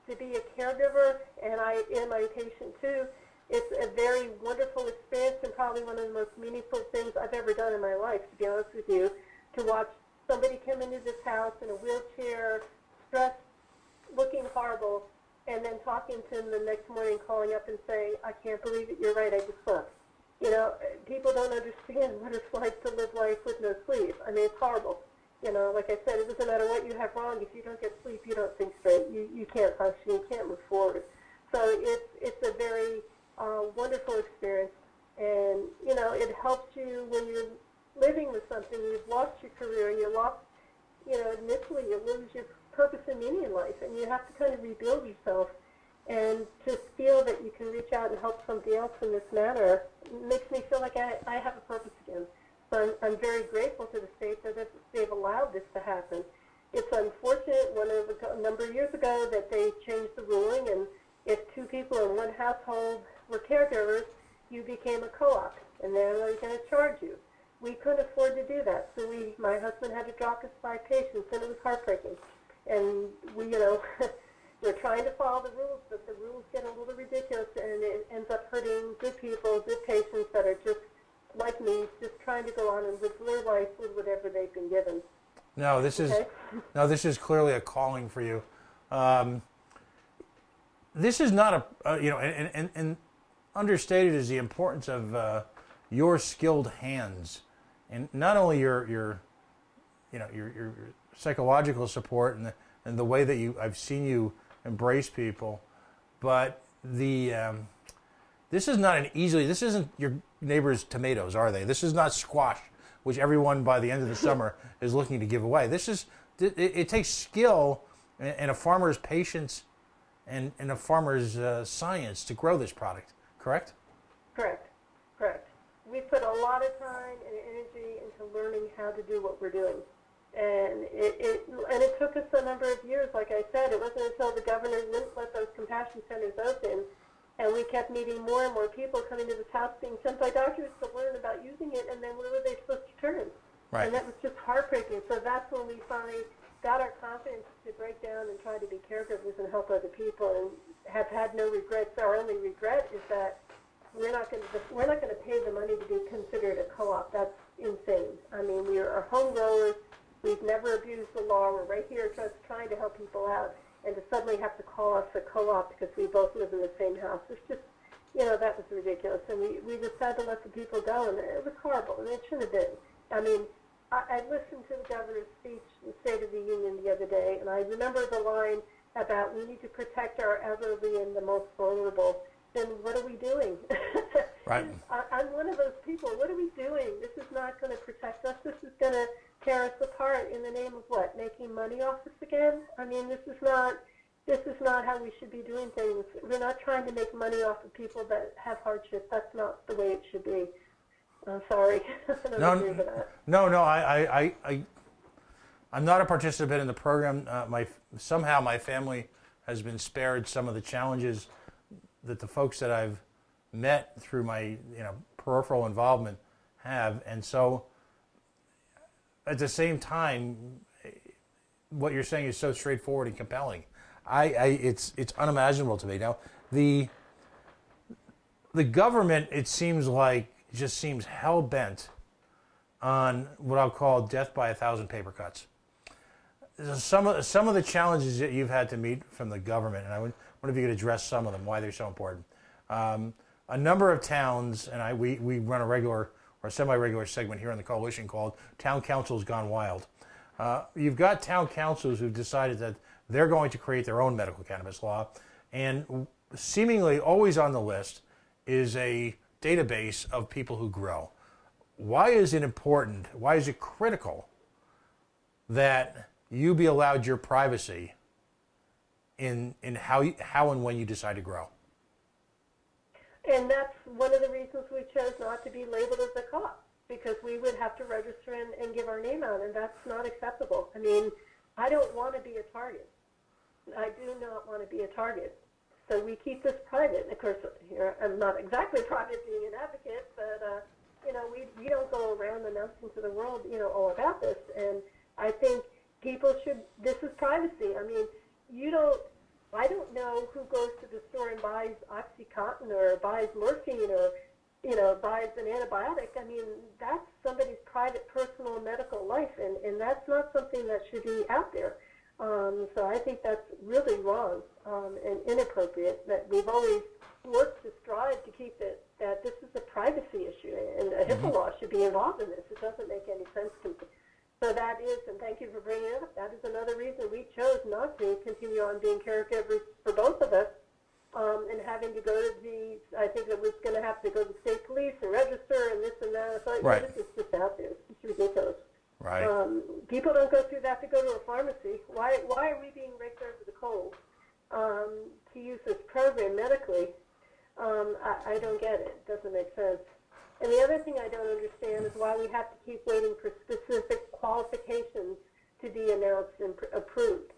to be a caregiver, and I am a patient too, it's a very wonderful experience and probably one of the most meaningful things I've ever done in my life, to be honest with you, to watch somebody come into this house in a wheelchair, stressed, looking horrible, and then talking to them the next morning, calling up and saying, I can't believe it, you're right, I just slept. People don't understand what it's like to live life with no sleep. I mean, it's horrible. Like I said, it doesn't matter what you have wrong. If you don't get sleep, you don't think straight. You can't function. You can't move forward. So it's a very wonderful experience, and you know, it helps you when you're living with something. You've lost your career, you lost, you know, initially you lose your purpose and meaning in life, and you have to kind of rebuild yourself. And to feel that you can reach out and help somebody else in this manner makes me feel like I have a purpose again. So I'm very grateful to the state that they've allowed this to happen. It's unfortunate a number of years ago that they changed the ruling, and if two people in one household were caregivers, you became a co-op, and they're going to charge you. We couldn't afford to do that, so my husband had to drop his 5 patients, and it was heartbreaking. And we, you know, we're trying to follow the rules, but the rules get a little ridiculous, and it ends up hurting good people, good patients that are just like me, just trying to go on and live their life with whatever they've been given. No, this is clearly a calling for you. This is not you know, and understated is the importance of your skilled hands, and not only your psychological support and the way that I've seen you embrace people, but this isn't your neighbor's tomatoes, are they? This is not squash, which everyone by the end of the summer is looking to give away. It takes skill and a farmer's patience and a farmer's science to grow this product, correct? Correct. We put a lot of time and energy into learning how to do what we're doing. And it took us a number of years, like I said. It wasn't until the governor wouldn't let those compassion centers open, and we kept meeting more and more people coming to this house being sent by doctors to learn about using it, and then where were they supposed to turn? Right. And that was just heartbreaking. So that's when we finally got our confidence to break down and try to be caregivers and help other people, and have had no regrets. Our only regret is that we're not going to pay the money to be considered a co-op. That's insane. I mean, we are home growers. We've never abused the law. We're right here just trying to help people out, and to suddenly have to call us a co-op because we both live in the same house, it's just, you know, that was ridiculous. And we decided to let the people go, and it was horrible, and it shouldn't have been. I mean, I listened to the governor's speech in the State of the Union the other day, and I remember the line about we need to protect our elderly and the most vulnerable. Then what are we doing? Right. I'm one of those people. What are we doing? This is not going to protect us. This is going to tear us apart in the name of what? Making money off us again? I mean, this is not how we should be doing things. We're not trying to make money off of people that have hardship. That's not the way it should be. I'm sorry. I don't agree with that. No. I'm not a participant in the program. Somehow my family has been spared some of the challenges that the folks that I've met through my peripheral involvement have, and so at the same time, what you're saying is so straightforward and compelling. It's unimaginable to me. Now, the government, it seems like, just seems hell bent on what I'll call death by 1,000 paper cuts. Some of the challenges that you've had to meet from the government, and I wonder if you could address some of them, why they're so important. A number of towns, and we run a regular or semi-regular segment here on the coalition called Town Councils Gone Wild. You've got town councils who've decided that they're going to create their own medical cannabis law, and seemingly always on the list is a database of people who grow. Why is it important, why is it critical that you be allowed your privacy in how and when you decide to grow? And that's one of the reasons we chose not to be labeled as a co-op, because we would have to register and give our name out, and that's not acceptable. I mean, I don't want to be a target. I do not want to be a target. So we keep this private. Of course, here I'm not exactly private being an advocate, but we don't go around announcing to the world, all about this. And I think people should. This is privacy. I mean, I don't know who goes to the store and buys OxyContin or buys morphine or, buys an antibiotic. I mean, that's somebody's private, personal, medical life, and that's not something that should be out there. So I think that's really wrong and inappropriate, that we've always worked to strive to keep it, that this is a privacy issue, and a HIPAA law should be involved in this. It doesn't make any sense to me. So that is, and thank you for bringing it up, that is another reason we chose not to continue on being caregivers for both of us, going to go to I think it was going to have to go to the state police and register and this and that. I thought, right. This is just out there. It's ridiculous. Right. People don't go through that to go to a pharmacy. Why are we being raked over the coals to use this program medically? I don't get it. It doesn't make sense. And the other thing I don't understand is why we have to keep waiting for specific qualifications to be announced and approved.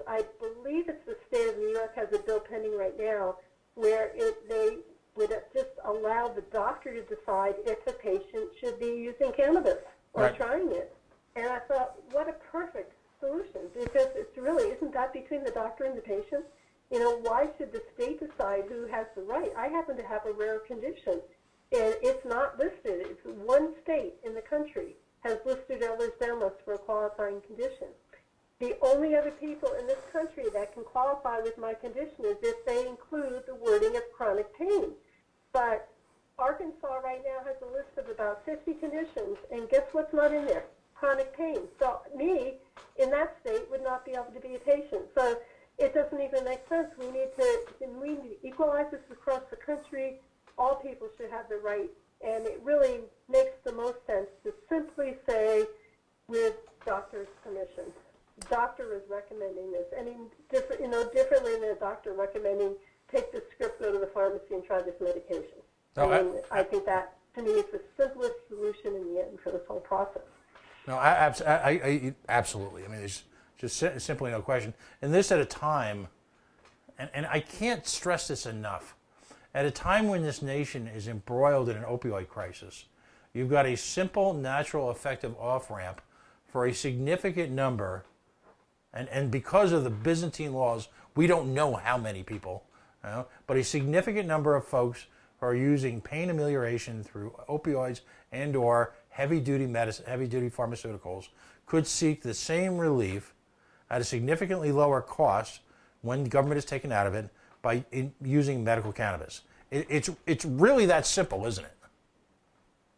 I believe it's the state of New York has a bill pending right now where they would just allow the doctor to decide if the patient should be using cannabis or right. trying it. And I thought, what a perfect solution, because it's really, isn't that between the doctor and the patient? You know, why should the state decide who has the right? I happen to have a rare condition, and it's not listed. It's one state in the country has listed Ehlers-Danlos for a qualifying condition. The only other people in this country that can qualify with my condition is if they include the wording of chronic pain. But Arkansas right now has a list of about 50 conditions, and guess what's not in there? Chronic pain. So me, in that state, would not be able to be a patient. So it doesn't even make sense. We need to equalize this across the country. All people should have the right, and it really makes the most sense to simply say, with doctor's permission. Doctor is recommending this. Differently than a doctor recommending take the script, go to the pharmacy, and try this medication. No, I think that, to me, is the simplest solution in the end for this whole process. No, absolutely. I mean, there's just simply no question. And this at a time, and I can't stress this enough, at a time when this nation is embroiled in an opioid crisis, you've got a simple, natural, effective off-ramp for a significant number, and because of the Byzantine laws, we don't know how many people, but a significant number of folks who are using pain amelioration through opioids and or heavy-duty pharmaceuticals could seek the same relief at a significantly lower cost when the government is taken out of it by using medical cannabis. It's really that simple, isn't it?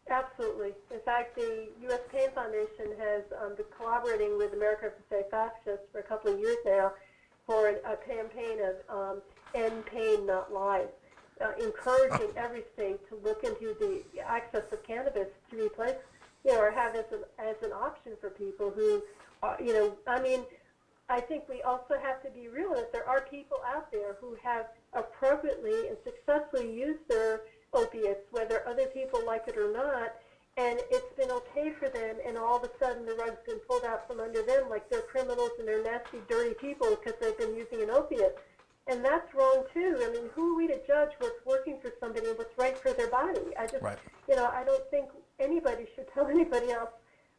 Absolutely. In fact, the U.S. Pain Foundation has been collaborating with America for Safe Access for a couple of years now for a campaign of End Pain, Not Lives, encouraging every state to look into the access of cannabis to replace, or have as an option for people who, I think we also have to be real that there are people out there who have appropriately and successfully used their opiates, whether other people like it or not, and it's been okay for them, and all of a sudden the rug's been pulled out from under them like they're criminals and they're nasty, dirty people because they've been using an opiate. And that's wrong, too. I mean, who are we to judge what's working for somebody and what's right for their body? I don't think anybody should tell anybody else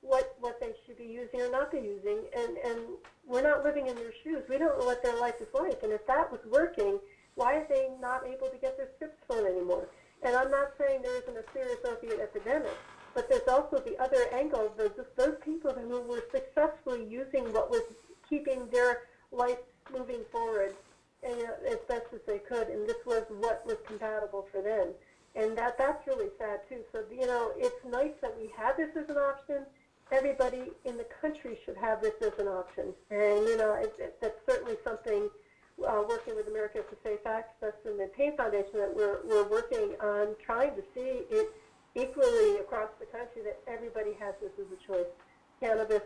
what they should be using or not be using, and we're not living in their shoes. We don't know what their life is like, and if that was working, why are they not able to get their scripts filled anymore? And I'm not saying there isn't a serious opiate epidemic, but there's also the other angle of those people who were successfully using what was keeping their life moving forward as best as they could, and this was what was compatible for them. And that's really sad, too. So, it's nice that we have this as an option. Everybody in the country should have this as an option. And, that's certainly something, working with America for Safe Access and the Pain Foundation, that we're working on trying to see it equally across the country, that everybody has this as a choice. Cannabis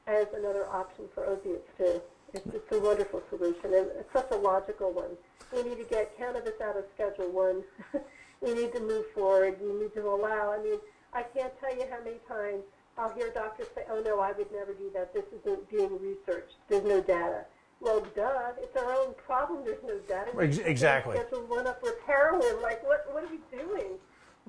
as another option for opiates, too. It's a wonderful solution, and it's such a logical one. We need to get cannabis out of Schedule 1. We need to move forward. We need to allow. I mean, I can't tell you how many times I'll hear doctors say, oh, no, I would never do that. This isn't being researched. There's no data. Well, duh. It's our own problem. There's no data. Exactly. Schedule 1 up with heroin. Like, what are we doing?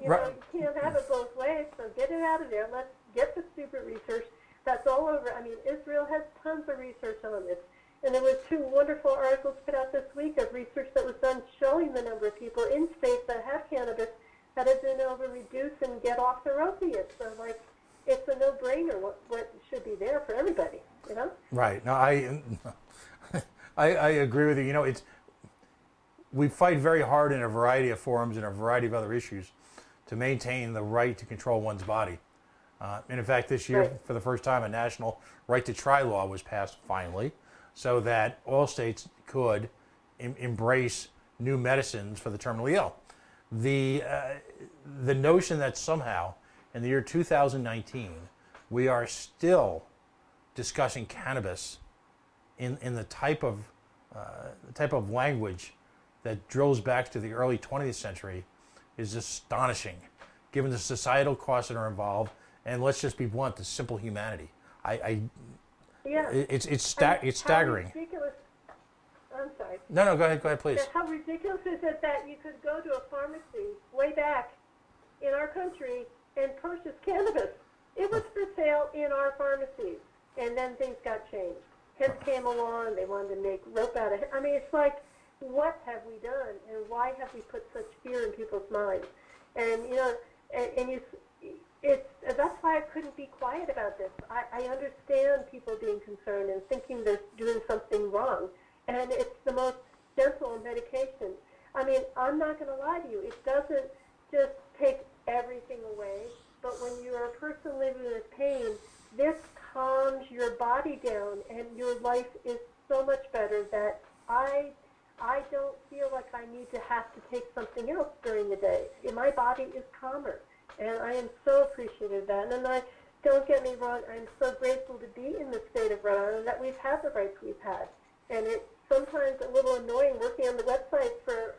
You can't have it both ways, so get it out of there. Let's get the stupid research. That's all over. I mean, Israel has tons of research on this. And there were 2 wonderful articles put out this week of research that was done showing the number of people in states that have cannabis that have been able to reduce and get off their opiates. So, it's a no-brainer what should be there for everybody, Right. No, I agree with you. We fight very hard in a variety of forums and a variety of other issues to maintain the right to control one's body. And in fact, this year, right, for the first time, a national right to try law was passed finally, so that all states could embrace new medicines for the terminally ill. The notion that somehow in the year 2019 we are still discussing cannabis in the type of language that drills back to the early 20th century is astonishing, given the societal costs that are involved, and let's just be blunt, the simple humanity. Yeah. It's staggering. How ridiculous. I'm sorry. No, go ahead, please. How ridiculous is it that you could go to a pharmacy way back in our country and purchase cannabis? It was for sale in our pharmacies, and then things got changed. Hemp came along, they wanted to make rope out of it. I mean, it's like, what have we done, and why have we put such fear in people's minds? And, you know, that's why I couldn't be quiet about this. I understand people being concerned and thinking they're doing something wrong, and it's the most gentle medication. I mean, I'm not going to lie to you. It doesn't just take everything away, but when you're a person living with pain, this calms your body down, and your life is so much better that I don't feel like I need to have to take something else during the day. My body is calmer, and I am so appreciative of that. And don't get me wrong, I'm so grateful to be in the state of Rhode Island that we've had the rights we've had. And it's sometimes a little annoying working on the website for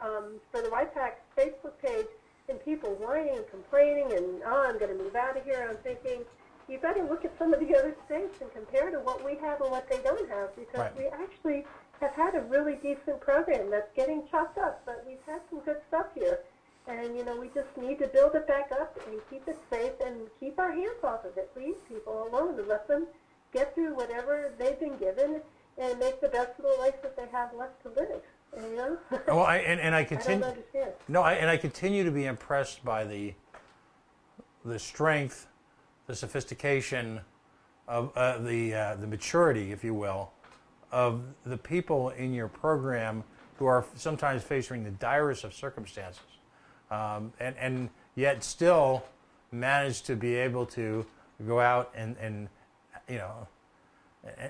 the YPAC Facebook page, and people whining and complaining, and I'm going to move out of here. I'm thinking, you better look at some of the other states and compare to what we have and what they don't have, because we actually have had a really decent program that's getting chopped up, but we've had some good stuff here. And, you know, we just need to build it back up and keep it safe and keep our hands off of it. Leave people alone and let them get through whatever they've been given and make the best of the life that they have left to live. And, you know? Well, I continue. I don't understand. No, I continue to be impressed by the strength, the sophistication of the maturity, if you will, of the people in your program who are sometimes facing the direst of circumstances, and yet still manage to be able to go out and you know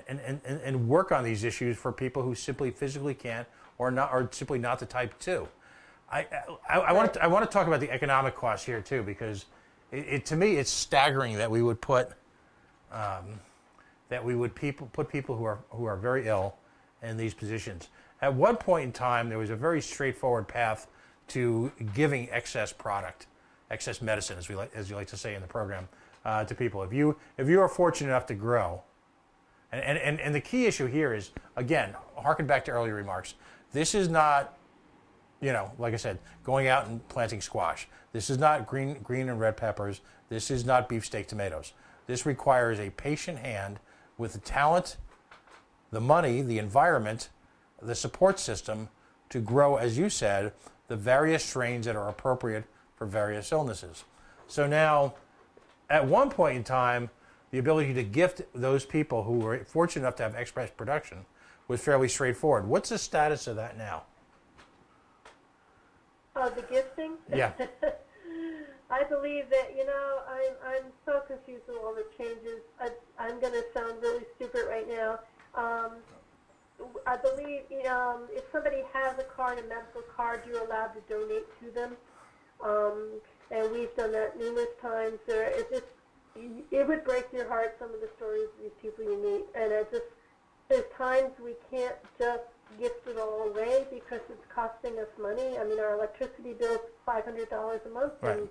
and work on these issues for people who simply physically can't or simply not the type to. I want to talk about the economic costs here too, because to me it's staggering that we would put people who are very ill in these positions. At one point in time, there was a very straightforward path to giving excess product, excess medicine, as you like to say in the program, to people. If you are fortunate enough to grow, and the key issue here is, again, harken back to earlier remarks. This is not, you know, like I said, going out and planting squash. This is not green and red peppers. This is not beefsteak tomatoes. This requires a patient hand with the talent, the money, the environment, the support system to grow, as you said, the various strains that are appropriate for various illnesses. So now, at one point in time, the ability to gift those people who were fortunate enough to have express production was fairly straightforward. What's the status of that now? The gifting? Yeah. I believe that, you know, I'm so confused with all the changes. I'm going to sound really stupid right now. I believe if somebody has a card, a medical card, you're allowed to donate to them. And we've done that numerous times. It would break your heart, some of the stories of these people you meet. And there's times we can't just gift it all away because it's costing us money. I mean, our electricity bill's $500 a month. Right. And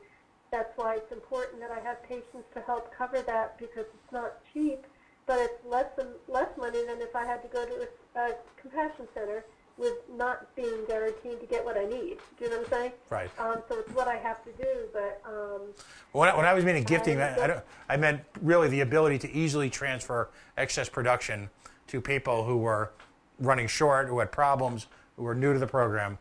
that's why it's important that I have patients to help cover that, because it's not cheap, but it's less money than if I had to go to a compassion center with not being guaranteed to get what I need. Do you know what I'm saying? Right. So it's what I have to do, but... when I was meaning gifting, I meant really the ability to easily transfer excess production to people who were running short, who had problems, who were new to the program.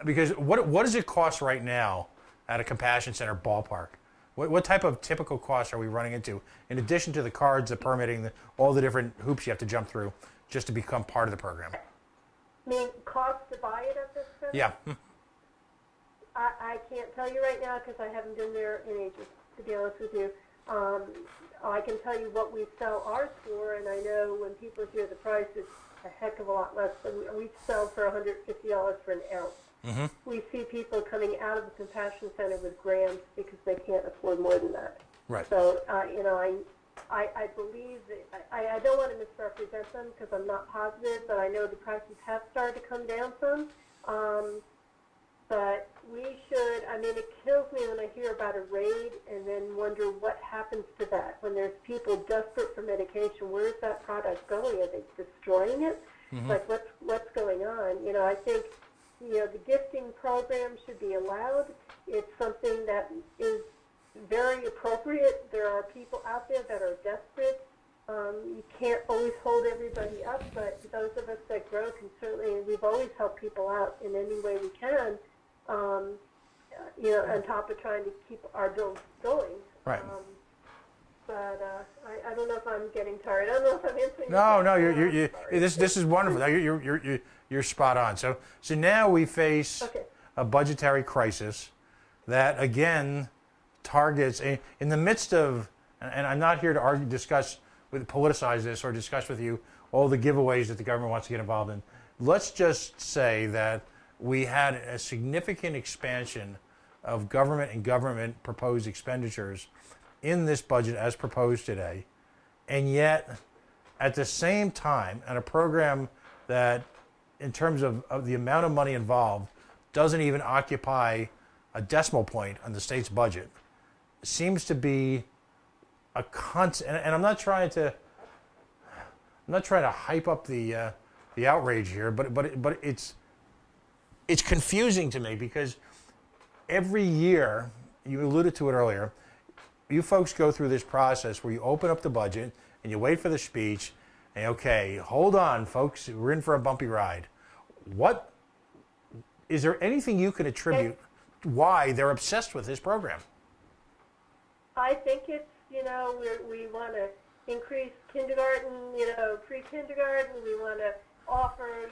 Because what does it cost right now at a compassion center ballpark? What type of typical costs are we running into, in addition to the cards, the permitting, all the different hoops you have to jump through just to become part of the program? I mean, cost to buy it at this center? Yeah. I can't tell you right now because I haven't been there in ages, to be honest with you. I can tell you what we sell ours for, and I know when people hear the price, a heck of a lot less. So we sell for $150 for an ounce. Mm-hmm. We see people coming out of the compassion center with grams because they can't afford more than that. Right. So, I believe that I don't want to misrepresent them because I'm not positive, but I know the prices have started to come down some. But we should, it kills me when I hear about a raid and then wonder what happens to that. When there's people desperate for medication, where's that product going? Are they destroying it? Mm-hmm. Like, what's going on? I think, the gifting program should be allowed. It's something that is very appropriate. There are people out there that are desperate. You can't always hold everybody up, but those of us that grow can certainly, we've always helped people out in any way we can, on top of trying to keep our bills going. Right. I don't know if I'm getting tired. I don't know if I'm answering. No, this is wonderful. You're spot on. So now we face a budgetary crisis that again targets in the midst of, and I'm not here to politicize this or discuss with you all the giveaways that the government wants to get involved in. Let's just say that we had a significant expansion of government and government proposed expenditures in this budget as proposed today, and yet at the same time, and a program that in terms of the amount of money involved doesn't even occupy a decimal point on the state's budget, seems to be a constant. And I'm not trying to hype up the outrage here, but it's confusing to me because every year, you alluded to it earlier, you folks go through this process where you open up the budget and you wait for the speech, and okay, hold on, folks, we're in for a bumpy ride. What is there anything you could attribute why they're obsessed with this program? I think it's, we want to increase kindergarten, pre-kindergarten. We want to offer,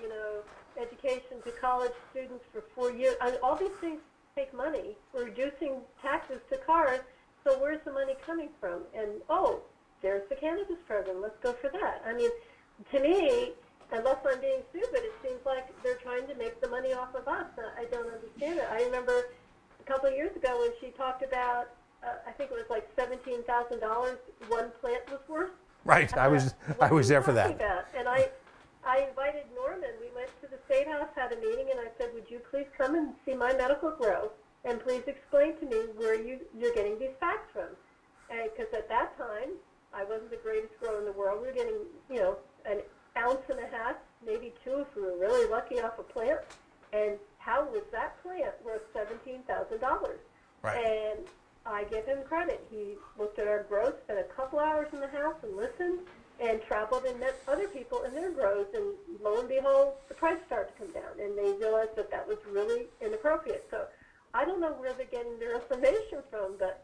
education to college students for 4 years. All these things take money. We're reducing taxes to cars, so where's the money coming from? And, there's the cannabis program. Let's go for that. To me, unless I'm being stupid, it seems like they're trying to make the money off of us. I don't understand it. I remember a couple of years ago when she talked about, I think it was like $17,000 one plant was worth. Right. I was there for that. And I invited Norman. We went to the State House, had a meeting, and I said, would you please come and see my medical grow, and please explain to me where you're getting these facts from. Because at that time, I wasn't the greatest grower in the world. We were getting, an ounce and a half, maybe two if we were really lucky off a plant. And how was that plant worth $17,000? Right. And I give him credit. He looked at our growth, spent a couple hours in the house and listened, and traveled and met other people in their grows, and lo and behold, the price started to come down, and they realized that was really inappropriate. So I don't know where they're getting their information from, but,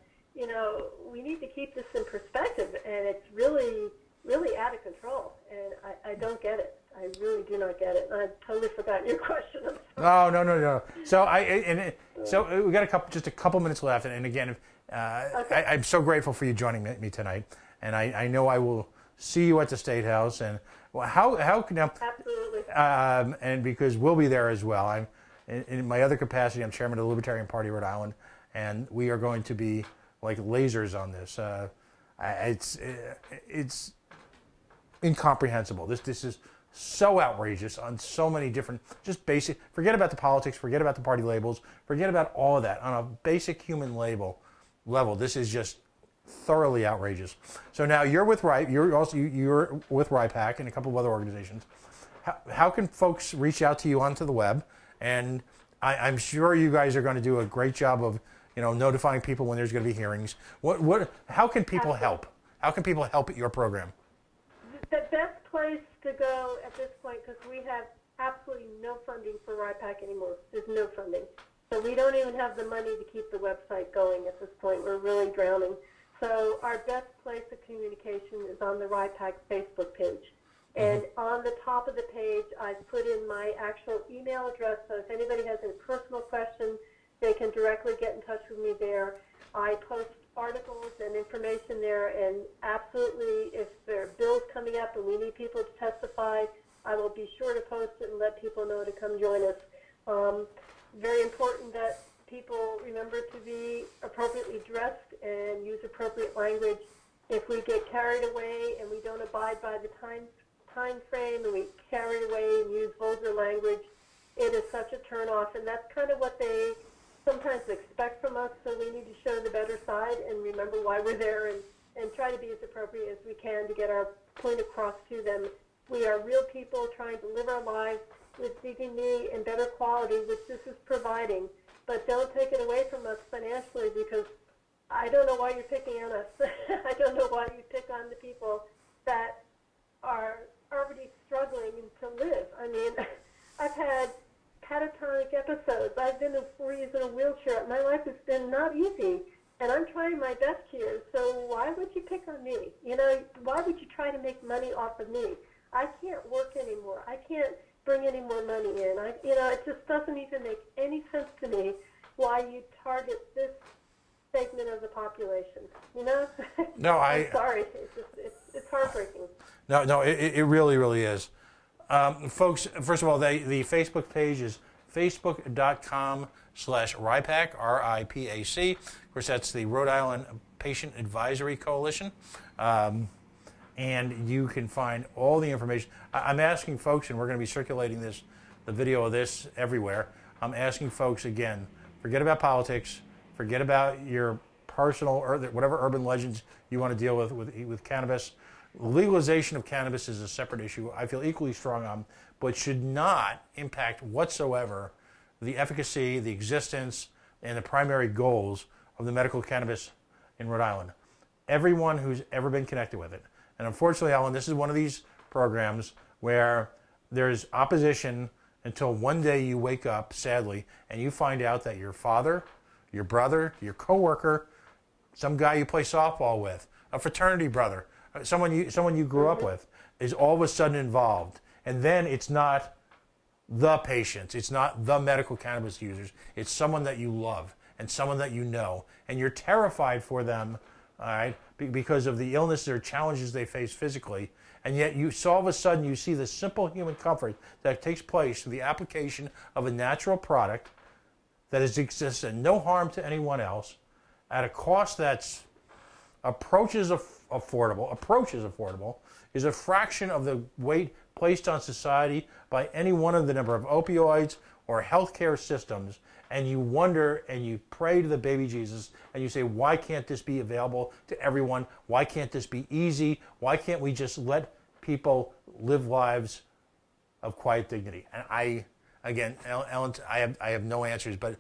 we need to keep this in perspective, and it's really, really out of control, and I don't get it. I really do not get it. I totally forgot your question. I'm sorry. No. So we got just a couple minutes left, and again, I'm so grateful for you joining me tonight, and I know I will see you at the State House, and how can now? Absolutely. And because we'll be there as well. I'm in my other capacity. I'm chairman of the Libertarian Party of Rhode Island, and we are going to be like lasers on this. It's incomprehensible. This is so outrageous on so many different, just basic, forget about the politics, forget about the party labels, forget about all of that. On a basic human level, this is just thoroughly outrageous. So now you're with you're with RIPAC and a couple of other organizations. How can folks reach out to you onto the web? And I'm sure you guys are going to do a great job of, notifying people when there's going to be hearings. How can people help? How can people help at your program? The best place to go at this point, because we have absolutely no funding for RIPAC anymore. There's no funding. So we don't even have the money to keep the website going at this point. We're really drowning. So our best place of communication is on the RIPAC Facebook page. And on the top of the page, I put in my actual email address, so if anybody has any personal questions, they can directly get in touch with me there. I post articles and information there, and absolutely, if there are bills coming up and we need people to testify, I will be sure to post it and let people know to come join us. Very important that people remember to be appropriately dressed and use appropriate language. If we get carried away and we don't abide by the time frame and we carry away and use vulgar language, it is such a turnoff, and that's kind of what they sometimes expect from us, so we need to show the better side and remember why we're there and try to be as appropriate as we can to get our point across to them. We are real people trying to live our lives with dignity and better quality, which this is providing, but don't take it away from us financially, because I don't know why you're picking on us. I don't know why you pick on the people that are already struggling to live. I mean, I've had catatonic episodes. I've been 4 years in a wheelchair. My life has been not easy, and I'm trying my best here. So why would you pick on me? You know, why would you try to make money off of me? I can't work anymore. I can't bring any more money in. It just doesn't even make any sense to me why you target this segment of the population. You know? No, I'm sorry. It's heartbreaking. No, it really, really is. Folks, first of all, the Facebook page is facebook.com/RIPAC, RIPAC. Of course, that's the Rhode Island Patient Advisory Coalition. And you can find all the information. I'm asking folks, and we're going to be circulating the video of this everywhere. I'm asking folks, again, forget about politics, forget about your personal, or whatever urban legends you want to deal with cannabis. Legalization of cannabis is a separate issue I feel equally strong on, but should not impact whatsoever the efficacy, the existence, and the primary goals of the medical cannabis in Rhode Island. Everyone who's ever been connected with it. And unfortunately, Ellen, this is one of these programs where there's opposition until one day you wake up, sadly, and you find out that your father, your brother, your coworker, some guy you play softball with, a fraternity brother, someone you grew up with, is all of a sudden involved. And then it's not the patients, it's not the medical cannabis users, it's someone that you love and someone that you know, and you're terrified for them, all right, because of the illness or challenges they face physically, and yet all of a sudden you see the simple human comfort that takes place through the application of a natural product that exists and no harm to anyone else at a cost that's approaches affordable, is a fraction of the weight placed on society by any one of the number of opioids or healthcare systems, and you wonder and you pray to the baby Jesus and you say, why can't this be available to everyone? Why can't this be easy? Why can't we just let people live lives of quiet dignity? And again, Ellen, I have no answers, but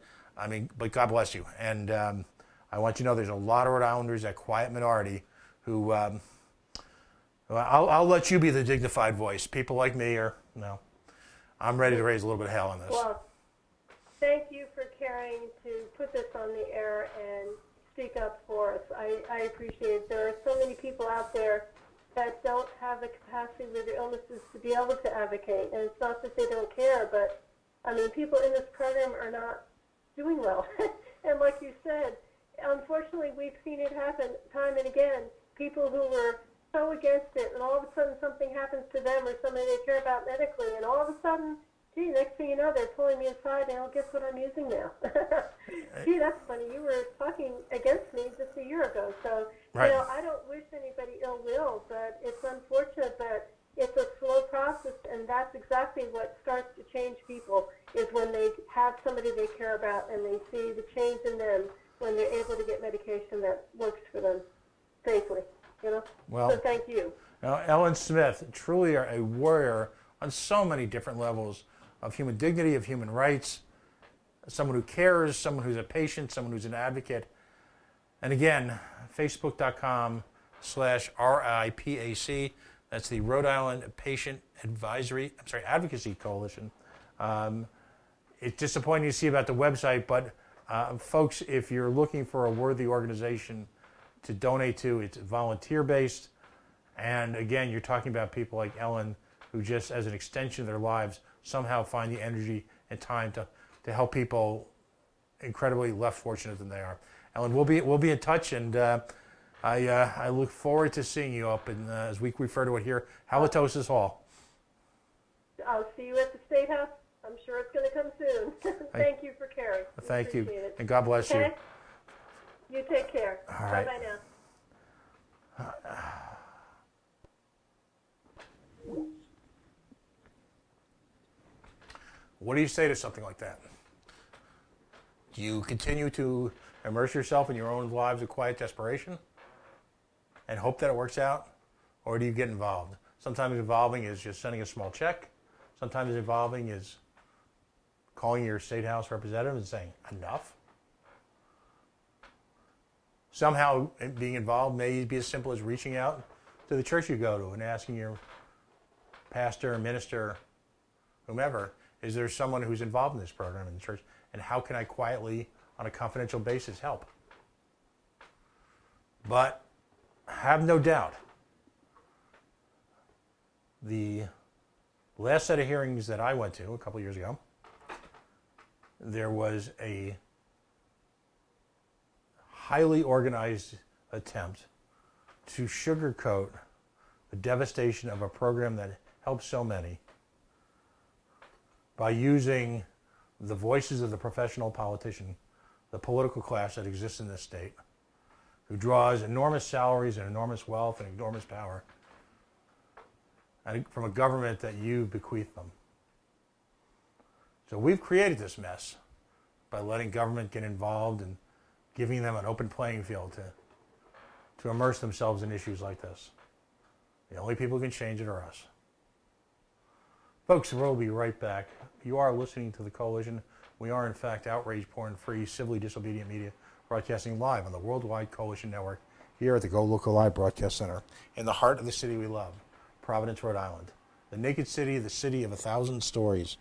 God bless you. And I want you to know there's a lot of Rhode Islanders, that quiet minority, who I'll let you be the dignified voice. People like me I'm ready to raise a little bit of hell on this. Well, thank you for caring to put this on the air and speak up for us. I appreciate it. There are so many people out there that don't have the capacity with their illnesses to be able to advocate. And it's not that they don't care, but, people in this program are not doing well. And like you said, unfortunately, we've seen it happen time and again. People who were so against it, and all of a sudden something happens to them or somebody they care about medically, and all of a sudden, gee, next thing you know, they're pulling me aside, and guess what I'm using now? Gee, that's funny. You were talking against me just a year ago. So, right. I don't wish anybody ill will, but it's unfortunate that it's a slow process, and that's exactly what starts to change people, is when they have somebody they care about and they see the change in them when they're able to get medication that works for them safely. Well, so thank you. Ellen Smith, truly a warrior on so many different levels of human dignity, of human rights, someone who cares, someone who's a patient, someone who's an advocate. And again, facebook.com/RIPAC. That's the Rhode Island Patient Advocacy Coalition. It's disappointing to see about the website, but folks, if you're looking for a worthy organization to donate to, it's volunteer-based. And again, you're talking about people like Ellen, who just as an extension of their lives somehow find the energy and time to help people incredibly less fortunate than they are. Ellen, we'll be in touch, and I look forward to seeing you up in, as we refer to it here, Halitosis Hall. I'll see you at the State House. I'm sure it's going to come soon. Thank you for caring. Thank you, Appreciate it. and God bless Okay? you. You take care. All right. Bye-bye now. What do you say to something like that? Do you continue to immerse yourself in your own lives of quiet desperation and hope that it works out? Or do you get involved? Sometimes involving is just sending a small check. Sometimes involving is calling your state house representative and saying, enough. Somehow being involved may be as simple as reaching out to the church you go to and asking your pastor, minister, whomever, is there someone who's involved in this program in the church? And how can I quietly, on a confidential basis, help? But have no doubt, the last set of hearings that I went to a couple years ago, there was a highly organized attempt to sugarcoat the devastation of a program that helps so many by using the voices of the professional politician, the political class that exists in this state, who draws enormous salaries and enormous wealth and enormous power from a government that you bequeath them. So we've created this mess by letting government get involved and giving them an open playing field to immerse themselves in issues like this. The only people who can change it are us. Folks, we'll be right back. You are listening to The Coalition. We are, in fact, outrage porn-free, civilly disobedient media, broadcasting live on the Worldwide Coalition Network here at the GoLocal Live Broadcast Center in the heart of the city we love, Providence, Rhode Island. The naked city, the city of 1,000 stories.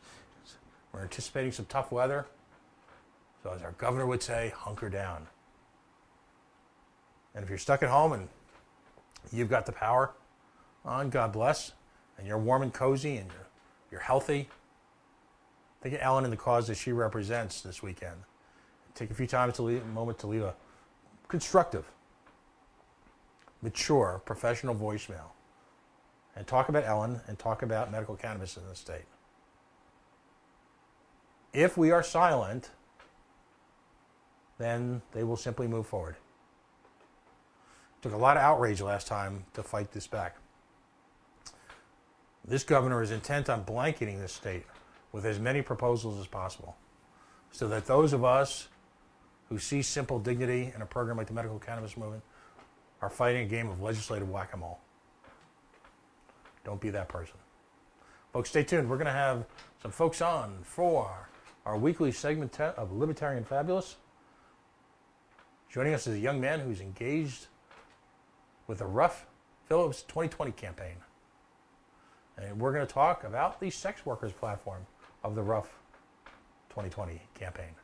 We're anticipating some tough weather. So as our governor would say, hunker down. And if you're stuck at home and you've got the power on, God bless, and you're warm and cozy and you're healthy, think of Ellen and the cause that she represents this weekend. Take a few times to leave, a moment to leave a constructive, mature, professional voicemail. And talk about Ellen and talk about medical cannabis in the state. If we are silent, then they will simply move forward. Took a lot of outrage last time to fight this back. This governor is intent on blanketing this state with as many proposals as possible so that those of us who see simple dignity in a program like the medical cannabis movement are fighting a game of legislative whack-a-mole. Don't be that person. Folks, stay tuned. We're going to have some folks on for our weekly segment of Libertarian Fabulous. Joining us is a young man who's engaged with the Ruff Phillips 2020 campaign. And we're going to talk about the sex workers platform of the Ruff 2020 campaign.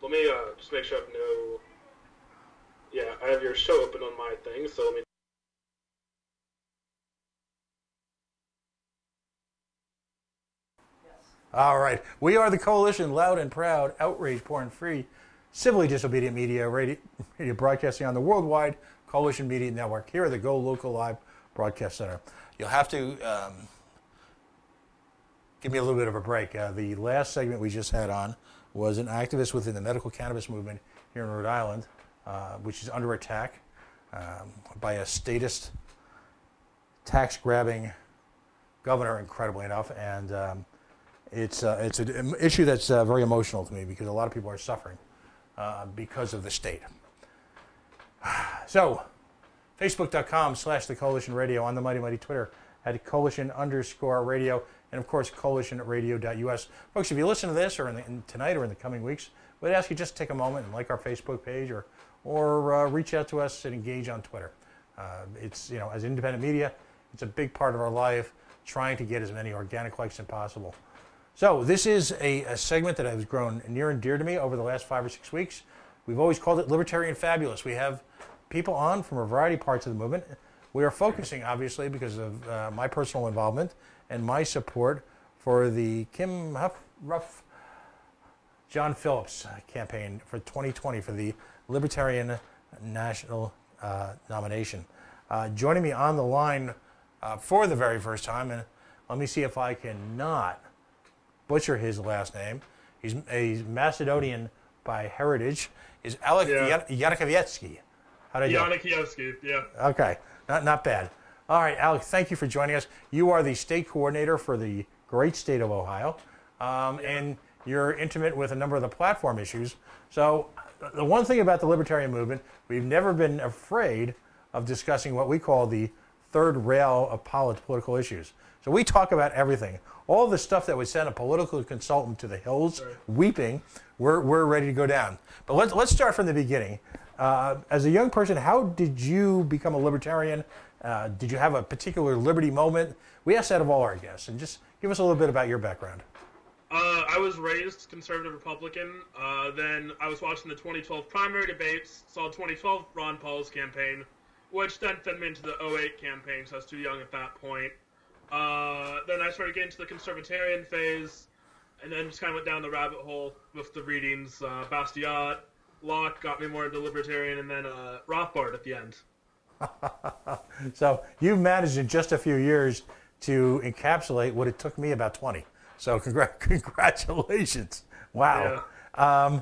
let me just make sure I have no. Yeah, I have your show open on my thing, so let me. All right. We are the Coalition, loud and proud, outrage porn free, civilly disobedient media, radio broadcasting on the worldwide Coalition Media Network here at the GoLocal Live Broadcast Center. You'll have to give me a little bit of a break. The last segment we just had on was an activist within the medical cannabis movement here in Rhode Island, which is under attack by a statist, tax-grabbing governor, incredibly enough, and it's an issue that's very emotional to me because a lot of people are suffering because of the state. So, Facebook.com/The Coalition Radio, on the Mighty Twitter at Coalition_radio, and of course, CoalitionRadio.us. Folks, if you listen to this or tonight or in the coming weeks, we'd ask you just to take a moment and like our Facebook page or reach out to us and engage on Twitter. It's, as independent media, it's a big part of our life, trying to get as many organic likes as possible. So this is a segment that has grown near and dear to me over the last 5 or 6 weeks. We've always called it Libertarian Fabulous. We have people on from a variety of parts of the movement. We are focusing, obviously, because of my personal involvement and my support for the Kim Ruff, John Phillips campaign for 2020 for the Libertarian National nomination. Joining me on the line for the very first time, and let me see if I cannot butcher his last name. He's Macedonian by heritage. Is Alek Yanikovietsky. How did I do? Yanikovietsky, yeah. Okay, not bad. All right, Alek, thank you for joining us. You are the state coordinator for the great state of Ohio, and you're intimate with a number of the platform issues. So the one thing about the libertarian movement, we've never been afraid of discussing what we call the third rail of political issues. So we talk about everything. All the stuff that would send a political consultant to the hills weeping, we're ready to go down. But let's start from the beginning. As a young person, how did you become a libertarian? Did you have a particular liberty moment? We ask that of all our guests, and just give us a little bit about your background. I was raised conservative Republican. Then I was watching the 2012 primary debates, saw 2012 Ron Paul's campaign, which then fed me into the 2008 campaign, so I was too young at that point. Then I started getting to the conservatarian phase, and then just kind of went down the rabbit hole with the readings. Bastiat, Locke got me more into libertarian, and then Rothbard at the end. So you've managed in just a few years to encapsulate what it took me about 20. So congratulations. Wow. Yeah.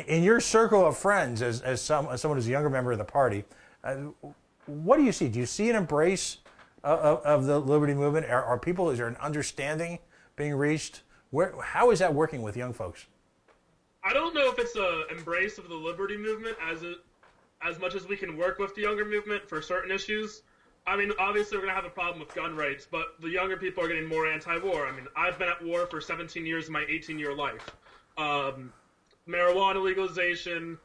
In your circle of friends, as someone who's a younger member of the party, what do you see? Do you see an embrace of the liberty movement? Is there an understanding being reached? How is that working with young folks? I don't know if it's an embrace of the liberty movement as much as we can work with the younger movement for certain issues. I mean, obviously we're going to have a problem with gun rights, but the younger people are getting more anti-war. I mean, I've been at war for 17 years of my 18-year life. Marijuana legalization,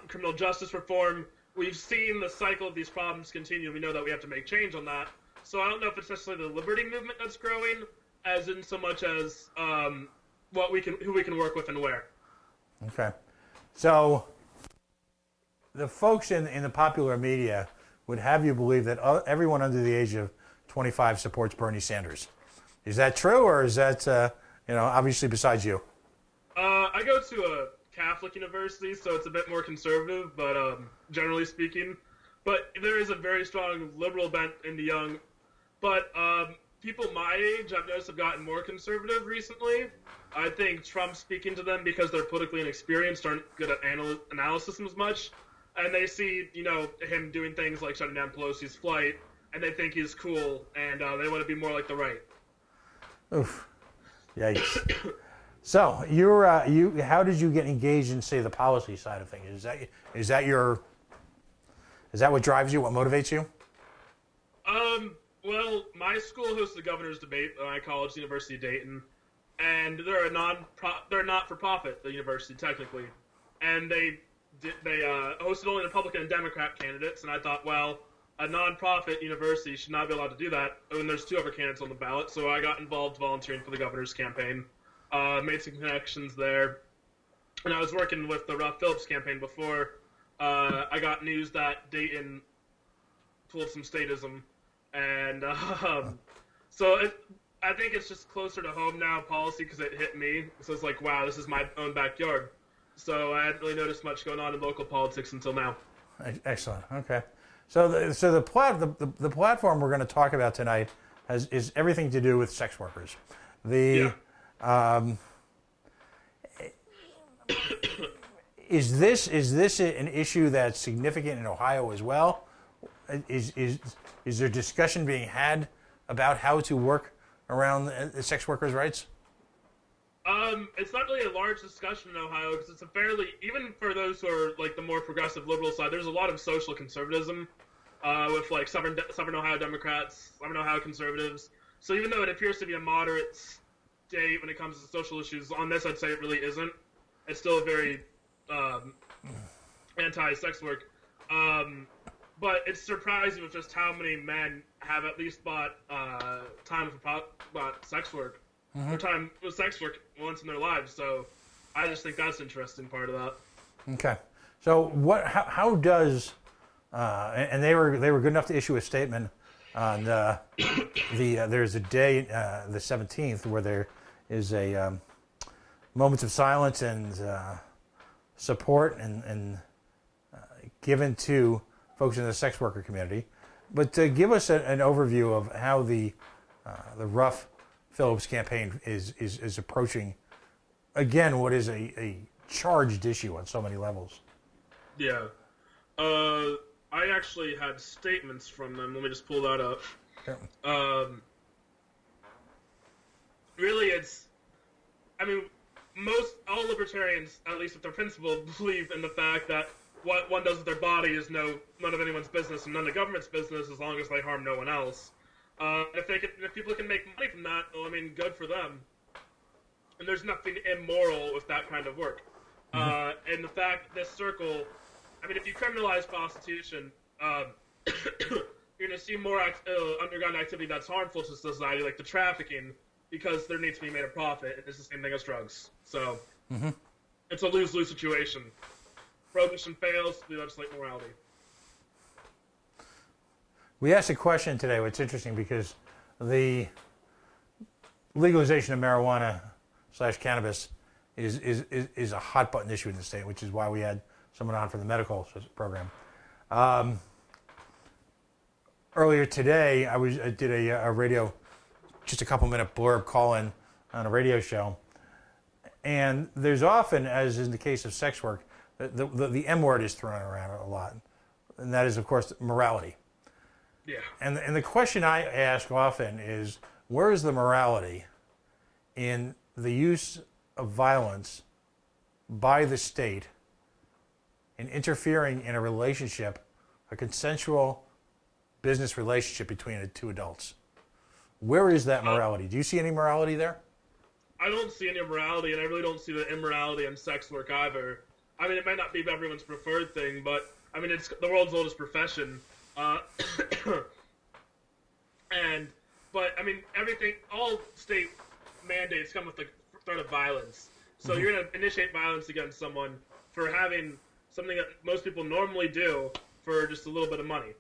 criminal justice reform, we've seen the cycle of these problems continue. We know that we have to make change on that. So I don't know if it's necessarily the liberty movement that's growing, as in so much as who we can work with and where. Okay. So the folks in the popular media would have you believe that everyone under the age of 25 supports Bernie Sanders. Is that true, or is that, obviously besides you? I go to a Catholic university, so it's a bit more conservative, but generally speaking. But there is a very strong liberal bent in the young. But people my age, I've noticed, have gotten more conservative recently. I think Trump's speaking to them because they're politically inexperienced, aren't good at analysis as much. And they see, him doing things like shutting down Pelosi's flight, and they think he's cool, and they want to be more like the right. Oof. Yikes. So, how did you get engaged in, say, the policy side of things? Is that what drives you? What motivates you? Well, my school hosts the governor's debate at my college, the University of Dayton, and they're not for profit, the university technically, and they hosted only Republican and Democrat candidates, and I thought, well, a non-profit university should not be allowed to do that when there's two other candidates on the ballot, so I got involved volunteering for the governor's campaign, made some connections there, and I was working with the Ralph Phillips campaign before I got news that Dayton pulled some statism, and I think it's just closer to home now policy because it hit me. So it's like, wow, this is my own backyard. So I hadn't really noticed much going on in local politics until now. Excellent. Okay. So the platform we're going to talk about tonight is everything to do with sex workers. Is this an issue that's significant in Ohio as well? Is there discussion being had about how to work around the sex workers' rights? It's not really a large discussion in Ohio because it's a fairly, even for those who are like the more progressive liberal side, there's a lot of social conservatism with like Southern Ohio Democrats, Southern Ohio conservatives. So even though it appears to be a moderate state when it comes to social issues, on this I'd say it really isn't. It's still a very anti-sex work. But it's surprising with just how many men have at least bought sex work. Or time with sex work once in their lives, so I just think that's an interesting part of that. Okay, so how does and they were good enough to issue a statement on there's a day the 17th where there is a moments of silence and support and given to folks in the sex worker community, but give us an overview of how the Rough Phillips campaign is approaching, again, what is a charged issue on so many levels. Yeah. I actually had statements from them. Let me just pull that up. Yeah. Really, all libertarians, at least with their principle, believe in the fact that what one does with their body is none of anyone's business and none of the government's business as long as they harm no one else. If people can make money from that, well, I mean, good for them. And there's nothing immoral with that kind of work. And the fact this circle, I mean, if you criminalize prostitution, you're going to see more underground activity that's harmful to society, like the trafficking, because there needs to be made a profit, and it's the same thing as drugs. So it's a lose-lose situation. Prohibition fails, we legislate morality. We asked a question today, which is interesting because the legalization of marijuana / cannabis is a hot button issue in the state, which is why we had someone on from the medical program. Earlier today, I did a radio, just a couple minute blurb call in on a radio show, and there's often, as in the case of sex work, the M word is thrown around a lot, and that is, of course, morality. Yeah. And the question I ask often is, where is the morality in the use of violence by the state in interfering in a relationship, a consensual business relationship between two adults? Where is that morality? Do you see any morality there? I don't see any morality, and I really don't see the immorality in sex work either. I mean, it might not be everyone's preferred thing, but I mean, it's the world's oldest profession. But I mean, all state mandates come with the threat of violence. So you're going to initiate violence against someone for having something that most people normally do for just a little bit of money.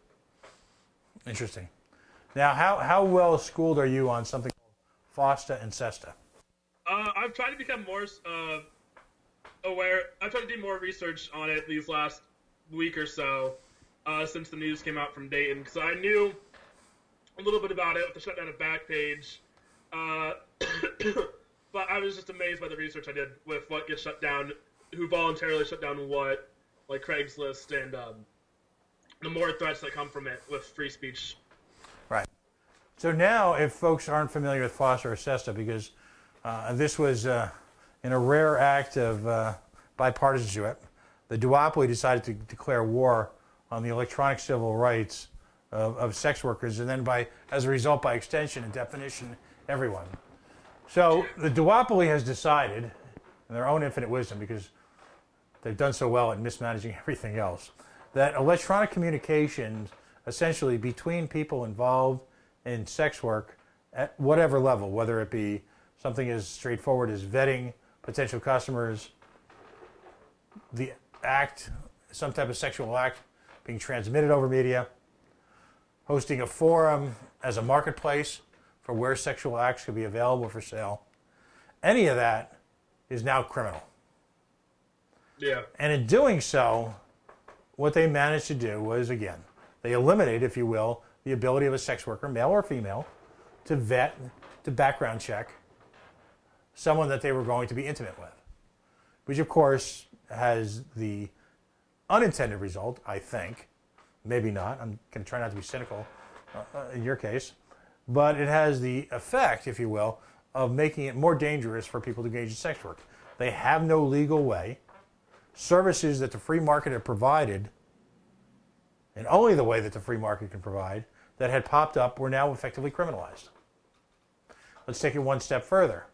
Interesting. Now, how well schooled are you on something called FOSTA and SESTA? I've tried to become more aware. I've tried to do more research on it these last week or so. Since the news came out from Dayton, because I knew a little bit about it with the shutdown of Backpage, but I was just amazed by the research I did with what gets shut down, who voluntarily shut down what, like Craigslist, and the more threats that come from it with free speech. Right. So now, if folks aren't familiar with FOSTA or SESTA, because this was in a rare act of bipartisanship, the duopoly decided to declare war on the electronic civil rights of sex workers, and then as a result, by extension and definition, everyone. So the duopoly has decided, in their own infinite wisdom, because they've done so well at mismanaging everything else, that electronic communications, essentially between people involved in sex work at whatever level, whether it be something as straightforward as vetting potential customers, the act, some type of sexual act being transmitted over media, hosting a forum as a marketplace for where sexual acts could be available for sale. Any of that is now criminal. Yeah. And in doing so, what they managed to do was, again, they eliminated, if you will, the ability of a sex worker, male or female, to vet, to background check someone that they were going to be intimate with. Which, of course, has the unintended result, I think, maybe not, I'm going to try not to be cynical in your case, but it has the effect, if you will, of making it more dangerous for people to engage in sex work. They have no legal way. Services that the free market had provided, and only the way that the free market can provide, that had popped up were now effectively criminalized. Let's take it one step further.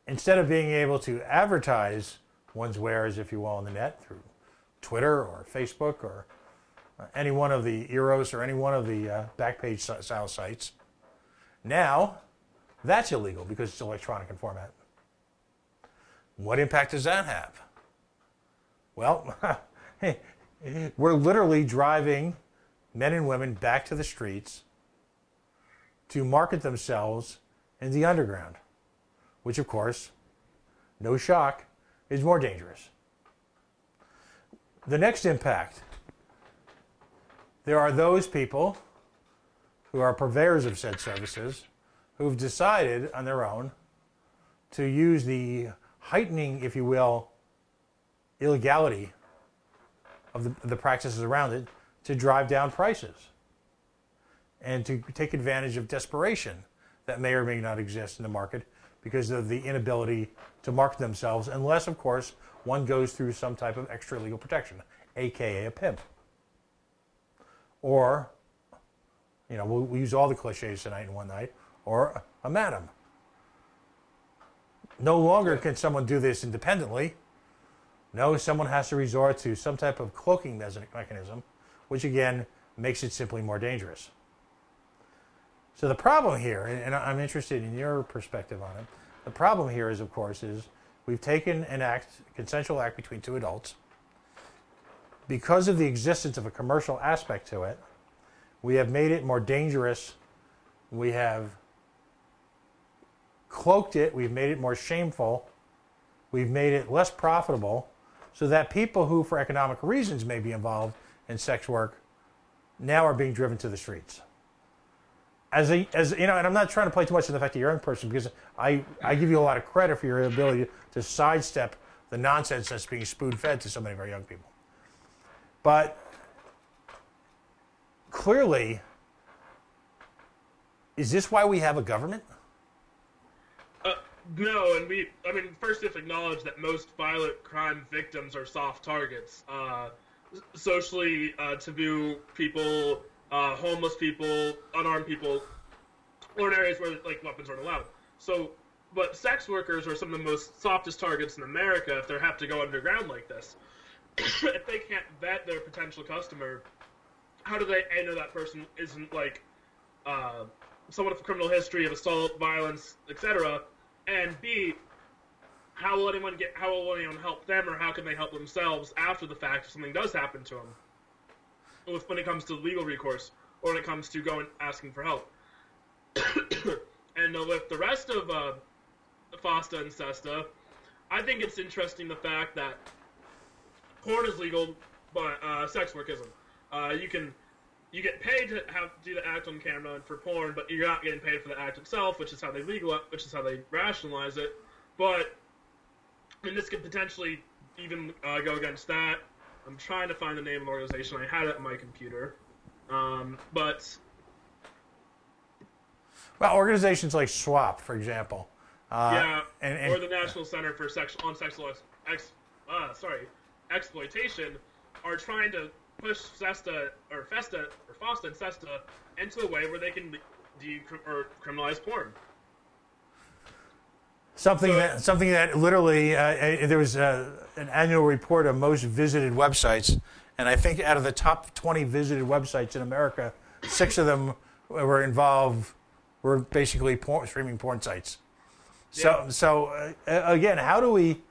Instead of being able to advertise one's wares, if you will, on the net through Twitter or Facebook or any one of the Eros or any one of the Backpage style sites, now that's illegal because it's electronic in format. What impact does that have? Well, we're literally driving men and women back to the streets to market themselves in the underground, which, of course, no shock, is more dangerous. The next impact, there are those people who are purveyors of said services who've decided on their own to use the heightening, if you will, illegality of the practices around it to drive down prices and to take advantage of desperation that may or may not exist in the market because of the inability to market themselves, unless, of course, one goes through some type of extra legal protection, aka a pimp. Or, you know, we'll use all the cliches tonight in one night, or a madam. No longer can someone do this independently. No, someone has to resort to some type of cloaking mechanism, which again makes it simply more dangerous. So the problem here, and I'm interested in your perspective on it, the problem here is, of course, is we've taken an act, a consensual act between two adults. Because of the existence of a commercial aspect to it, we have made it more dangerous. We have cloaked it. We've made it more shameful. We've made it less profitable so that people who, for economic reasons, may be involved in sex work now are being driven to the streets. As you know, and I'm not trying to play too much on the fact that you're a young person, because I give you a lot of credit for your ability to sidestep the nonsense that's being spoon-fed to so many of our young people. But clearly, is this why we have a government? No, and first we have to acknowledge that most violent crime victims are soft targets. Socially taboo people, homeless people, unarmed people, or in areas where like weapons aren't allowed. So, but sex workers are some of the most softest targets in America if they have to go underground like this. If they can't vet their potential customer, how do they know that person isn't like someone with a criminal history of assault, violence, etc.? And B, how will anyone help them, or how can they help themselves after the fact if something does happen to them? When it comes to legal recourse, or when it comes to going asking for help. And with the rest of FOSTA and SESTA, I think it's interesting the fact that porn is legal, but sex work isn't. You get paid to do the act on camera and for porn, but you're not getting paid for the act itself, which is how they rationalize it. But and this could potentially even go against that. I'm trying to find the name of the organization. I had it on my computer, but well, organizations like SWAP, for example, or the National Center for Exploitation, are trying to push FOSTA and SESTA into a way where they can criminalize porn. Something that literally there was an annual report of most visited websites, and I think out of the top 20 visited websites in America, 6 of them were basically streaming porn sites. So again, how do we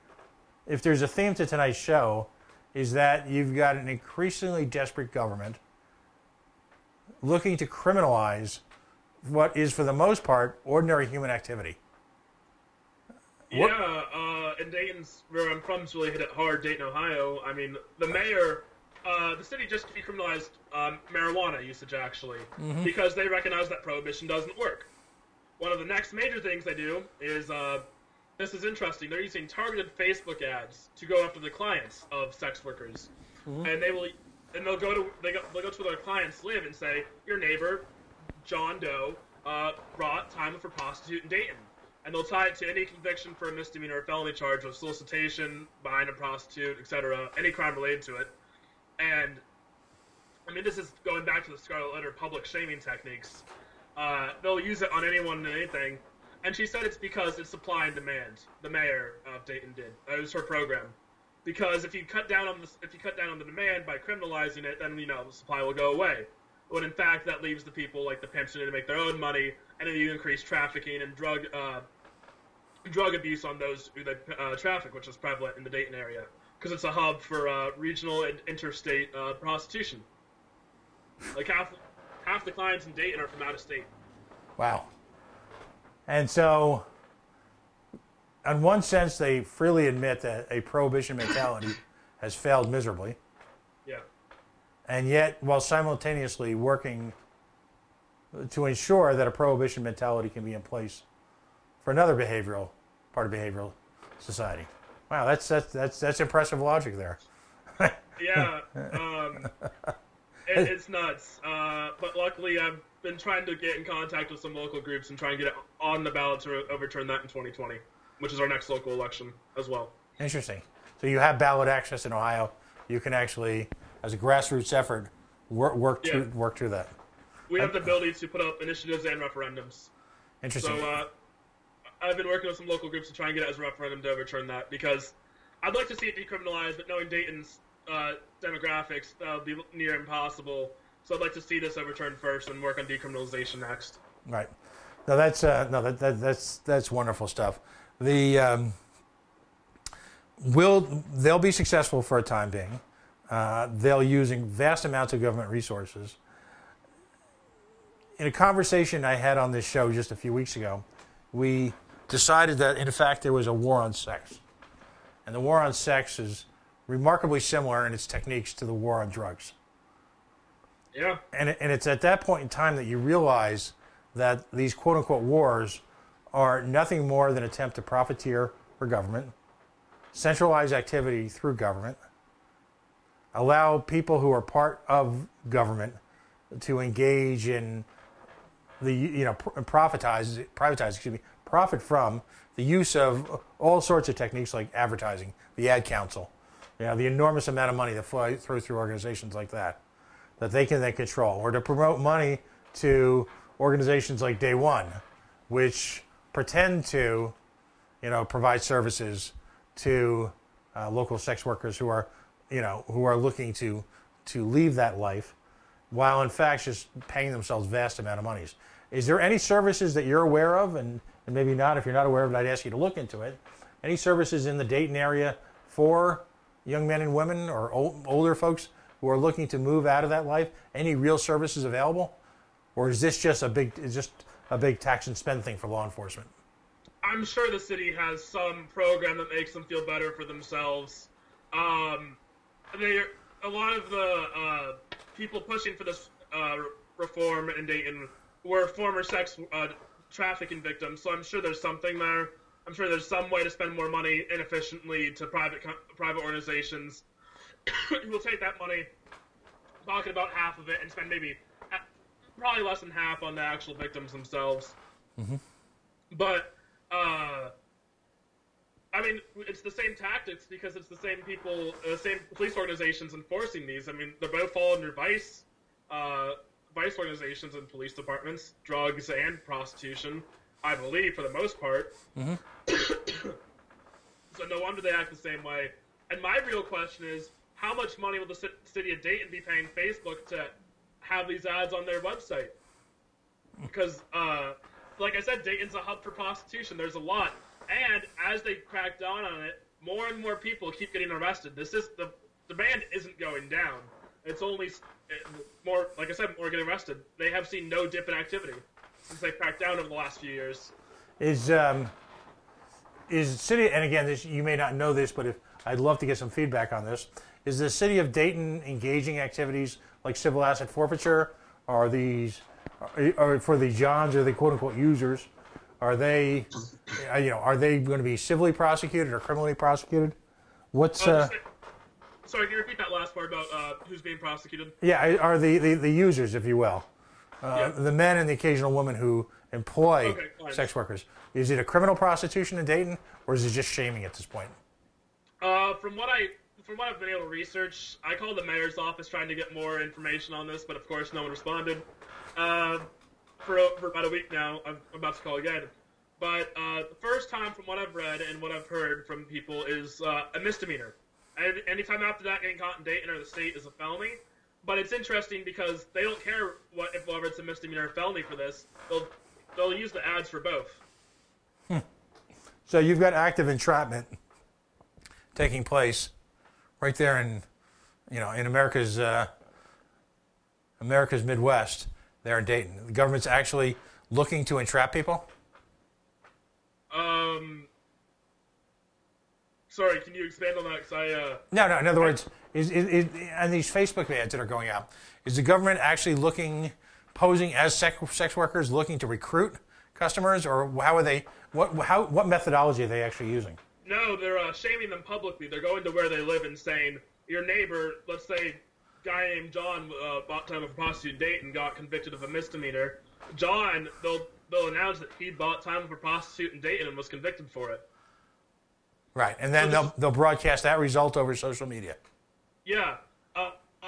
if there's a theme to tonight's show, is that you've got an increasingly desperate government looking to criminalize what is, for the most part, ordinary human activity. Yeah, and Dayton's, where I'm from, is really hit it hard, Dayton, Ohio. I mean, the mayor, the city just decriminalized marijuana usage, actually, because they recognize that prohibition doesn't work. One of the next major things they do is, this is interesting, they're using targeted Facebook ads to go after the clients of sex workers. And they'll go to where their clients live and say, your neighbor, John Doe, brought time for prostitute in Dayton. And they'll tie it to any conviction for a misdemeanor or felony charge of solicitation, buying a prostitute, etc., any crime related to it. And, I mean, this is going back to the Scarlet Letter public shaming techniques. They'll use it on anyone and anything. And she said it's because it's supply and demand. The mayor of Dayton did. It was her program. Because if you cut down on the demand by criminalizing it, then, the supply will go away. When in fact that leaves the people like the pimps to make their own money, and then you increase trafficking and drug abuse on those who they traffic, which is prevalent in the Dayton area, because it's a hub for regional and interstate prostitution. Like half the clients in Dayton are from out of state. Wow. And so, in one sense, they freely admit that a prohibition mentality has failed miserably. Yeah. And yet, while simultaneously working to ensure that a prohibition mentality can be in place for another part of behavioral society. Wow, that's impressive logic there. Yeah, it's nuts. But luckily, I've been trying to get in contact with some local groups and try and get it on the ballot to overturn that in 2020, which is our next local election as well. Interesting. So you have ballot access in Ohio. You can actually, as a grassroots effort, work through that. We have the ability to put up initiatives and referendums. Interesting. So I've been working with some local groups to try and get it as a referendum to overturn that, because I'd like to see it decriminalized, but knowing Dayton's demographics, that would be near impossible. So I'd like to see this overturned first and work on decriminalization next. Right. No, that's wonderful stuff. They'll be successful for a time being. They'll using vast amounts of government resources. In a conversation I had on this show just a few weeks ago, we decided that, in fact, there was a war on sex. And the war on sex is remarkably similar in its techniques to the war on drugs. Yeah. And it's at that point in time that you realize that these quote-unquote wars are nothing more than an attempt to profiteer for government, centralize activity through government, allow people who are part of government to engage in profit from the use of all sorts of techniques like advertising, the ad council, the enormous amount of money that flows through organizations like that they can then control, or to promote money to organizations like Day One, which pretend to, provide services to local sex workers who are looking to leave that life, while in fact just paying themselves vast amount of monies. Is there any services that you're aware of, and maybe not, if you're not aware of it, I'd ask you to look into it, any services in the Dayton area for young men and women or older folks who are looking to move out of that life? Any real services available? Or is this just a big tax and spend thing for law enforcement? I'm sure the city has some program that makes them feel better for themselves. A lot of the people pushing for this reform in Dayton were former sex trafficking victims, so I'm sure there's something there. I'm sure there's some way to spend more money inefficiently to private organizations who will take that money, pocket about half of it, and spend probably less than half on the actual victims themselves. Mm-hmm. But, it's the same tactics, because it's the same people, the same police organizations enforcing these. I mean, they both fall under vice organizations and police departments, drugs and prostitution, I believe, for the most part. Mm-hmm. So no wonder they act the same way. And my real question is, how much money will the city of Dayton be paying Facebook to have these ads on their website? Because, like I said, Dayton's a hub for prostitution. There's a lot. And as they crack down on it, more and more people keep getting arrested. The demand isn't going down. It's only more, like I said, more getting arrested. They have seen no dip in activity since they cracked down over the last few years. Is city, and again, this, you may not know this, but I'd love to get some feedback on this. Is the city of Dayton engaging activities like civil asset forfeiture? Are these, are for the Johns or the quote unquote users? Are they, are they going to be civilly prosecuted or criminally prosecuted? What's sorry, can you repeat that last part about who's being prosecuted? Yeah, are the users, if you will, the men and the occasional woman who employ sex workers? Is it a criminal prostitution in Dayton, or is it just shaming at this point? From what I've been able to research, I called the mayor's office trying to get more information on this, but of course no one responded. For about a week now, I'm about to call again. But the first time, from what I've read and what I've heard from people, is a misdemeanor. And anytime after that, getting caught in Dayton or the state is a felony. But it's interesting because they don't care whether it's a misdemeanor or felony for this. They'll use the ads for both. So you've got active entrapment taking place right there in America's Midwest, there in Dayton. The government's actually looking to entrap people? Sorry, can you expand on that? Cause No. In other words, is on these Facebook ads that are going out, is the government actually posing as sex workers, looking to recruit customers, or how are they? What methodology are they actually using? No, they're shaming them publicly. They're going to where they live and saying, your neighbor, let's say, a guy named John bought time of a prostitute in Dayton, got convicted of a misdemeanor. John, they'll announce that he bought time of a prostitute in Dayton and was convicted for it. Right, and then they'll broadcast that result over social media. Yeah,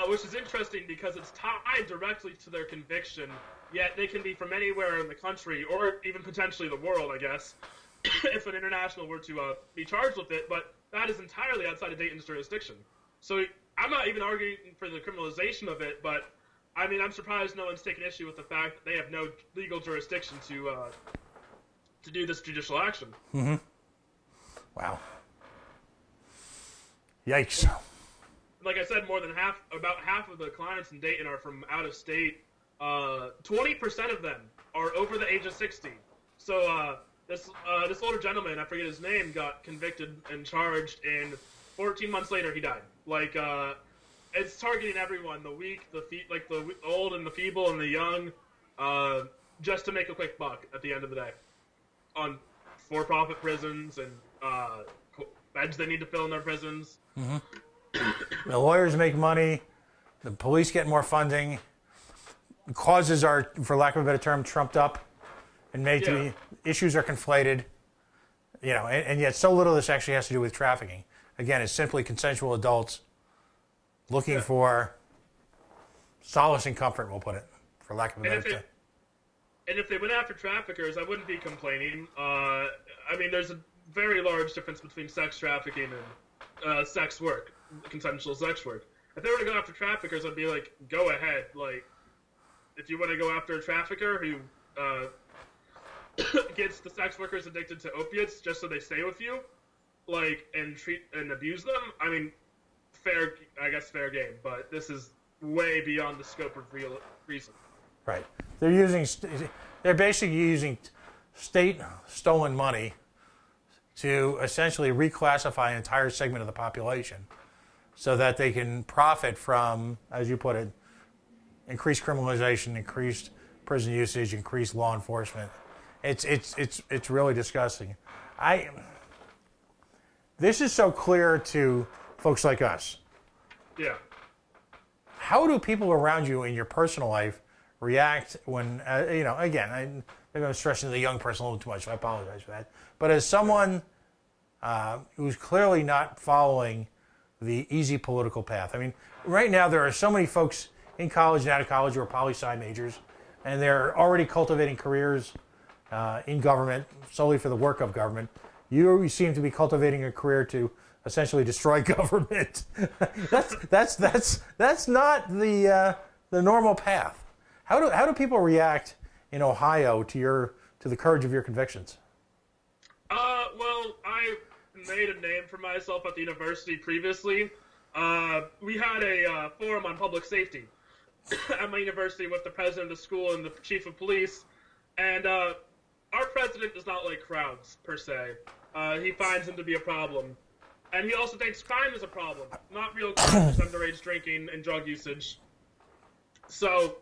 which is interesting because it's tied directly to their conviction, yet they can be from anywhere in the country, or even potentially the world, I guess, if an international were to be charged with it, but that is entirely outside of Dayton's jurisdiction. So I'm not even arguing for the criminalization of it, but I mean, I'm surprised no one's taken issue with the fact that they have no legal jurisdiction to do this judicial action. Mm-hmm. Wow. Yikes. Like I said, about half of the clients in Dayton are from out of state. 20% of them are over the age of 60. So this older gentleman, I forget his name, got convicted and charged, and 14 months later he died. Like it's targeting everyone: the weak, the old, and the feeble, and the young, just to make a quick buck at the end of the day on for-profit prisons and beds they need to fill in their prisons. Mm-hmm. The lawyers make money. The police get more funding. Causes are, for lack of a better term, trumped up and made to be. Issues are conflated. And yet so little of this actually has to do with trafficking. Again, it's simply consensual adults looking for solace and comfort, we'll put it, for lack of a better term. And if they went after traffickers, I wouldn't be complaining. I mean, there's a very large difference between sex trafficking and sex work, consensual sex work. If they were to go after traffickers, I'd be like, go ahead. Like, if you want to go after a trafficker who gets the sex workers addicted to opiates just so they stay with you, like, and treat and abuse them, I mean, fair game. But this is way beyond the scope of reason. Right. They're basically using state-stolen money to essentially reclassify an entire segment of the population so that they can profit from, as you put it, increased criminalization, increased prison usage, increased law enforcement. It's really disgusting. This is so clear to folks like us. Yeah. How do people around you in your personal life react when, again, I'm going to stress into the young person a little too much, so I apologize for that. But as someone who's clearly not following the easy political path. I mean, right now there are so many folks in college and out of college who are poli-sci majors, and they're already cultivating careers in government solely for the work of government. You seem to be cultivating a career to essentially destroy government. that's not the normal path. How do people react in Ohio to the courage of your convictions? Well, made a name for myself at the university previously. We had a forum on public safety at my university with the president of the school and the chief of police, and our president does not like crowds, per se. He finds them to be a problem. And he also thinks crime is a problem, not real crime, just underage drinking and drug usage. So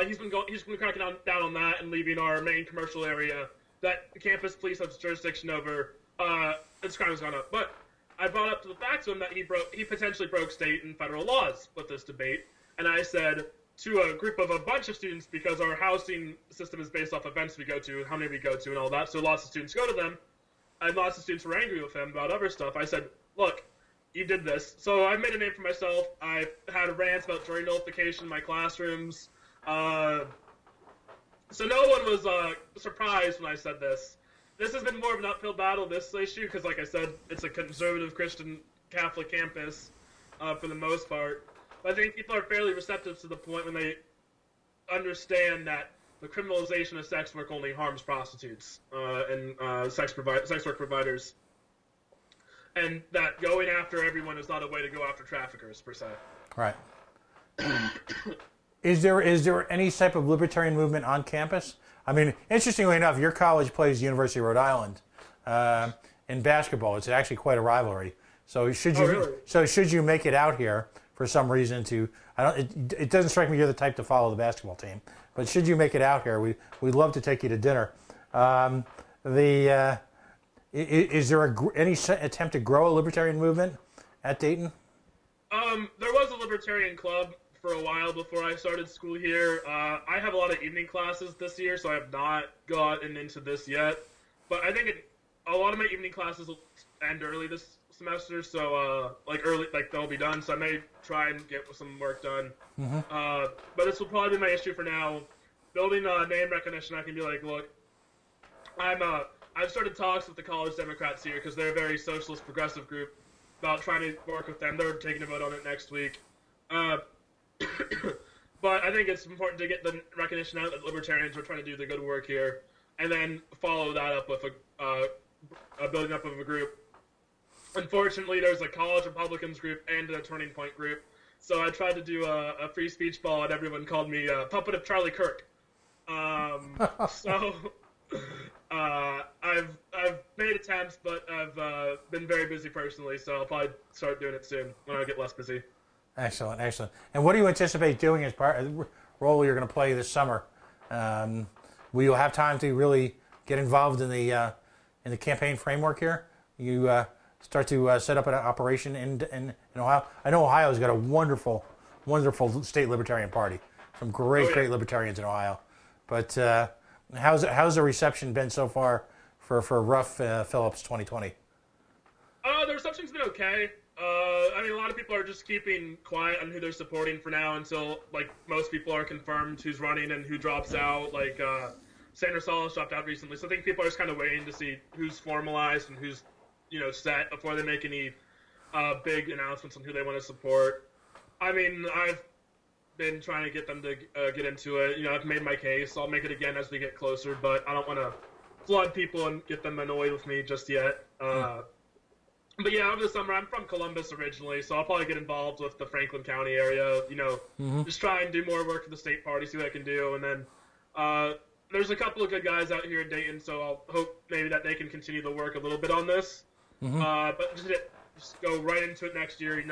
he's been cracking down on that and leaving our main commercial area that the campus police has jurisdiction over. Its crime has gone up. But I brought up to the fact to him that he potentially broke state and federal laws with this debate. And I said to a group of a bunch of students, because our housing system is based off events we go to, how many we go to, and all that, so lots of students go to them. And lots of students were angry with him about other stuff. I said, look, you did this. So I made a name for myself. I've had rants about jury nullification in my classrooms. So no one was surprised when I said this. This has been more of an uphill battle, this issue, because like I said, it's a conservative Christian Catholic campus for the most part. But I think people are fairly receptive to the point when they understand that the criminalization of sex work only harms prostitutes and sex work providers, and that going after everyone is not a way to go after traffickers, per se. Right. Is there any type of libertarian movement on campus? I mean, interestingly enough, your college plays the University of Rhode Island in basketball. It's actually quite a rivalry. So should you make it out here for some reason it doesn't strike me you're the type to follow the basketball team, but should you make it out here, we'd love to take you to dinner. Is there any attempt to grow a libertarian movement at Dayton? There was a libertarian club for a while before I started school here. I have a lot of evening classes this year, so I have not gotten into this yet. But I think a lot of my evening classes will end early this semester, so they'll be done. So I may try and get some work done. Mm-hmm. But this will probably be my issue for now. Building name recognition, I can be like, look, I've started talks with the college Democrats here because they're a very socialist progressive group about trying to work with them. They're taking a vote on it next week. But I think it's important to get the recognition out that libertarians are trying to do the good work here, and then follow that up with a building up of a group. Unfortunately, there's a college Republicans group and a Turning Point group, so I tried to do a free speech ball, and everyone called me Puppet of Charlie Kirk. So I've made attempts, but I've been very busy personally, so I'll probably start doing it soon when I get less busy. Excellent, excellent. And what do you anticipate doing as part of the role you're going to play this summer? Will you have time to really get involved in the campaign framework here? You start to set up an operation in Ohio. I know Ohio's got a wonderful, wonderful state libertarian party. Some great libertarians in Ohio. But how's the reception been so far for Ruff Phillips 2020? The reception's been okay. I mean, a lot of people are just keeping quiet on who they're supporting for now until, like, most people are confirmed who's running and who drops out. Like, Sandra Salas dropped out recently, so I think people are just kind of waiting to see who's formalized and who's, set before they make any big announcements on who they want to support. I mean, I've been trying to get them to get into it. I've made my case. I'll make it again as we get closer, but I don't want to flood people and get them annoyed with me just yet. But yeah, over the summer, I'm from Columbus originally, so I'll probably get involved with the Franklin County area, just try and do more work for the state party, see what I can do. And then there's a couple of good guys out here in Dayton, so I'll hope maybe that they can continue to work a little bit on this. Mm-hmm. But just go right into it next year.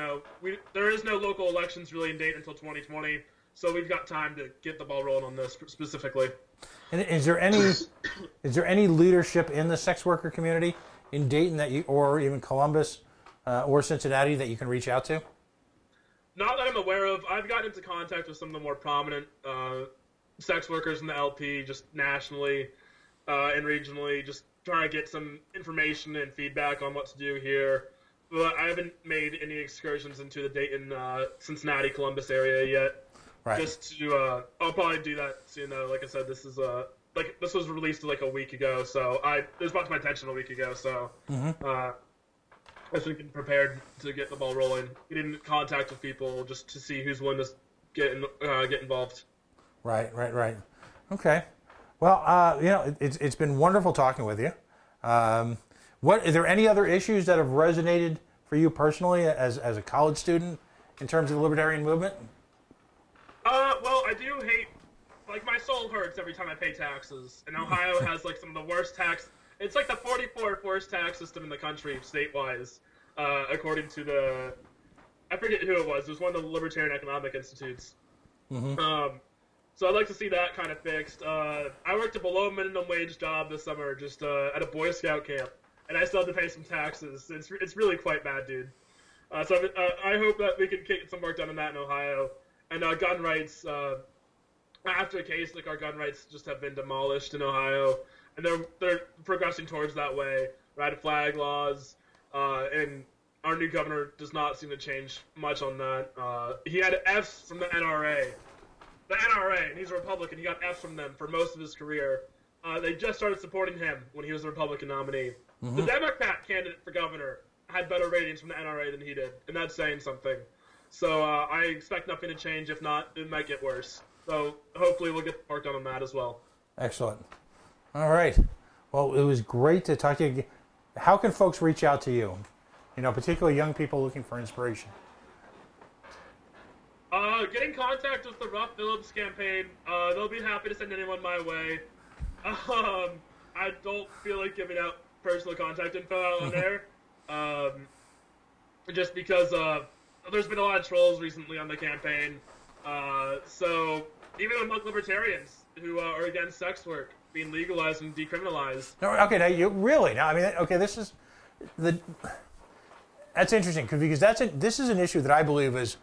There is no local elections really in Dayton until 2020, so we've got time to get the ball rolling on this specifically. And is there any leadership in the sex worker community in Dayton or even Columbus or Cincinnati that you can reach out to? Not that I'm aware of. I've gotten into contact with some of the more prominent sex workers in the LP, just nationally and regionally, just trying to get some information and feedback on what to do here. But I haven't made any excursions into the Dayton, Cincinnati, Columbus area yet. Right. Just to, I'll probably do that soon though. Like I said, this was released like a week ago, so it was brought to my attention a week ago. So I've been prepared to get the ball rolling, get in contact with people just to see who's willing to get involved. Right. Okay. Well, it's been wonderful talking with you. Are there any other issues that have resonated for you personally as a college student in terms of the libertarian movement? Well, I do hate, like, my soul hurts every time I pay taxes. And Ohio has, like, some of the worst tax. It's like the 44th worst tax system in the country, state-wise, according to I forget who it was. It was one of the Libertarian Economic Institutes. Mm-hmm. So I'd like to see that kind of fixed. I worked a below minimum wage job this summer, just at a Boy Scout camp, and I still have to pay some taxes. It's really quite bad, dude. So I hope that we can get some work done on that in Ohio. And gun rights, after a case, like, our gun rights just have been demolished in Ohio, and they're progressing towards that way. Red flag laws, and our new governor does not seem to change much on that. He had Fs from the NRA. The NRA, and he's a Republican, he got Fs from them for most of his career. They just started supporting him when he was the Republican nominee. Mm-hmm. The Democrat candidate for governor had better ratings from the NRA than he did, and that's saying something. So I expect nothing to change. If not, it might get worse. So hopefully we'll get work done on that as well. Excellent. All right. Well, it was great to talk to you. How can folks reach out to you? Particularly young people looking for inspiration. Get in contact with the Ruff Phillips campaign. They'll be happy to send anyone my way. I don't feel like giving out personal contact info out on there. Just because there's been a lot of trolls recently on the campaign. So even among libertarians who are against sex work being legalized and decriminalized. No, okay, this is that's interesting because this is an issue that I believe is,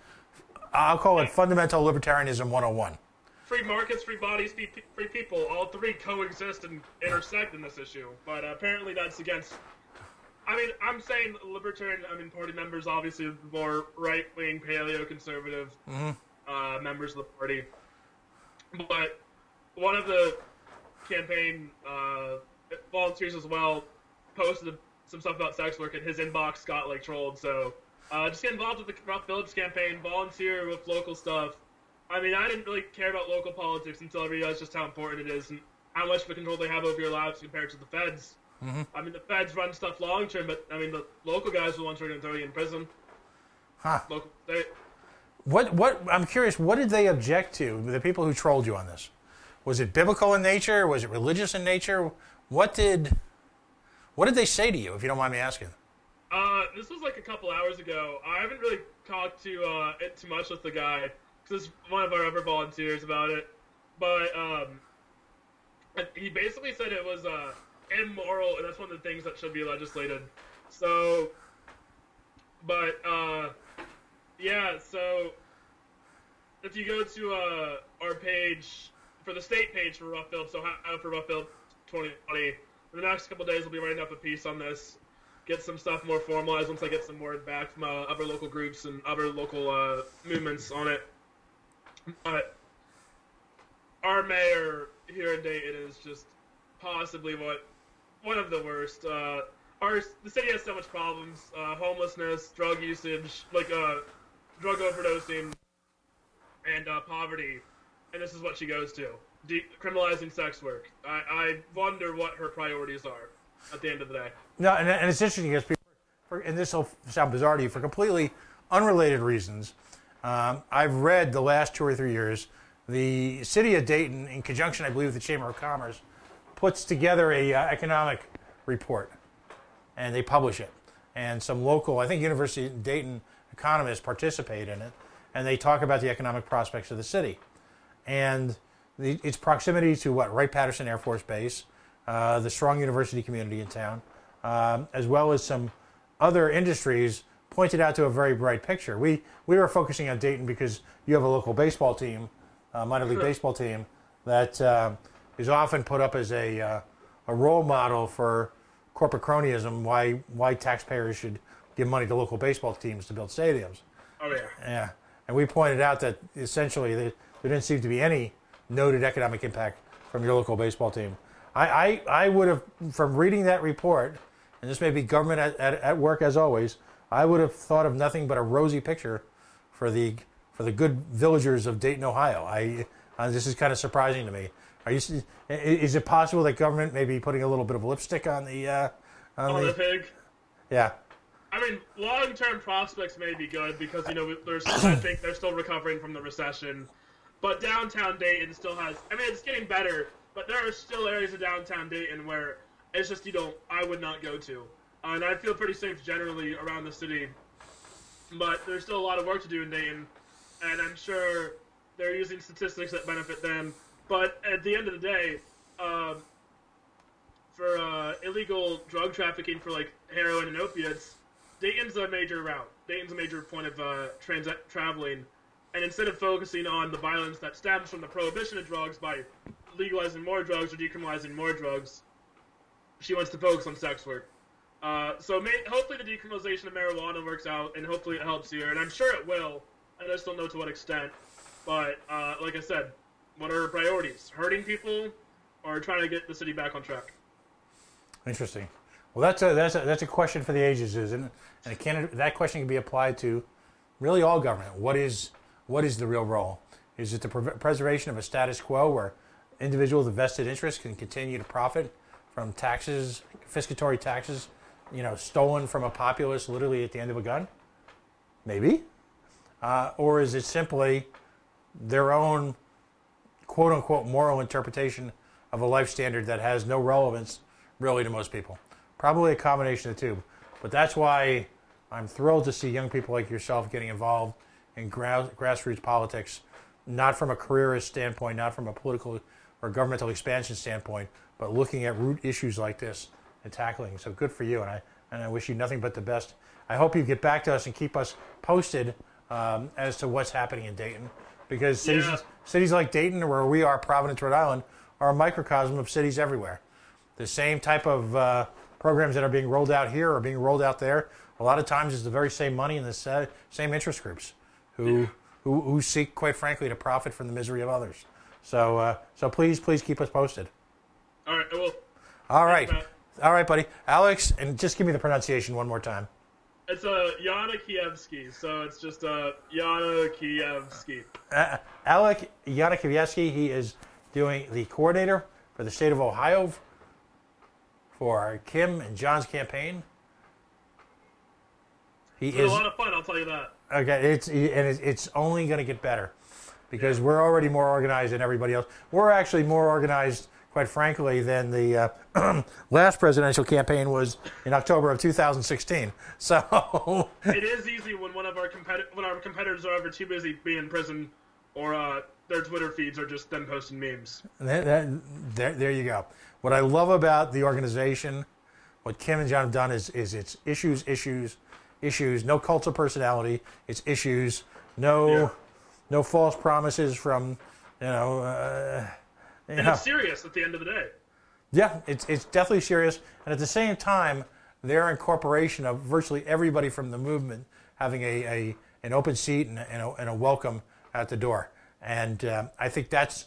I'll call it fundamental libertarianism 101. Free markets, free bodies, free people, all three coexist and intersect in this issue. But apparently that's against... I'm saying libertarian, party members, obviously more right-wing, paleo-conservative members of the party. But one of the campaign volunteers as well posted some stuff about sex work, and his inbox got, trolled, so... just get involved with the Ruff Phillips campaign, volunteer with local stuff. I didn't really care about local politics until I realized just how important it is and how much of a control they have over your lives compared to the feds. Mm-hmm. The feds run stuff long term, but the local guys are the ones who are going to throw you in prison. Huh. What? I'm curious. What did they object to? The people who trolled you on this. Was it biblical in nature? Was it religious in nature? What did they say to you? If you don't mind me asking. This was a couple hours ago. I haven't really talked to it too much with the guy because it's one of our other volunteers about it. But he basically said it was immoral, and that's one of the things that should be legislated. So, but yeah. So if you go to our page for the state page for Ruff Phillips, for Ruff Phillips 2020, in the next couple of days we'll be writing up a piece on this. Get some stuff more formalized once I get some word back from other local groups and other local movements on it. But our mayor here in Dayton is just possibly one of the worst. The city has so much problems: homelessness, drug usage, drug overdosing, and poverty. And this is what she goes to: criminalizing sex work. I wonder what her priorities are at the end of the day. No, and it's interesting because people, and this will sound bizarre to you, for completely unrelated reasons, I've read the last 2 or 3 years, the city of Dayton, in conjunction, I believe, with the Chamber of Commerce, puts together a economic report, and they publish it. And some local, I think University of Dayton economists participate in it, and they talk about the economic prospects of the city. And its proximity to Wright-Patterson Air Force Base, the strong university community in town, as well as some other industries, pointed out to a very bright picture. We were focusing on Dayton because you have a local baseball team, minor league baseball team, that is often put up as a role model for corporate cronyism, why taxpayers should give money to local baseball teams to build stadiums. Oh, yeah. Yeah. And we pointed out that essentially there didn't seem to be any noted economic impact from your local baseball team. I would have, from reading that report, and this may be government at work as always, I would have thought of nothing but a rosy picture for the good villagers of Dayton, Ohio. This is kind of surprising to me. Is it possible that government may be putting a little bit of lipstick on the On the pig. Yeah. I mean, long-term prospects may be good because, I think they're still recovering from the recession. But downtown Dayton still has, it's getting better, but there are still areas of downtown Dayton where it's just, I would not go to. And I feel pretty safe generally around the city. But there's still a lot of work to do in Dayton, and I'm sure they're using statistics that benefit them. But at the end of the day, for illegal drug trafficking for, like, heroin and opiates, Dayton's a major route. Dayton's a major point of traveling. And instead of focusing on the violence that stems from the prohibition of drugs by legalizing more drugs or decriminalizing more drugs, she wants to focus on sex work. Hopefully the decriminalization of marijuana works out, and hopefully it helps here. And I'm sure it will. I just don't know to what extent. But, like I said, what are her priorities? Hurting people or trying to get the city back on track? Interesting. Well, that's a question for the ages, isn't it? And that question can be applied to really all government. What is the real role? Is it the preservation of a status quo where individuals with vested interests can continue to profit from taxes, fiscatory taxes, stolen from a populace literally at the end of a gun? Maybe. Or is it simply their own quote-unquote moral interpretation of a life standard that has no relevance really to most people? Probably a combination of the two. But that's why I'm thrilled to see young people like yourself getting involved in grassroots politics, not from a careerist standpoint, not from a political or governmental expansion standpoint, but looking at root issues like this and tackling. So good for you, and I wish you nothing but the best. I hope you get back to us and keep us posted as to what's happening in Dayton, because cities like Dayton, where we are, Providence, Rhode Island, are a microcosm of cities everywhere. The same type of programs that are being rolled out here are being rolled out there. A lot of times it's the very same money and the same interest groups who seek, quite frankly, to profit from the misery of others. So please keep us posted. All right, I will. All right. All right, buddy. Alex, and just give me the pronunciation one more time. It's Yana Kievsky, so it's just Yana Kievsky. Alec Kievsky, he is doing the coordinator for the state of Ohio for Kim and John's campaign. It's been a lot of fun, I'll tell you that. Okay, it's only going to get better because we're already more organized than everybody else. We're actually more organized, quite frankly, than the last presidential campaign was in October of 2016. So it is easy when our competitors are ever too busy being in prison, or their Twitter feeds are just them posting memes. There you go. What I love about the organization, what Kim and John have done is it's issues, no cults of personality. It's issues, no false promises from, and it's serious at the end of the day. Yeah, it's definitely serious. And at the same time, their incorporation of virtually everybody from the movement having an open seat and a welcome at the door. And I think that's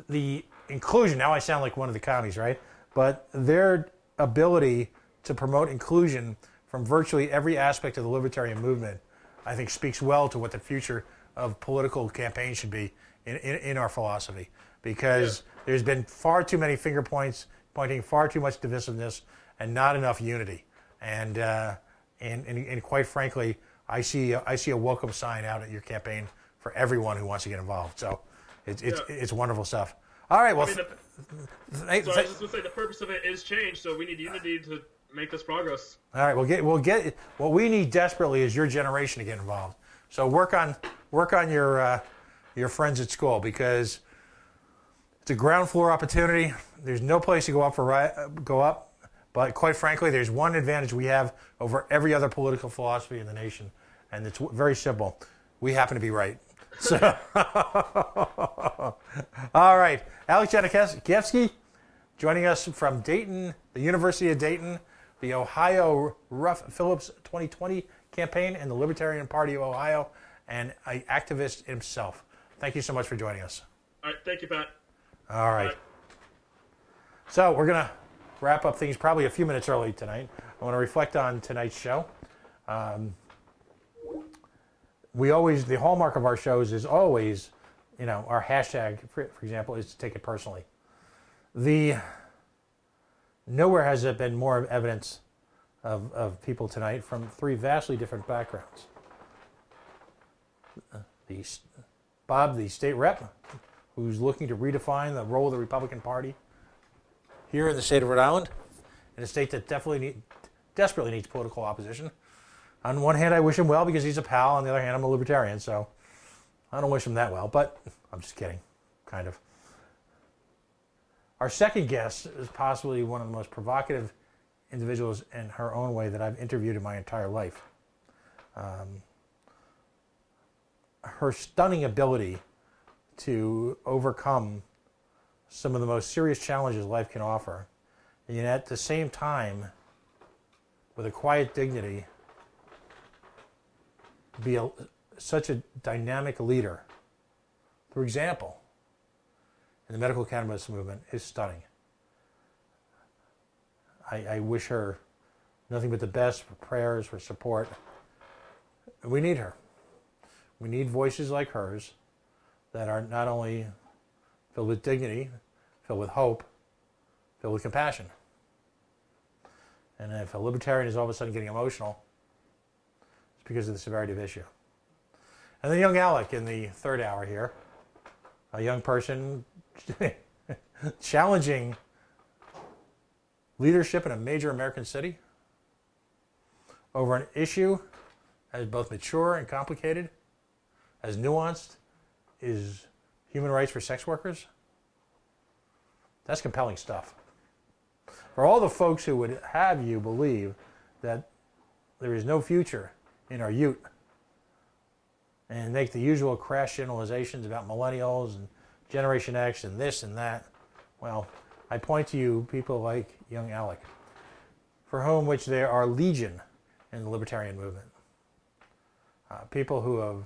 the inclusion. Now I sound like one of the commies, right? But their ability to promote inclusion from virtually every aspect of the libertarian movement, I think speaks well to what the future of political campaigns should be in our philosophy. Because there's been far too many finger pointing, far too much divisiveness, and not enough unity. And quite frankly, I see a welcome sign out at your campaign for everyone who wants to get involved. So it's wonderful stuff. All right, well, I was just going to say the purpose of it is change, so we need unity to make this progress. All right, we'll get what we need desperately is your generation to get involved. So work on your friends at school, because it's a ground floor opportunity. There's no place to go up, but quite frankly, there's one advantage we have over every other political philosophy in the nation, and it's very simple. We happen to be right. So, all right, Alex Janikowski joining us from Dayton, the University of Dayton, the Ohio Ruff Phillips 2020 campaign, and the Libertarian Party of Ohio, and an activist himself. Thank you so much for joining us. All right, thank you, Pat. All right. So we're going to wrap up things probably a few minutes early tonight. I want to reflect on tonight's show. The hallmark of our shows is always, our hashtag, for example, is to take it personally. Nowhere has there been more evidence of people tonight from three vastly different backgrounds. Bob, the state rep, who's looking to redefine the role of the Republican Party here in the state of Rhode Island, in a state that desperately needs political opposition. On one hand, I wish him well because he's a pal. On the other hand, I'm a libertarian, so I don't wish him that well, but I'm just kidding, kind of. Our second guest is possibly one of the most provocative individuals in her own way that I've interviewed in my entire life. Her stunning ability to overcome some of the most serious challenges life can offer, and yet at the same time, with a quiet dignity, be such a dynamic leader, for example, in the medical cannabis movement, is stunning. I wish her nothing but the best for prayers, for support. We need her. We need voices like hers that are not only filled with dignity, filled with hope, filled with compassion. And if a libertarian is all of a sudden getting emotional, it's because of the severity of issue. And then young Alec in the third hour here, a young person challenging leadership in a major American city over an issue that is both mature and complicated, as nuanced is human rights for sex workers. That's compelling stuff. For all the folks who would have you believe that there is no future in our youth and make the usual crash generalizations about millennials and Generation X and this and that, well, I point to you people like young Alec, for whom which there are legion in the libertarian movement. People who have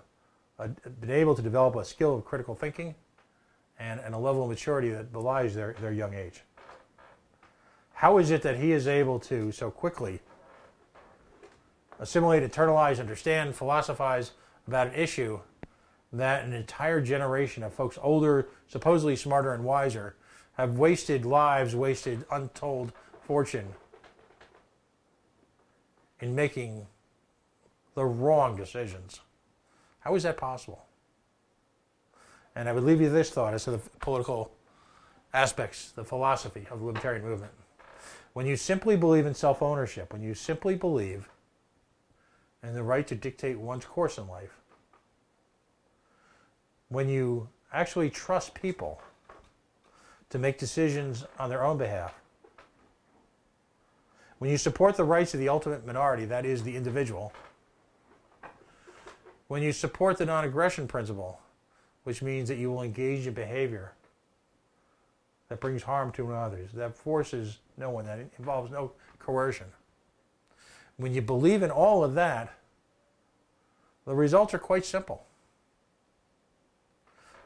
been able to develop a skill of critical thinking and a level of maturity that belies their young age. How is it that he is able to so quickly assimilate, internalize, understand, philosophize about an issue that an entire generation of folks older, supposedly smarter and wiser, have wasted lives, wasted untold fortune in making the wrong decisions? How is that possible? And I would leave you this thought as to the political aspects, the philosophy of the libertarian movement. When you simply believe in self-ownership, when you simply believe in the right to dictate one's course in life, when you actually trust people to make decisions on their own behalf, when you support the rights of the ultimate minority, that is the individual, when you support the non-aggression principle, which means that you will engage in behavior that brings harm to others, that forces no one, that involves no coercion. When you believe in all of that, the results are quite simple.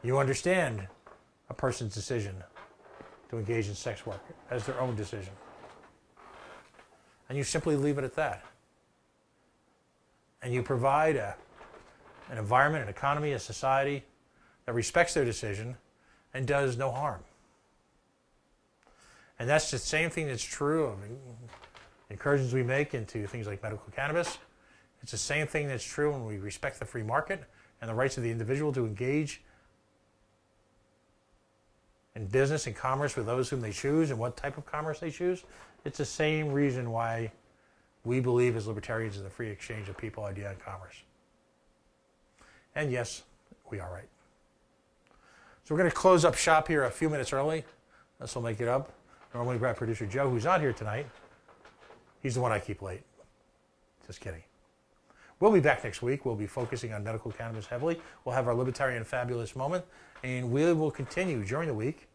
You understand a person's decision to engage in sex work as their own decision. And you simply leave it at that. And you provide an environment, an economy, a society that respects their decision and does no harm. And that's the same thing that's true of incursions we make into things like medical cannabis. It's the same thing that's true when we respect the free market and the rights of the individual to engage in business and commerce with those whom they choose and what type of commerce they choose. It's the same reason why we believe as libertarians in the free exchange of people, idea, and commerce. And yes, we are right. So we're going to close up shop here a few minutes early. This will make it up. Normally we've got producer Joe, who's not here tonight. He's the one I keep late. Just kidding. We'll be back next week. We'll be focusing on medical cannabis heavily. We'll have our Libertarian Fabulous moment. And we will continue during the week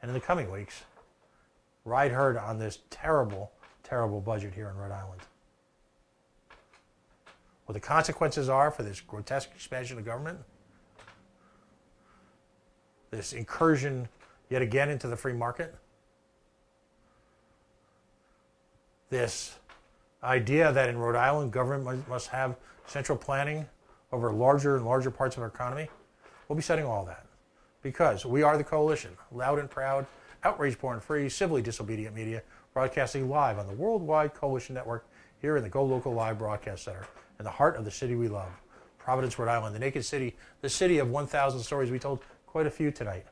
and in the coming weeks, ride herd on this terrible, terrible budget here in Rhode Island. What the consequences are for this grotesque expansion of government, this incursion yet again into the free market, this idea that in Rhode Island government must have central planning over larger and larger parts of our economy. We'll be setting all that because we are the coalition, loud and proud, outrage born free, civilly disobedient media, broadcasting live on the Worldwide Coalition Network here in the GoLocal Live Broadcast Center in the heart of the city we love, Providence, Rhode Island, the Naked City, the city of 1,000 stories. We told quite a few tonight.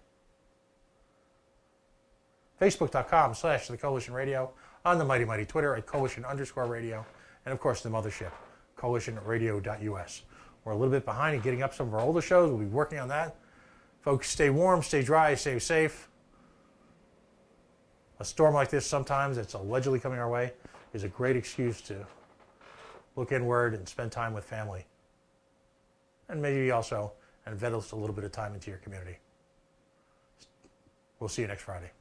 Facebook.com/The Coalition Radio, on the mighty, mighty Twitter at Coalition_radio, and of course the mothership, coalitionradio.us. We're a little bit behind in getting up some of our older shows. We'll be working on that. Folks, stay warm, stay dry, stay safe. A storm like this sometimes that's allegedly coming our way is a great excuse to look inward and spend time with family. And maybe also invest a little bit of time into your community. We'll see you next Friday.